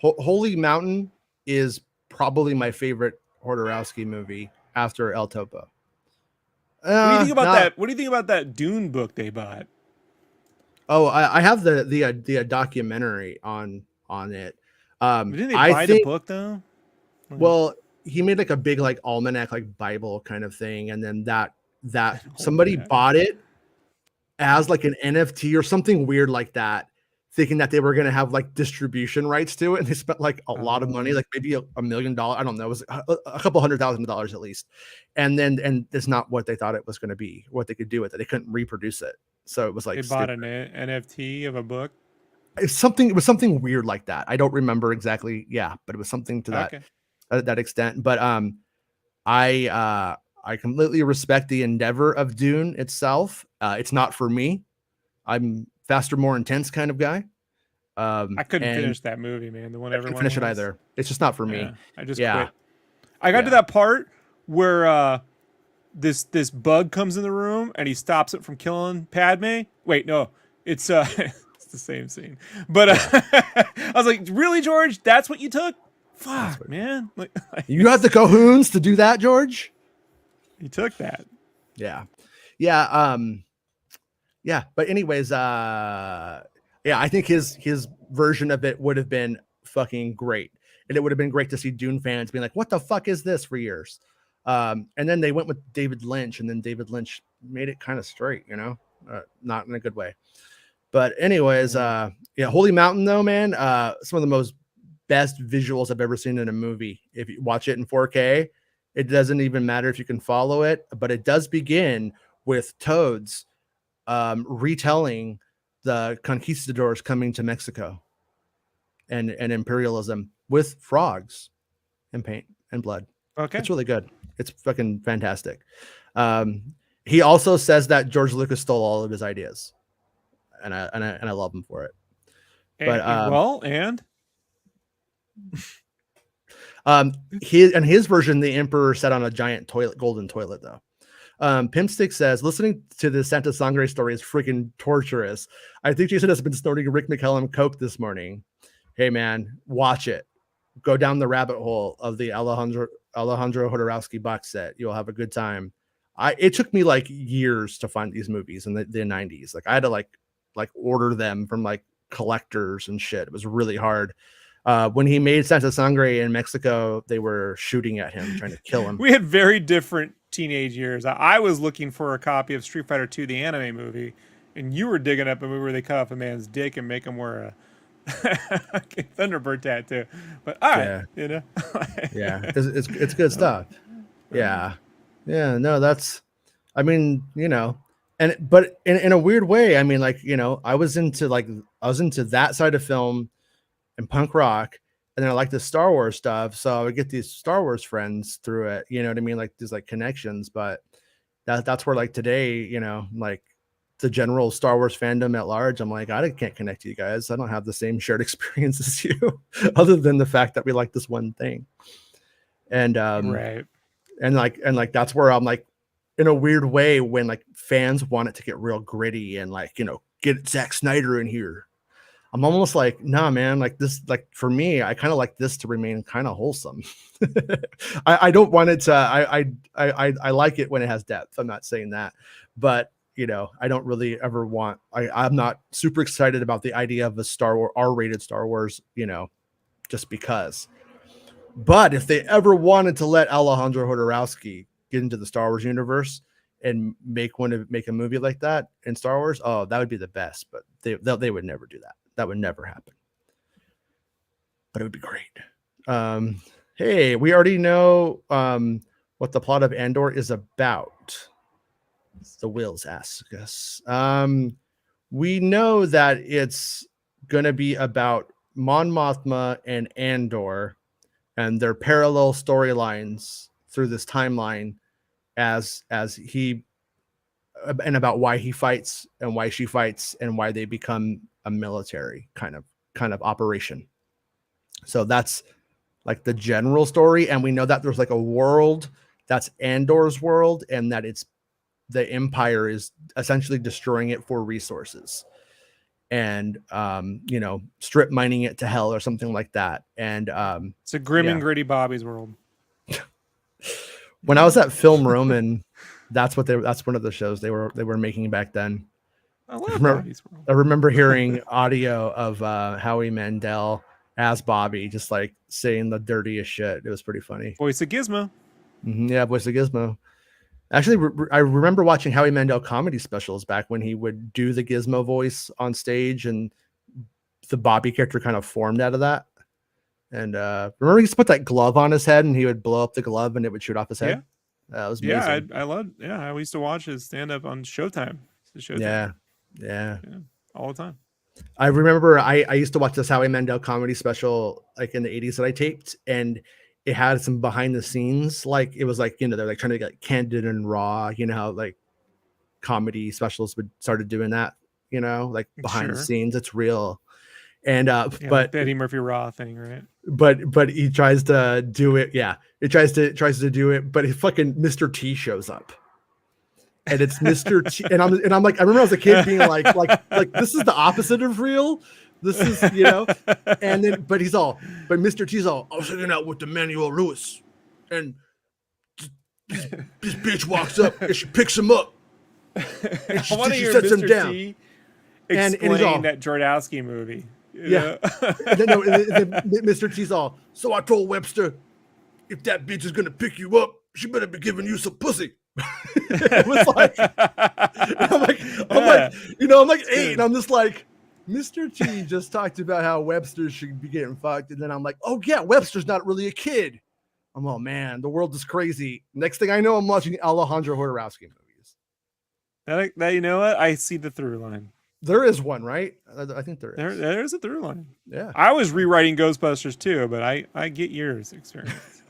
Holy Mountain is probably my favorite Jodorowsky movie after El Topo. What do you think about that? What do you think about that Dune book they bought? Oh, I have the documentary on it. Didn't they buy the book though? Well, he made like a big like almanac, like Bible kind of thing, and then that somebody bought it, as like an NFT or something weird like that, thinking that they were going to have like distribution rights to it. And they spent like a lot of money, like maybe $1 million. I don't know. It was a couple $100,000 at least. And it's not what they thought it was going to be, what they could do with it. They couldn't reproduce it. So it was like, they bought an NFT of a book. It was something weird like that. I don't remember exactly. Yeah, but it was something to that extent. But I completely respect the endeavor of Dune itself. It's not for me. I'm faster, more intense kind of guy. I couldn't finish that movie, man. The one everyone couldn't finish it either. It's just not for me. I just quit. I got to that part where this bug comes in the room and he stops it from killing Padme. Wait, no, it's it's the same scene. But I was like, really, George? That's what you took? Fuck, man. Like, you had the cojones to do that, George? He took that. Yeah. But anyways, I think his version of it would have been fucking great. And it would have been great to see Dune fans being like, what the fuck is this, for years? And then they went with David Lynch, and then David Lynch made it kind of straight, not in a good way. But anyways, Holy Mountain though, man, some of the most best visuals I've ever seen in a movie. If you watch it in 4K, it doesn't even matter if you can follow it, but it does begin with toads retelling the conquistadors coming to Mexico and imperialism with frogs and paint and blood. Okay. It's really good. It's fucking fantastic. He also says that George Lucas stole all of his ideas, and I love him for it. His version, the Emperor sat on a giant golden toilet though. Pimpstick says, listening to the Santa Sangre story is freaking torturous. I think Jason has been snorting Rick McCallum coke this morning. Hey man, watch it. Go down the rabbit hole of the Alejandro Jodorowsky box set. You'll have a good time. It took me like years to find these movies in the 90s. Like I had to like order them from like collectors and shit. It was really hard. When he made Santa Sangre in Mexico, they were shooting at him, trying to kill him. We had very different teenage years. I was looking for a copy of Street Fighter 2, the anime movie, and you were digging up a movie where they cut off a man's dick and make him wear a Thunderbird tattoo. But all right, it's good stuff. Yeah. No, that's, I mean, but in a weird way, I mean, like, I was into that side of film and punk rock, and then I like the Star Wars stuff, so I would get these Star Wars friends through it, you know what I mean, like these like connections. But that's where like today, like the general Star Wars fandom at large, I'm like, I can't connect to you guys. I don't have the same shared experience as you, other than the fact that we like this one thing. And right, and like that's where I'm like, in a weird way, when like fans want it to get real gritty and like, get Zack Snyder in here, I'm almost like, nah, man, like this, like for me, I kind of like this to remain kind of wholesome. I don't want it to, I like it when it has depth. I'm not saying that, but I don't really ever want, I'm not super excited about the idea of a R-rated Star Wars, just because. But if they ever wanted to let Alejandro Jodorowsky get into the Star Wars universe and make a movie like that in Star Wars, oh, that would be the best. But they would never do that. That would never happen. But it would be great. Hey, we already know what the plot of Andor is about. The Wills ask us. We know that it's gonna be about Mon Mothma and Andor and their parallel storylines through this timeline as he, and about why he fights and why she fights and why they become a military kind of operation. So that's like the general story. And we know that there's like a world that's Andor's world, and that the Empire is essentially destroying it for resources and strip mining it to hell or something like that. And it's a grim and gritty Bobby's World. When I was at Film Roman, that's one of the shows they were making back then. I remember hearing audio of Howie Mandel as Bobby, just like saying the dirtiest shit. It was pretty funny. Voice of Gizmo. Yeah, voice of Gizmo. Actually, I remember watching Howie Mandel comedy specials back when he would do the Gizmo voice on stage, and the Bobby character kind of formed out of that. And remember, he used to put that glove on his head, and he would blow up the glove, and it would shoot off his head. That was amazing. I loved. Yeah, I used to watch his stand up on Showtime. Yeah, all the time. I remember I used to watch this Howie Mandel comedy special like in the 80s that I taped, and it had some behind the scenes, like it was like, they're like trying to get candid and raw, how like comedy specials would started doing that, like behind the scenes. It's real. And but Betty Murphy Raw thing, right? But he tries to do it. Yeah, it tries to do it, but fucking Mr. T shows up. And it's Mr. T, and I'm like, I remember as a kid being like this is the opposite of real. This is, and then, but Mr. T's all, I was hanging out with Emmanuel Lewis, and this bitch walks up and she picks him up, and she sets him down. T explain that Jordowski movie. Yeah. And then Mr. T's all, so I told Webster, if that bitch is gonna pick you up, she better be giving you some pussy. It was like, I'm like 8, and I'm just like, Mr. T just talked about how Webster should be getting fucked, and then I'm like, oh yeah, Webster's not really a kid. I'm, oh man, the world is crazy. Next thing I know, I'm watching Alejandro Jodorowsky movies. That you know what? I see the through line. There is one, right? I think there is. There's a through line. Yeah. I was rewriting Ghostbusters too, but I get yours experience.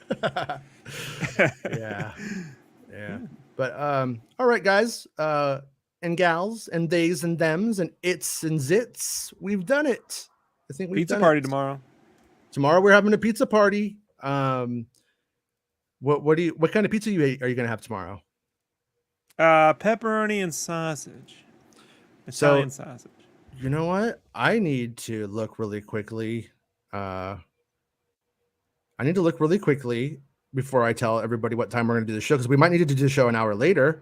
Yeah. But all right, guys, and gals, and theys and thems, and its and zits, we've done it. I think we've pizza party tomorrow. Tomorrow we're having a pizza party. What kind of pizza are you gonna have tomorrow? Pepperoni and sausage. Italian sausage. You know what? I need to look really quickly. Before I tell everybody what time we're going to do the show, because we might need to do the show an hour later,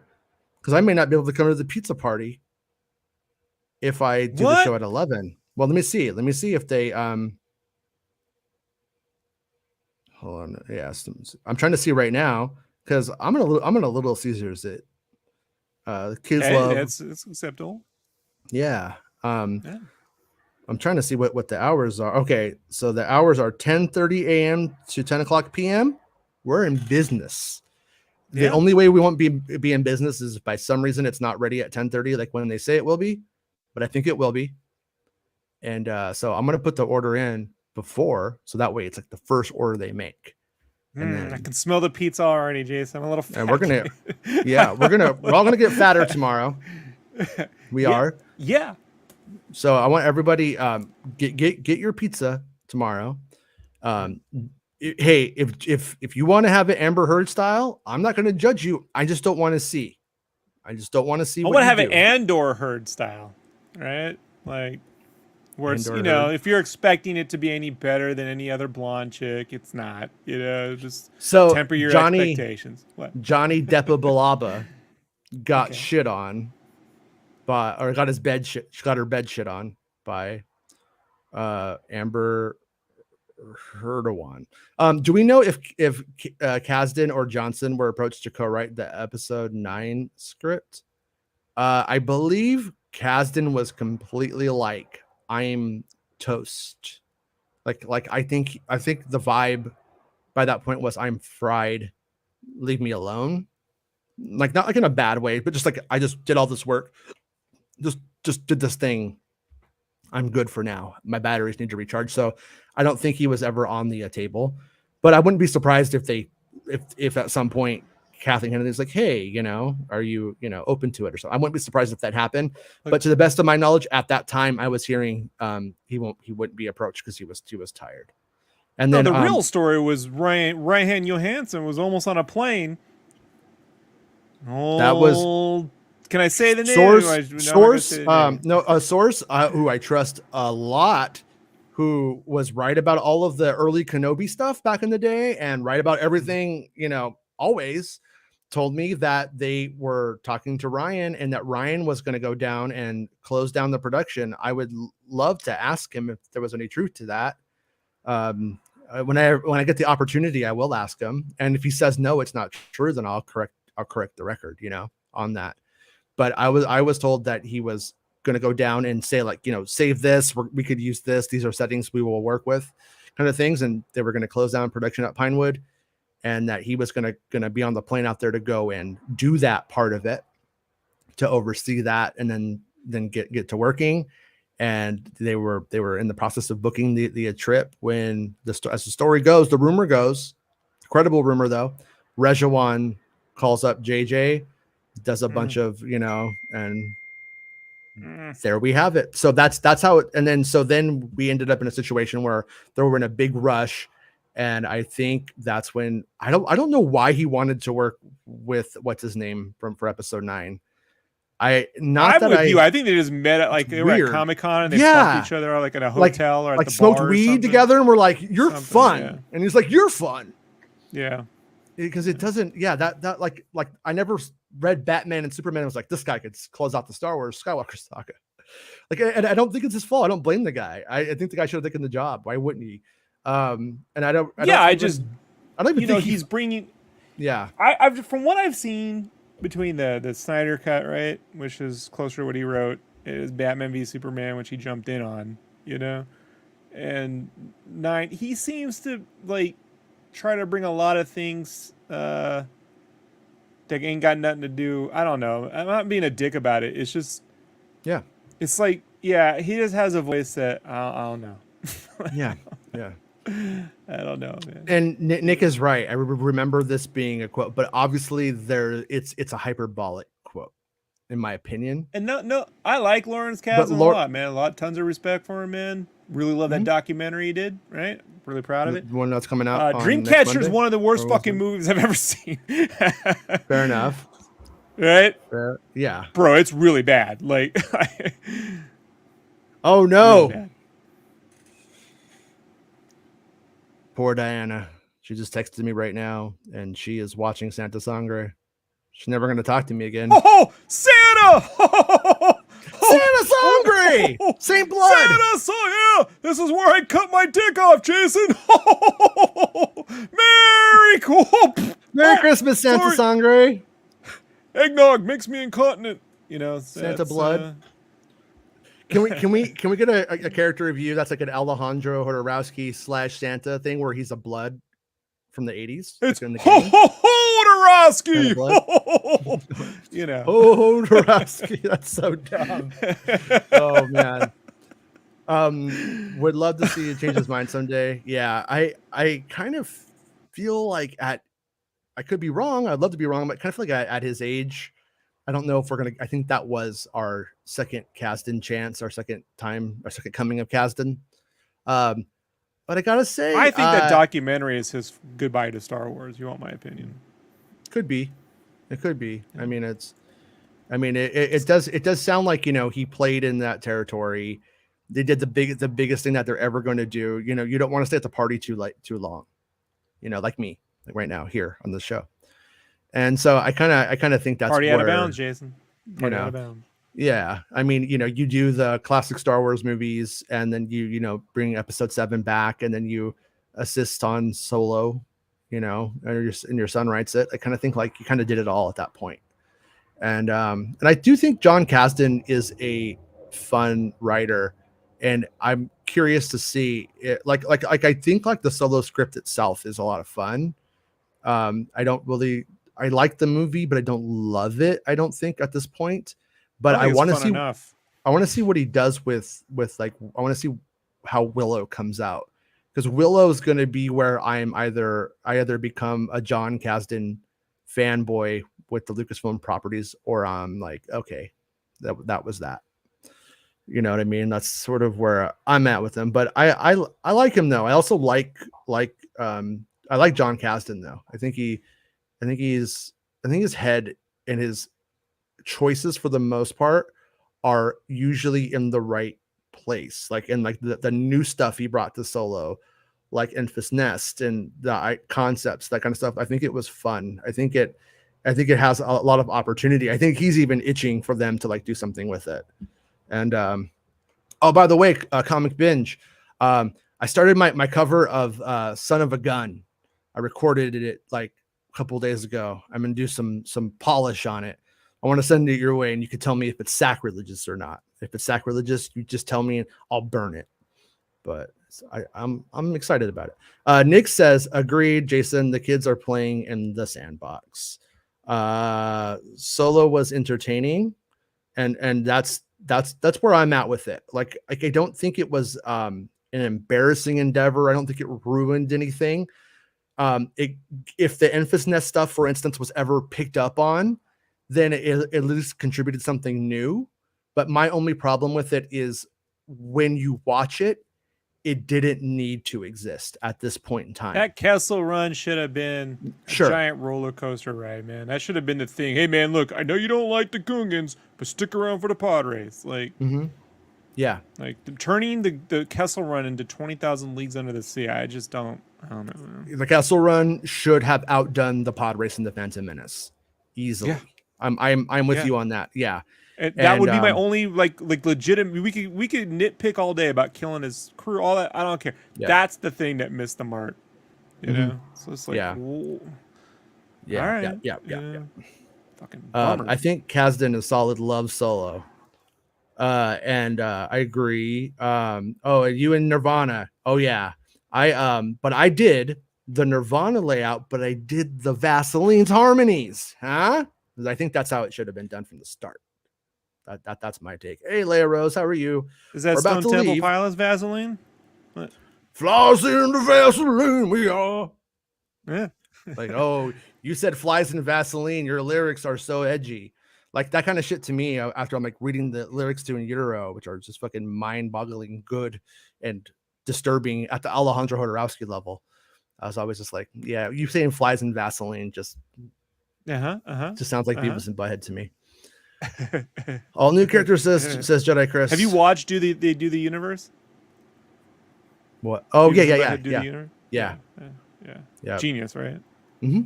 because I may not be able to come to the pizza party if I do the show at 11. Well, let me see if they hold on. Yeah, I'm trying to see right now, because I'm gonna Little Caesars it. The kids love. It's acceptable. Yeah. I'm trying to see what the hours are. Okay, so the hours are 10:30 a.m. to 10 o'clock p.m. We're in business. The only way we won't be in business is if by some reason it's not ready at 10:30, like when they say it will be, but I think it will be. And so I'm gonna put the order in before, so that way it's like the first order they make. And then, I can smell the pizza already, Jason. I'm a little fat. And we're all gonna get fatter tomorrow. We are. Yeah. So I want everybody get your pizza tomorrow. Hey, if you want to have it Amber Heard style, I'm not going to judge you. I just don't want to see. I want to have it Andor Heard style, right? Like, where it's, if you're expecting it to be any better than any other blonde chick, it's not. Just temper your expectations. What? Johnny Depp got shit on. Got her bed shit on by Amber Heard. Do we know if Kasdan or Johnson were approached to co-write the episode 9 script? I believe Kasdan was completely like, I'm toast. Like I think the vibe by that point was, I'm fried, leave me alone. Like, not like in a bad way, but just like, I just did all this work. Just did this thing. I'm good for now. My batteries need to recharge. So I don't think he was ever on the table, but I wouldn't be surprised if at some point Kathleen Kennedy's like, hey, are you, open to it or something. I wouldn't be surprised if that happened. But to the best of my knowledge, at that time, I was hearing he wouldn't be approached because he was tired. And then the real story was Ryan Johansson was almost on a plane. That was. Can I say the name? A source who I trust a lot, who was right about all of the early Kenobi stuff back in the day and right about everything, always, told me that they were talking to Ryan and that Ryan was going to go down and close down the production. I would love to ask him if there was any truth to that. When I get the opportunity, I will ask him. And if he says no, it's not true, then I'll correct correct the record, on that. But I was told that he was going to go down and say, like, save this, we could use this, these are settings we will work with, kind of things. And they were going to close down production at Pinewood, and that he was going to be on the plane out there to go and do that part of it, to oversee that, and then get to working. And they were in the process of booking the trip when as the story goes, the rumor goes, credible rumor though, Rejuan calls up JJ, does a bunch of, and there we have it. So that's how it, and then we ended up in a situation where they were in a big rush. And I think that's when I don't know why he wanted to work with what's his name for episode 9. I'm with you. I think they just met at, like, they were at Comic-Con and they fucked each other, like, at a hotel or at the smoked bar weed together, and we're like, you're fun. And he's like, you're fun. Yeah. Because it doesn't, that like I never read Batman and Superman and was like, this guy could close out the Star Wars Skywalker saga. Like, and I don't think it's his fault. I don't blame the guy. I think the guy should have taken the job. Why wouldn't he? And I don't even think he's bringing. Yeah. I've from what I've seen between the Snyder cut, right, which is closer to what he wrote, is Batman v Superman, which he jumped in on, and 9. He seems to like try to bring a lot of things that ain't got nothing to do. I don't know. I'm not being a dick about it. It's just, it's like, he just has a voice that I don't know. Yeah. I don't know, man. And Nick is right. I remember this being a quote, but obviously it's a hyperbolic quote, in my opinion. And no, I like Lawrence Kasdan a lot, man. Tons of respect for him, man. Really love that documentary he did. Right, really proud of it. The one that's coming out. Dreamcatcher is one of the worst fucking movies I've ever seen. Fair enough. Right? Yeah, bro, it's really bad. Like, oh no. Really Poor Diana. She just texted me right now, and she is watching Santa Sangre. She's never going to talk to me again. Oh, Santa! Santa Sangre! St. Blood! Santa, this is where I cut my dick off, Jason! Merry Christmas, Santa Sangre! Eggnog makes me incontinent. Santa Blood. Can we get a character review that's like an Alejandro Jodorowsky / Santa thing where he's a blood from the 80s? It's in the game? Jodorowsky! Jodorowsky. That's so dumb. Oh man. Would love to see you change his mind someday. Yeah, I kind of feel like I could be wrong. I'd love to be wrong, but kind of feel like at his age, I don't know if we're I think that was our second Kasdan chance, our second coming of Kasdan. But I gotta say, I think that documentary is his goodbye to Star Wars. You want my opinion? Could be. It could be. Yeah. It does sound like, he played in that territory. They did the biggest thing that they're ever going to do. You don't want to stay at the party too long, like me, like right now here on this show. And so I kind of think that's party out of bounds, Jason. Party out of bounds. Yeah. You do the classic Star Wars movies, and then you bring episode 7 back, and then you assist on Solo, and your son writes it. I kind of think like you kind of did it all at that point. And I do think John Kasdan is a fun writer, and I'm curious to see it. Like I think like the Solo script itself is a lot of fun. I like the movie, but I don't love it. I don't think at this point, but I want to see. I want to see what he does with like. I want to see how Willow comes out, because Willow is going to be where I either become a John Kasdan fanboy with the Lucasfilm properties, or I'm like, okay, that was that. You know what I mean? That's sort of where I'm at with him. But I like him though. I also like I like John Kasdan though. I think his head and his choices for the most part are usually in the right place. Like in like the new stuff he brought to Solo, like Enfys Nest and the concepts, that kind of stuff. I think it was fun. I think it has a lot of opportunity. I think he's even itching for them to like do something with it. And oh, by the way, Comic Binge. I started my cover of Son of a Gun. I recorded it like couple days ago. I'm gonna do some polish on it. I want to send it your way, and you can tell me if it's sacrilegious or not. If it's sacrilegious, you just tell me, and I'll burn it. But I'm excited about it. Nick says, agreed, Jason. The kids are playing in the sandbox. Solo was entertaining, and that's where I'm at with it. Like I don't think it was an embarrassing endeavor. I don't think it ruined anything. If the Enfys Nest stuff, for instance, was ever picked up on, then it at least contributed something new. But my only problem with it is when you watch it, it didn't need to exist at this point in time. That Kessel Run should have been a giant roller coaster ride, man. That should have been the thing. Hey, man, look, I know you don't like the Gungans, but stick around for the pod race. Like, yeah, like turning the Kessel Run into 20,000 Leagues Under the Sea. I don't know. Man. The Kessel Run should have outdone the pod race in the Phantom Menace easily. Yeah. I'm with you on that. Yeah. And that would be my only like legitimate. We could nitpick all day about killing his crew, all that. I don't care. Yeah. That's the thing that missed the mark. You know. So it's like, yeah. Whoa. Yeah. All right. Yeah. Fucking bummer. I think Kasdan is solid. Love Solo. And I agree. You and Nirvana. Oh yeah. But I did the Nirvana layout, but I did the Vaseline's harmonies, huh? Because I think that's how it should have been done from the start. That's my take. Hey, Leia Rose, how are you? Is that Stone Temple Pilots Vaseline? What? Flies in the Vaseline, we are. Yeah. Like, oh, you said flies in Vaseline. Your lyrics are so edgy. Like that kind of shit to me. After I'm like reading the lyrics to In Utero, which are just fucking mind-boggling good and disturbing at the Alejandro Jodorowsky level, I was always just like, yeah, you saying flies in Vaseline just just sounds like Beavis and Butthead to me. All new characters says Jedi Chris. Have you watched they do the universe? What? Oh yeah. Genius, right? Mm-hmm.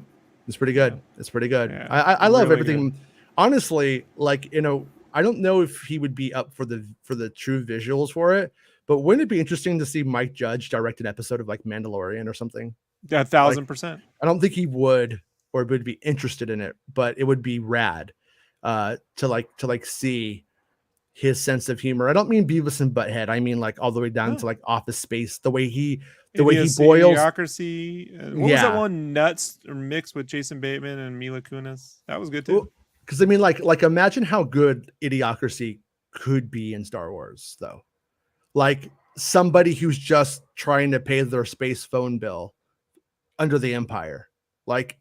It's pretty good. Yeah. It's pretty good. Yeah. I love really everything. Good. Honestly, like I don't know if he would be up for the true visuals for it, but wouldn't it be interesting to see Mike Judge direct an episode of like Mandalorian or something? Yeah, 1,000%. I don't think he would or would be interested in it, but it would be rad. To see his sense of humor. I don't mean Beavis and Butthead. I mean like all the way down to like Office Space. The way he boils. Idiocracy. What was that one? Nuts or mixed with Jason Bateman and Mila Kunis. That was good too. Because I mean, like imagine how good Idiocracy could be in Star Wars, though. Like somebody who's just trying to pay their space phone bill under the Empire, like.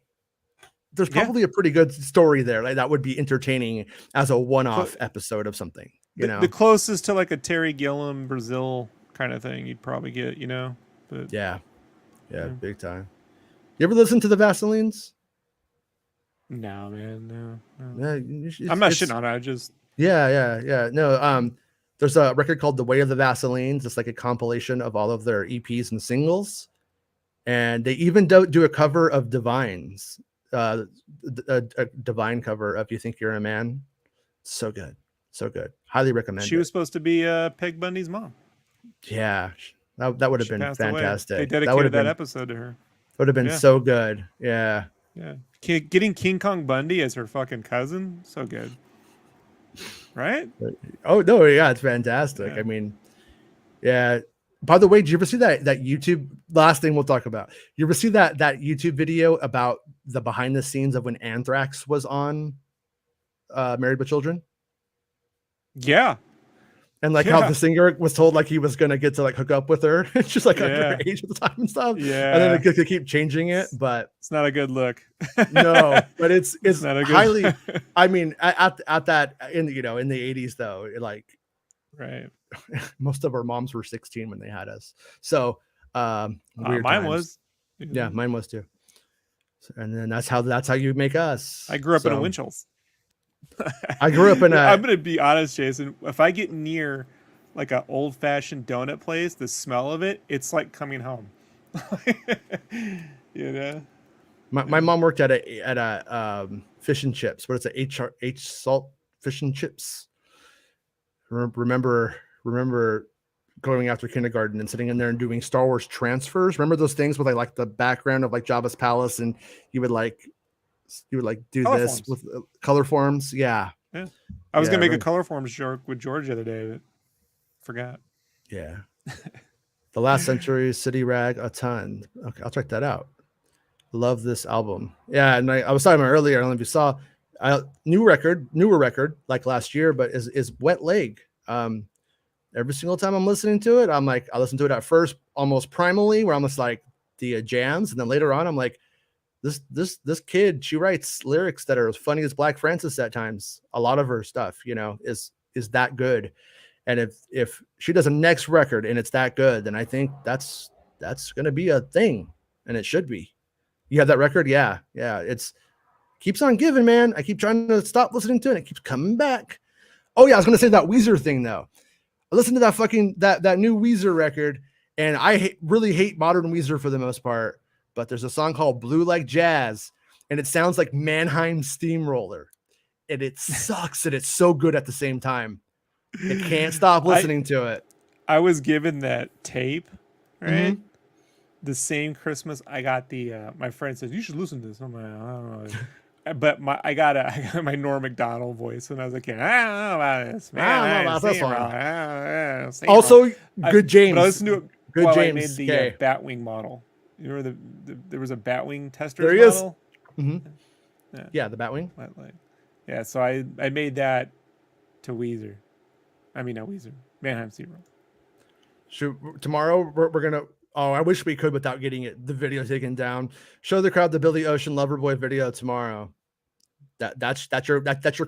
There's probably a pretty good story there. Like that would be entertaining as a one-off episode of something. The closest to like a Terry Gilliam Brazil kind of thing you'd probably get, But yeah, big time. You ever listen to the Vaselines? No, man, no. Yeah, I'm not shitting on it. I just No, there's a record called The Way of the Vaselines. It's like a compilation of all of their EPs and singles, and they even do a cover of Divines. A Divine cover of You Think You're a Man. So good, highly recommend. She was supposed to be Peg Bundy's mom. Yeah, that would have been fantastic. They dedicated that episode to her. Would have been so good. Yeah Getting King Kong Bundy as her fucking cousin, so good, right? Oh no, yeah, it's fantastic. I mean, yeah. By the way, did you ever see that YouTube? Last thing we'll talk about. You ever see that YouTube video about the behind the scenes of when Anthrax was on Married with Children? Yeah. And like how the singer was told like he was gonna get to like hook up with her. It's just like underage at the time and stuff. Yeah. And then they keep changing it, but it's not a good look. No, but it's not a good highly. I mean, at that in the 80s though, like right. Most of our moms were 16 when they had us. So mine was. Yeah, mine was too. So, and then that's how you make us. I grew up in a Winchell's. I grew up in a. I'm gonna be honest, Jason. If I get near like an old-fashioned donut place, the smell of it's like coming home. My mom worked at a fish and chips. What is it? H salt fish and chips. Remember going after kindergarten and sitting in there and doing Star Wars transfers. Remember those things with like the background of like Jabba's palace, and you would like You would like do color this forms. with color forms. Yeah. Yeah. I was gonna make a color forms joke with George the other day, but forgot. Yeah. The Last Century, City Rag, a ton. Okay, I'll check that out. Love this album. Yeah, and I was talking about earlier. I don't know if you saw, newer record like last year, but is Wet Leg. Every single time I'm listening to it, I'm like, I listen to it at first almost primally, where I'm just like the jams, and then later on, I'm like, this kid, she writes lyrics that are as funny as Black Francis at times. A lot of her stuff, is that good. And if she does a next record and it's that good, then I think that's gonna be a thing, and it should be. You have that record, yeah. It's keeps on giving, man. I keep trying to stop listening to it. It keeps coming back. Oh yeah, I was gonna say that Weezer thing though. I listened to that fucking that new Weezer record, and I really hate modern Weezer for the most part. But there's a song called "Blue Like Jazz," and it sounds like Mannheim Steamroller, and it sucks, and it's so good at the same time. I can't stop listening to it. I was given that tape, right? Mm-hmm. The same Christmas, I got my friend says, you should listen to this. I'm like, I don't know. But I got my Norm Macdonald voice when I was a kid. I don't know about this. Man, I don't know about this one. Also, good James. But I listened to it good while James. I made the Batwing model. You remember there was a Batwing tester model? There he is. Mm-hmm. Yeah, the Batwing. Yeah, so I made that to Weezer. I mean, not Weezer. Mannheim Steamroller. Tomorrow we're gonna. Oh, I wish we could without getting the video taken down. Show the crowd the Billy Ocean Loverboy video tomorrow. That's your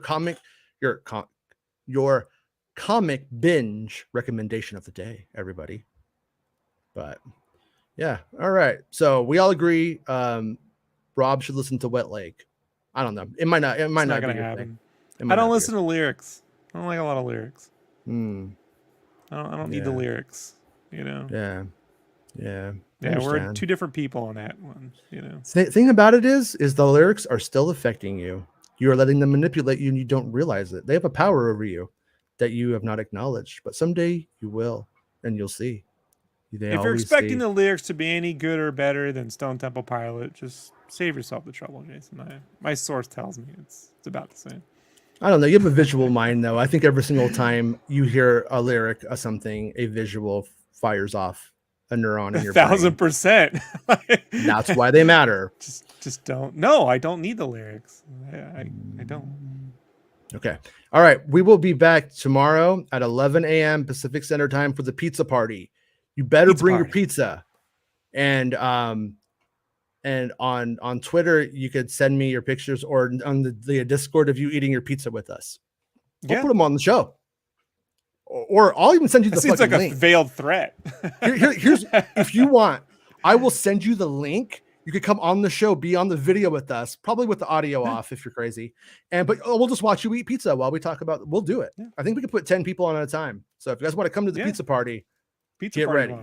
comic binge recommendation of the day, everybody. But yeah, all right. So we all agree. Rob should listen to Wet Leg. I don't know. It might not gonna happen. I don't listen to lyrics. I don't like a lot of lyrics. I don't need the lyrics. Yeah. Yeah, we're two different people on that one. The thing about it is the lyrics are still affecting you. You are letting them manipulate you, and you don't realize it. They have a power over you that you have not acknowledged. But someday you will, and you'll see. If you're expecting the lyrics to be any good or better than Stone Temple Pilot, just save yourself the trouble, Jason. My source tells me it's about the same. I don't know. You have a visual mind, though. I think every single time you hear a lyric of something, a visual fires off a neuron in your 1,000%. That's why they matter. Just don't. No, I don't need the lyrics. I don't. Okay. All right. We will be back tomorrow at 11 a.m. Pacific Standard Time for the pizza party. You better bring your pizza. And on Twitter, you could send me your pictures, or on the Discord of you eating your pizza with us. I'll put them on the show. Or I'll even send you the fucking link. It seems like a veiled threat. Here's if you want, I will send you the link. You could come on the show, be on the video with us, probably with the audio off if you're crazy. But we'll just watch you eat pizza while we talk about. We'll do it. Yeah. I think we could put 10 people on at a time. So if you guys want to come to the pizza party, get ready.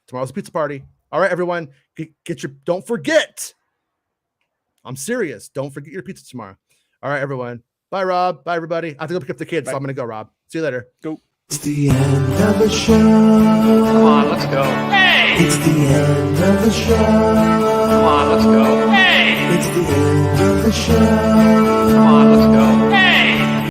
Tomorrow's a pizza party. All right, everyone, get your. Don't forget. I'm serious. Don't forget your pizza tomorrow. All right, everyone. Bye, Rob. Bye, everybody. I have to go pick up the kids, so I'm gonna go, Rob. See you later. Go. It's the end of the show. Come on, let's go. Hey! It's the end of the show. Come on, let's go. Hey! It's the end of the show. Come on, let's go.